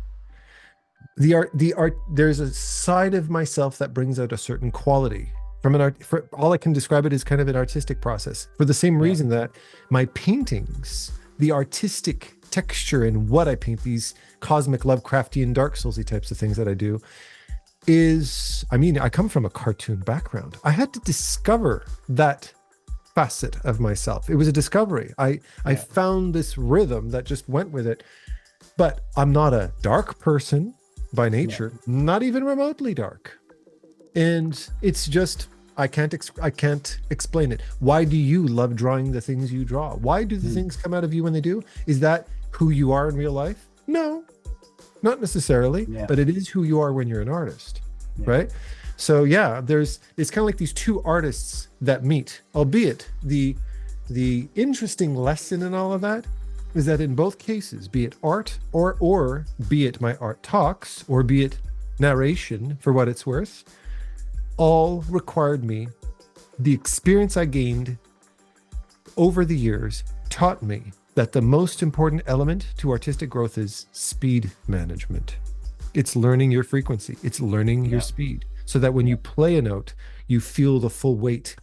the art there's a side of myself that brings out a certain quality from for all I can describe it as kind of an artistic process, for the same reason that my paintings, the artistic texture in what I paint, these cosmic Lovecraftian Dark Soulsy types of things that I do, I come from a cartoon background. I had to discover that facet of myself. It was a discovery. I found this rhythm that just went with it. But I'm not a dark person by nature, not even remotely dark. And it's just I can't explain it. Why do you love drawing the things you draw? Why do the things come out of you when they do? Is that who you are in real life? No, not necessarily, but it is who you are when you're an artist, right? So yeah, it's kind of like these two artists that meet, albeit the interesting lesson in all of that is that in both cases, be it art or be it my art talks or be it narration for what it's worth, all required me, the experience I gained over the years taught me that the most important element to artistic growth is speed management. It's learning your frequency. It's learning your speed so that when you play a note, you feel the full weight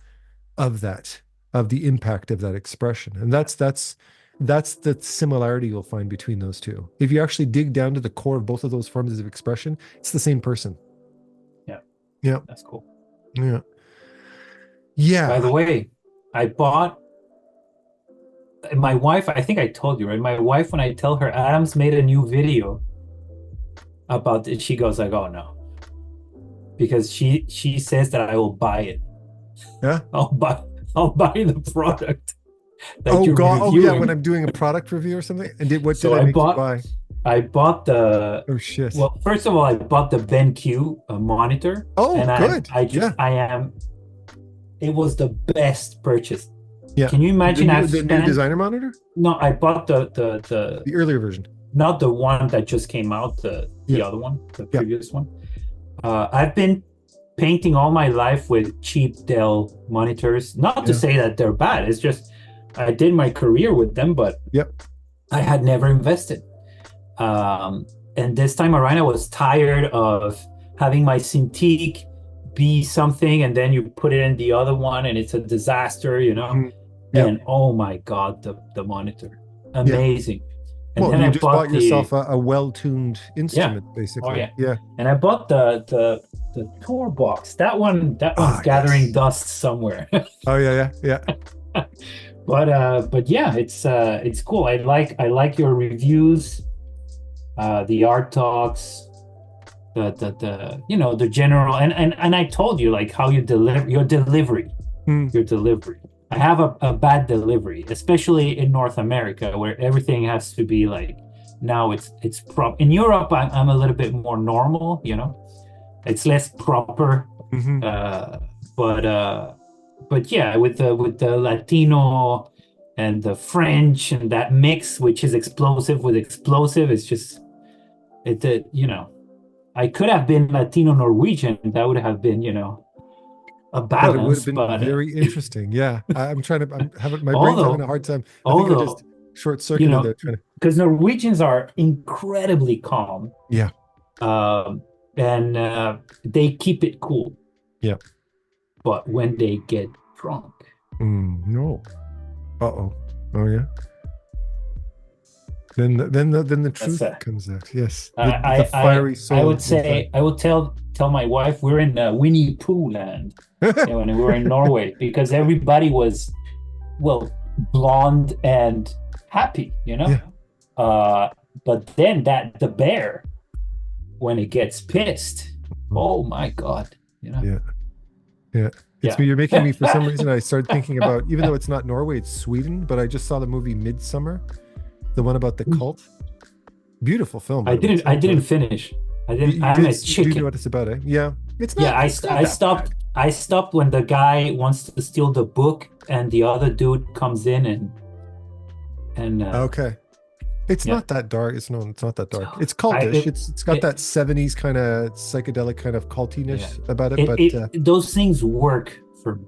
of that, of the impact of that expression. And that's the similarity you'll find between those two. If you actually dig down to the core of both of those forms of expression, it's the same person. Yeah. That's cool. Yeah. Yeah. By the way, I bought my wife, I think I told you, right? My wife, when I tell her Adam's made a new video about it, she goes like, oh no. Because she says that I will buy it. Yeah. I'll buy the product. Oh God! Oh yeah, when I'm doing a product review or something. And what did I make you buy? I bought the. Oh shit! Well, first of all, I bought the BenQ monitor. Oh, and good. It was the best purchase. Yeah. Can you imagine the new designer monitor? No, I bought the earlier version, not the one that just came out. The other one, the previous one. I've been painting all my life with cheap Dell monitors. Not to say that they're bad. It's just I did my career with them, but I had never invested. And this time around, I was tired of having my Cintiq be something, and then you put it in the other one, and it's a disaster, And oh my God, the monitor, amazing. And then you just bought yourself a well-tuned instrument, basically. And I bought the tour box. That one's gathering dust somewhere. yeah. But yeah, it's cool. I like your reviews, the art talks, the general, and I told you like how you deliver your delivery. I have a bad delivery, especially in North America, where everything has to be like, now it's in Europe. I'm a little bit more normal, it's less proper. But yeah, with the Latino and the French and that mix, which is explosive with explosive, it's just I could have been Latino Norwegian. That would have been a balance. But it would have been very interesting. Yeah, my brain's having a hard time. I think I just short-circuited there. Because Norwegians are incredibly calm. Yeah. And they keep it cool. Yeah. But when they get drunk. No. Oh yeah. Then the truth comes out. Yes. The fiery soul. I would tell my wife we're in Winnie Pooh land when we were in Norway, because everybody was blonde and happy, but then the bear, when it gets pissed, oh my God, Yeah. You're making me, for some reason, I started thinking about, even though it's not Norway, it's Sweden, but I just saw the movie Midsummer, the one about the cult. Beautiful film. I didn't finish. I'm a chicken. Do you know what it's about, eh? Yeah. It's not. Yeah, I stopped when the guy wants to steal the book and the other dude comes in and okay. It's not that dark. It's not that dark. It's cultish. It's got that 70s kind of psychedelic kind of cultiness about it. But those things work for me.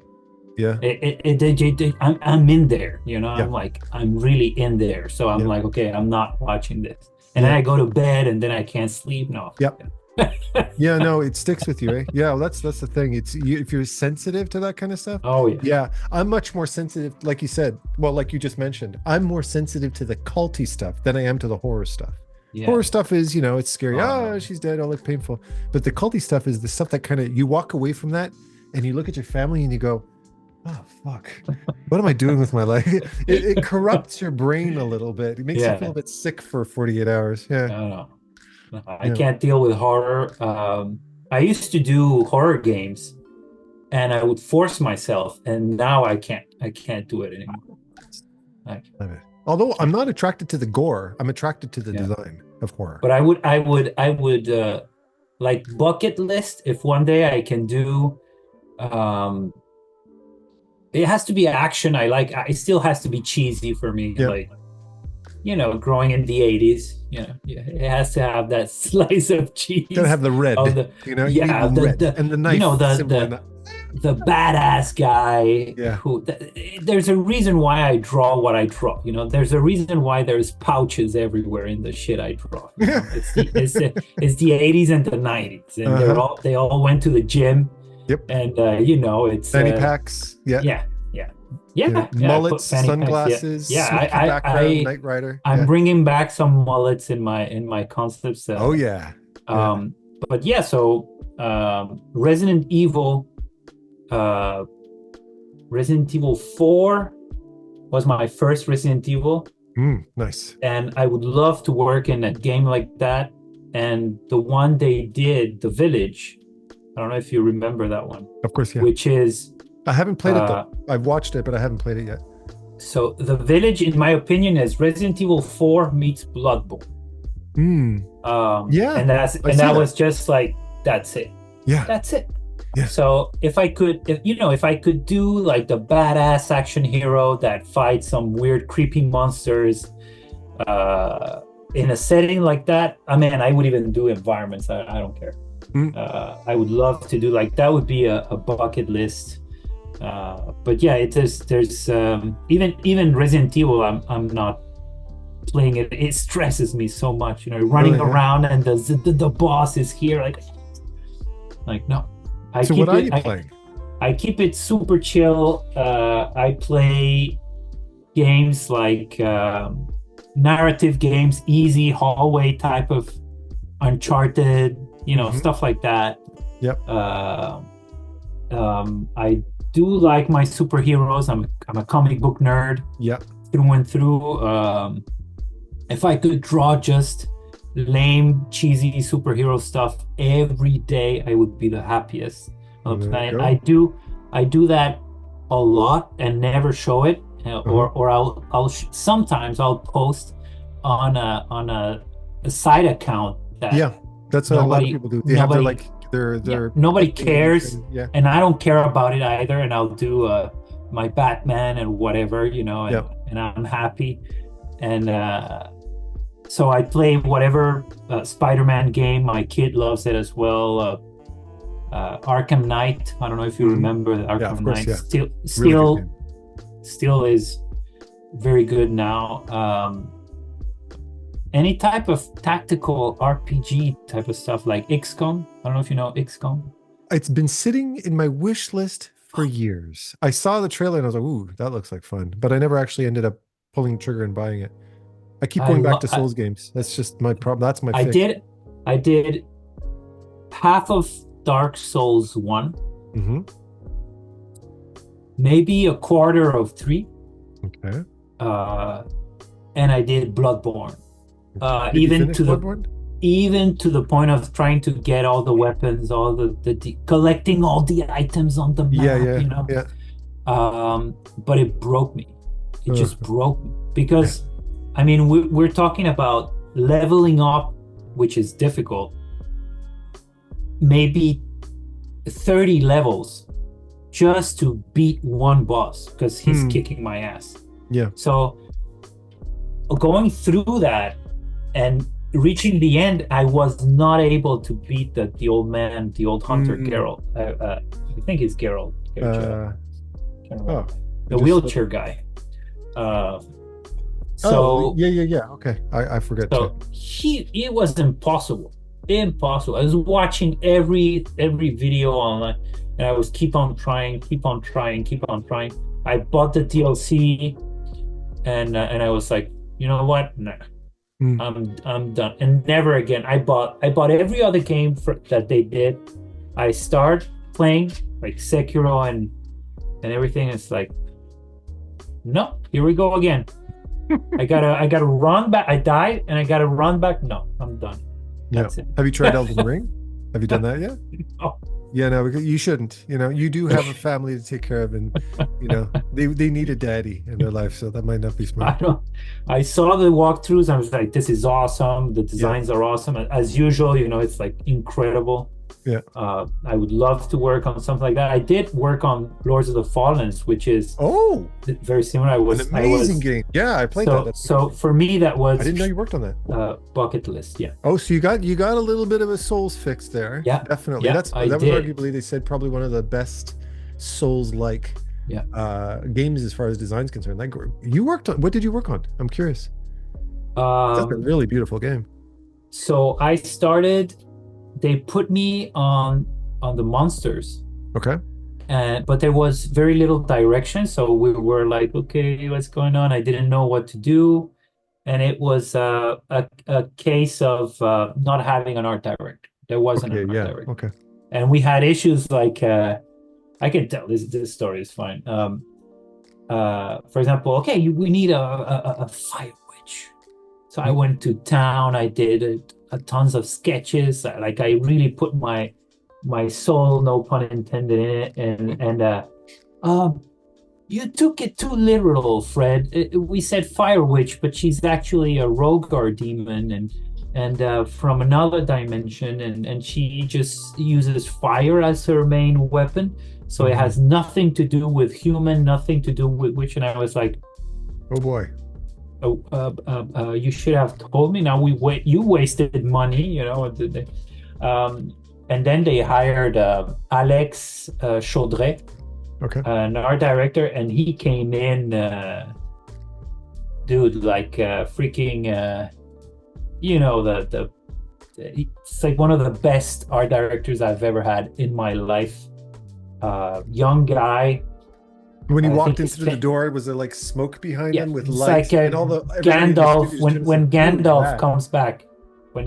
Yeah. I'm in there, I'm like, I'm really in there. So I'm like, okay, I'm not watching this. And then I go to bed and then I can't sleep. No. Yep. Yeah, no, it sticks with you, eh? Yeah, well, that's the thing. It's if you're sensitive to that kind of stuff. Oh yeah. Yeah, I'm much more sensitive, like you said. Well, like you just mentioned, I'm more sensitive to the culty stuff than I am to the horror stuff. Yeah. Horror stuff is, it's scary. She's dead. Oh, look painful. But the culty stuff is the stuff that kind of, you walk away from that and you look at your family and you go, oh fuck, what am I doing with my life? It corrupts your brain a little bit. It makes you feel a bit sick for 48 hours. Yeah. No. I can't deal with horror. I used to do horror games, and I would force myself, and now I can't do it anymore. Like, although I'm not attracted to the gore, I'm attracted to the design of horror. But I would like bucket list, if one day I can do, it has to be action. It still has to be cheesy for me. Like, growing in the 80s, it has to have that slice of cheese. Gotta have the red, you need red. And the knife, the badass guy who there's a reason why I draw what I draw. There's a reason why there's pouches everywhere in the shit I draw. It's the 80s and the 90s, and they all went to the gym. And it's fanny packs. Mullets, sunglasses. Knight Rider. I'm bringing back some mullets in my concepts. But so Resident Evil 4 was my first Resident Evil. Nice. And I would love to work in a game like that. And the one they did, The Village, I don't know if you remember that one. Of course, yeah. Which is... I haven't played it though. I've watched it, but I haven't played it yet. So The Village, in my opinion, is Resident Evil 4 meets Bloodborne. And that was just like, that's it. Yeah. That's it. Yeah. So if I could do like the badass action hero that fights some weird creepy monsters in a setting like that, I would even do environments. I don't care. I would love to do like that. Would be a bucket list. But yeah, there's even Resident Evil, I'm not playing it. It stresses me so much, running around and the boss is here, like no. What are you playing? I keep it super chill. I play games like narrative games, easy hallway type of Uncharted, stuff like that. Yep. I do like my superheroes. I'm a comic book nerd. Yep. Through and through. If I could draw just lame, cheesy superhero stuff every day, I would be the happiest on the planet. I do that a lot and never show it, or I'll sometimes I'll post on a side account that that's what a lot of people do. They have their nobody cares, and I don't care about it either, and I'll do my Batman and whatever, and I'm happy. And so I play whatever Spider-Man game. My kid loves it as well. Arkham Knight. I don't know if you remember Arkham Knight. Still is very good now. Any type of tactical RPG type of stuff like XCOM. I don't know if you know XCOM. It's been sitting in my wish list for years. I saw the trailer and I was like, ooh, that looks like fun. But I never actually ended up pulling the trigger and buying it. I keep going back to Souls games. That's just my problem. That's my thing. I did half of Dark Souls 1. Maybe a quarter of 3. Okay. And I did Bloodborne. Even to the point of trying to get all the weapons, all the collecting all the items on the map. But it broke me. It just broke me because we're talking about leveling up, which is difficult. Maybe 30 levels just to beat one boss because he's kicking my ass. Yeah. So going through that and reaching the end, I was not able to beat the old man, the old hunter, Geralt. I think he's Geralt. The wheelchair guy. Okay, I forget. So it was impossible. I was watching every video online, and I was keep on trying. I bought the DLC, and I was like, you know what? Nah. I'm done, and never again. I bought every other game that they did. I start playing like Sekiro and everything. It's like, no, here we go again. I gotta run back. I died and I gotta run back. No, I'm done. That's it. Have you tried Elden Ring? Have you done that yet? No. Yeah, no, you shouldn't. You do have a family to take care of, and they need a daddy in their life, so that might not be I smart. don't. I saw the walkthroughs. I was like, this is awesome. The Yeah, designs are awesome. As usual, it's like incredible. yeah. I would love to work on something like that. I did work on Lords of the Fallens, which is Oh, very similar. I an amazing was game. Yeah, I played that. so That's so for me that I was didn't know you worked on that. bucket list. Yeah, Oh, so you got a little bit of a Souls fix there. yeah, Definitely. yeah. That I was did. arguably, they said, probably one of the best Souls-like Yeah. games as far as design's concerned. Like, what did you work on? I'm curious. That's a Um. really beautiful game. So I started. They put me on the monsters, Okay. but there was very little direction. So we were like, okay, what's going on? I didn't know what to do, and it was a case of not having an art director. There wasn't Okay. an art Yeah. director, Okay. and we had issues like I can tell this story is fine. For example, okay, we need a fire witch. So I went to town. I did tons of sketches. Like I really put my soul, no pun intended, in it. And you took it too literal, Fred. We said fire witch, but she's actually a Rogar demon and from another dimension, and she just uses fire as her main weapon. So it has nothing to do with human, nothing to do with witch. And I was like, Oh boy. you should have told me. Now you wasted money, and then they hired Alex Chaudret, Okay. an art director, and he came in, dude, like freaking, it's like one of the best art directors I've ever had in my life. Young guy. When he I walked think into the door, was there like smoke behind Yeah, him with it's lights like and all the everybody in the Gandalf studios when just when like, "Who is Gandalf that?" comes back, when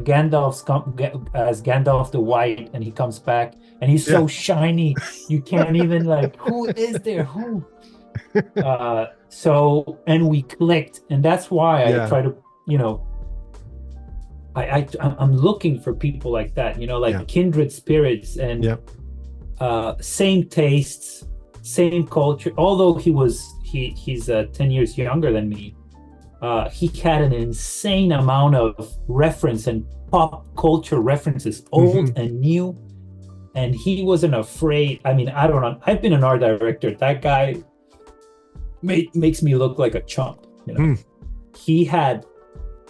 as Gandalf the White, and he comes back and he's so Yeah. shiny, you can't even like, who is there? Who? So and we clicked, and that's why I Yeah. try to, I'm looking for people like that, like Yeah. kindred spirits and Yeah. same tastes, same culture. Although he's 10 years younger than me, he had an insane amount of reference and pop culture references, old and new, and he wasn't afraid. I mean, I don't know. I've been an art director. That guy makes me look like a chump. He had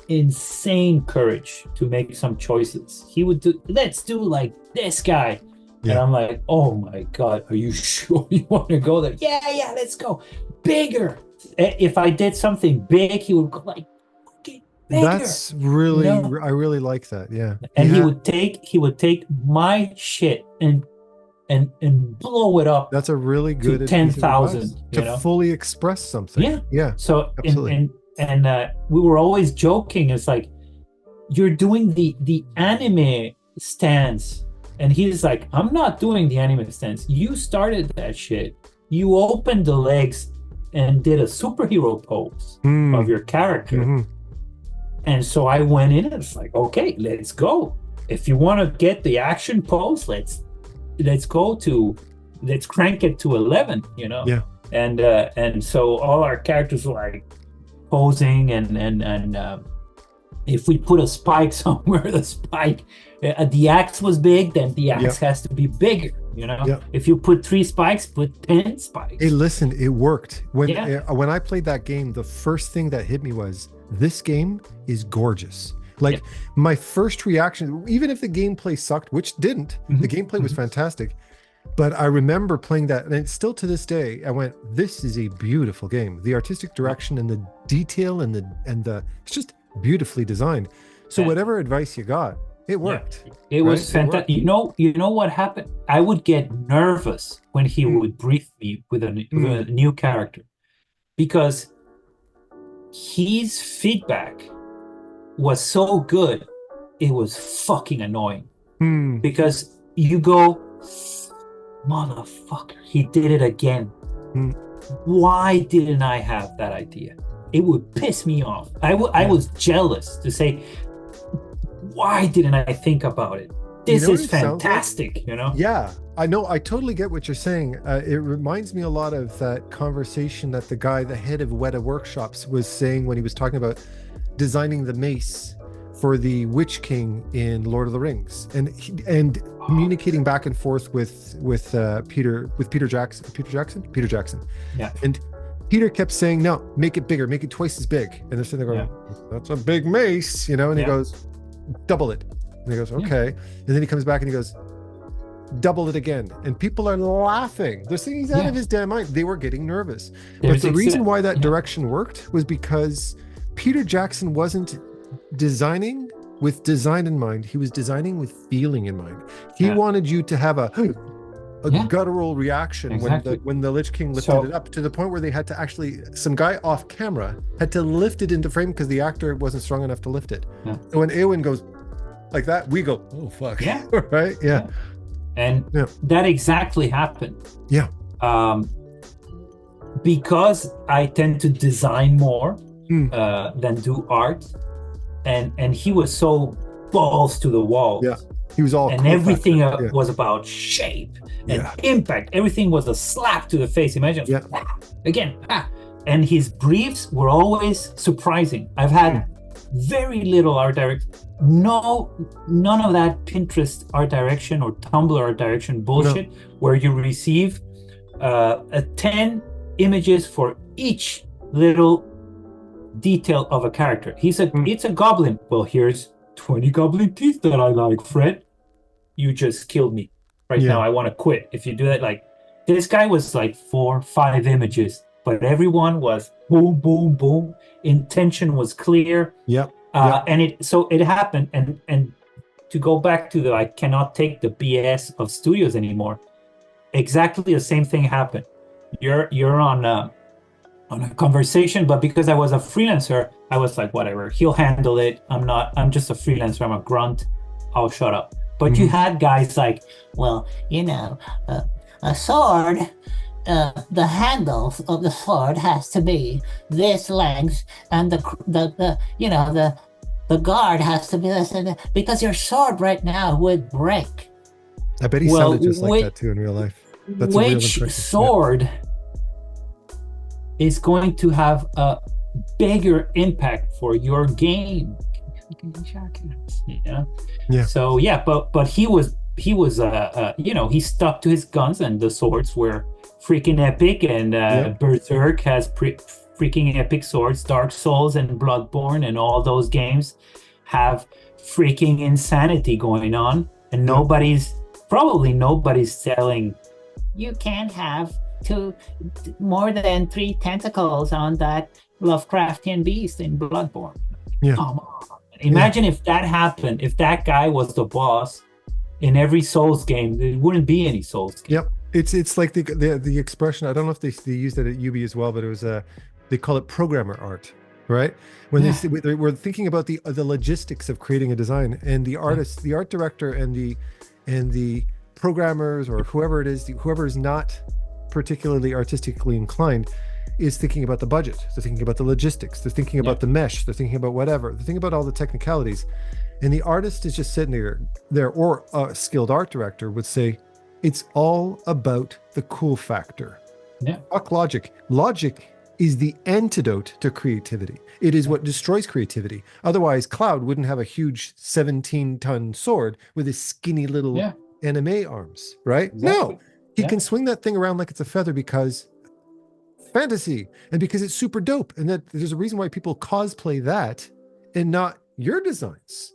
insane courage to make some choices. He would do, let's do like this guy. And I'm like, oh my God, are you sure you want to go there? Yeah, let's go. Bigger. If I did something big, he would go like, okay, bigger. That's really, I really like that. Yeah. And he would take my shit and blow it up. That's a really good to 10,000 to fully express something. Yeah. Yeah. So absolutely. and we were always joking. It's like, you're doing the anime stance. And he's like, I'm not doing the anime stance. You started that shit. You opened the legs and did a superhero pose of your character. And so I went in and it's like, okay, let's go. If you want to get the action pose, let's crank it to 11, Yeah. And so all our characters were like posing and if we put a spike somewhere, the axe was big, then the axe has to be bigger, If you put 3 spikes, put 10 spikes. Hey, listen, it worked. When I played that game, the first thing that hit me was, this game is gorgeous. Like, my first reaction, even if the gameplay sucked, which didn't, the gameplay was fantastic. But I remember playing that, and it's still to this day, I went, this is a beautiful game. The artistic direction and the detail and the it's just beautifully designed. So whatever advice you got, it worked. It was fantastic. You know what happened? I would get nervous when he would brief me with a new character, because his feedback was so good, it was fucking annoying. Because you go, motherfucker, he did it again. Why didn't I have that idea? It would piss me off. I was jealous to say, why didn't I think about it? This is fantastic, Yeah. I know, I totally get what you're saying. It reminds me a lot of that conversation that the guy, the head of Weta Workshops, was saying when he was talking about designing the mace for the Witch King in Lord of the Rings, and communicating back and forth with Peter Jackson. Yeah. And Peter kept saying, no, make it bigger, make it twice as big. And they're sitting there going, that's a big mace, you know? And he goes, double it. And he goes, okay. And then he comes back and he goes, double it again. And people are laughing. They're saying he's out of his damn mind. They were getting nervous. But the reason why that direction worked was because Peter Jackson wasn't designing with design in mind. He was designing with feeling in mind. He wanted you to have a guttural reaction when the Lich King lifted it up, to the point where they had to actually, some guy off camera had to lift it into frame because the actor wasn't strong enough to lift it. And when Eowyn goes like that, we go, oh fuck. Right? And that exactly happened. Because I tend to design more than do art, and he was so balls to the wall. He was all, and everything was about shape and impact. Everything was a slap to the face. Imagine again, and his briefs were always surprising. I've had very little art direction. None of that Pinterest art direction or Tumblr art direction bullshit, where you receive 10 images for each little detail of a character. It's a goblin. Well, here's 20 goblin teeth that I like, Fred. You just killed me right now. I want to quit. If you do that, like, this guy was like 4, 5 images, but everyone was boom, boom, boom. Intention was clear. And it happened. And to go back to I cannot take the BS of studios anymore. Exactly the same thing happened. You're on a conversation, but because I was a freelancer, I was like, whatever, he'll handle it. I'm just a freelancer. I'm a grunt. I'll shut up. But you had guys like, well, a sword, the handles of the sword has to be this length, and the guard has to be this, and because your sword right now would break. I bet he sounded just like that too in real life. That's which sword is going to have a bigger impact for your game? So but he was he stuck to his guns, and the swords were freaking epic, and Berserk has freaking epic swords. Dark Souls and Bloodborne and all those games have freaking insanity going on, and nobody's selling, you can't have more than 3 tentacles on that Lovecraftian beast in Bloodborne. Come on. Imagine if that happened, if that guy was the boss in every Souls game, there wouldn't be any Souls game. It's like the expression, I don't know if they used it at UB as well, but it was they call it programmer art, right? When they were thinking about the logistics of creating a design, and the artist, the art director, and the programmers, or whoever it is, whoever is not particularly artistically inclined, is thinking about the budget. They're thinking about the logistics. They're thinking about the mesh. They're thinking about whatever. They're thinking about all the technicalities. And the artist is just sitting there, or a skilled art director would say, it's all about the cool factor. Fuck logic. Logic is the antidote to creativity. It is what destroys creativity. Otherwise, Cloud wouldn't have a huge 17-ton sword with his skinny little anime arms, right? No, he can swing that thing around like it's a feather because fantasy, and because it's super dope, and that there's a reason why people cosplay that and not your designs.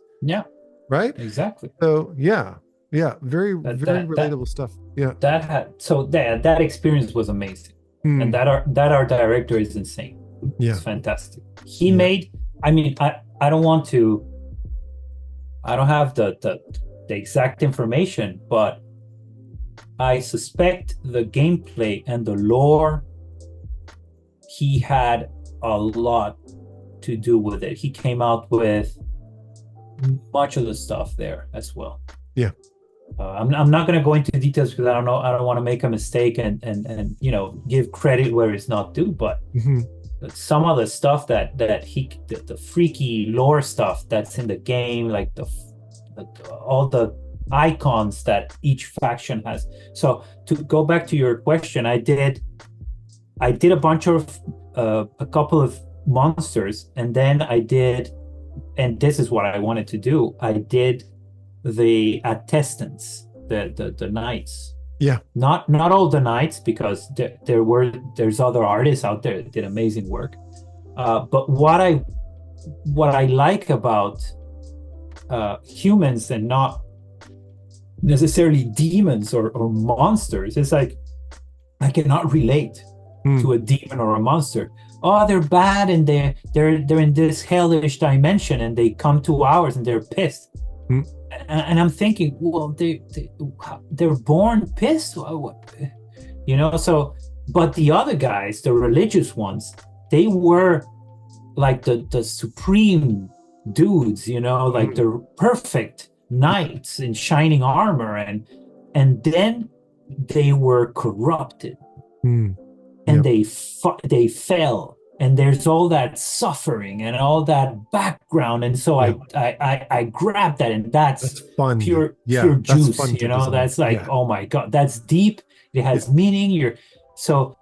Right? Exactly. So very relatable stuff. That experience was amazing. And that art director is insane. It's fantastic. He made, I don't have the exact information, but I suspect the gameplay and the lore, he had a lot to do with it. He came out with much of the stuff there as well. I'm not going to go into details because I don't want to make a mistake and give credit where it's not due, but some of the stuff that the freaky lore stuff that's in the game, like all the icons that each faction has. So to go back to your question, I did a bunch of a couple of monsters, and then I did, and this is what I wanted to do. I did the attestants, the knights. Yeah. Not all the knights, because there's other artists out there that did amazing work. But what I like about humans and not necessarily demons or monsters is like I cannot relate to a demon or a monster. Oh, they're bad and they're in this hellish dimension and they come to ours and they're pissed. And I'm thinking, well, they're born pissed, you know. So, but the other guys, the religious ones, they were like the supreme dudes, you know, like the perfect knights in shining armor, and then they were corrupted, and they fell, and there's all that suffering and all that background, and so I grabbed that, and that's fun. pure juice, you know. That's like, oh my God, that's deep. It has meaning. So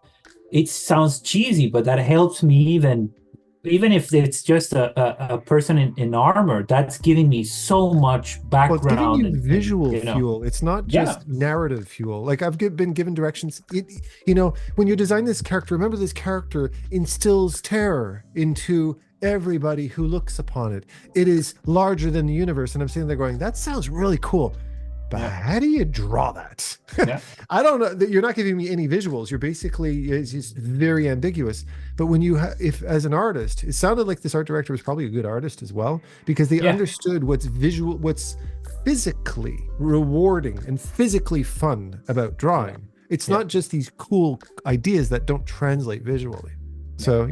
it sounds cheesy, but that helps me even if it's just a person in armor. That's giving me so much background. Well, it's giving you visual fuel. It's not just narrative fuel. Like I've been given directions. You know, when you design this character, remember this character instills terror into everybody who looks upon it. It is larger than the universe. And I'm sitting there going, that sounds really cool. But how do you draw that? I don't know. You're not giving me any visuals. You're basically, it's just very ambiguous. But when you, if as an artist, it sounded like this art director was probably a good artist as well, because they understood what's physically rewarding and physically fun about drawing. It's not just these cool ideas that don't translate visually. So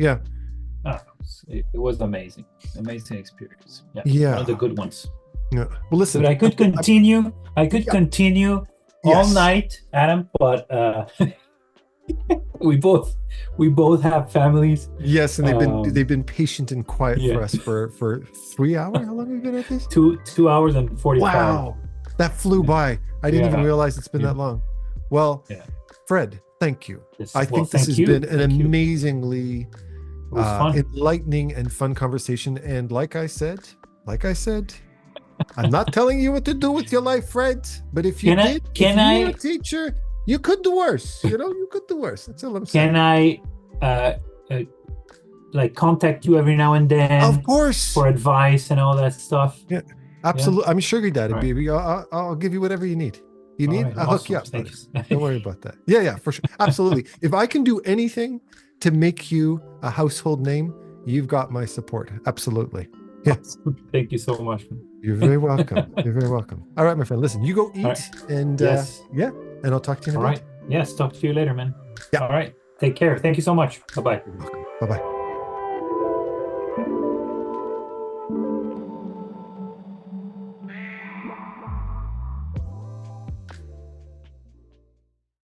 it was amazing experience. One of the good ones. Yeah. Well, listen. But I could continue. All night, Adam. But we both have families. Yes, and they've been patient and quiet for us for 3 hours. How long have you been at this? 2 hours and 45. Wow, that flew by. I didn't even realize it's been that long. Well, Fred, thank you. I think this has been an amazingly enlightening and fun conversation. And like I said. I'm not telling you what to do with your life, Fred. But if you were a teacher, you could do worse. You know, you could do worse. That's all I'm saying. Can I, like, contact you every now and then? Of course. For advice and all that stuff. Yeah, absolutely. I'm sugar daddy, baby. I'll give you whatever you need. I'll hook you up. Don't worry about that. Yeah, for sure. Absolutely. If I can do anything to make you a household name, you've got my support. Absolutely. Yes. Thank you so much. You're very welcome. You're very welcome. All right, my friend. Listen, you go eat and and I'll talk to you in a bit. All right. Yes, talk to you later, man. Yeah. All right. Take care. Thank you so much. Bye-bye. Bye-bye.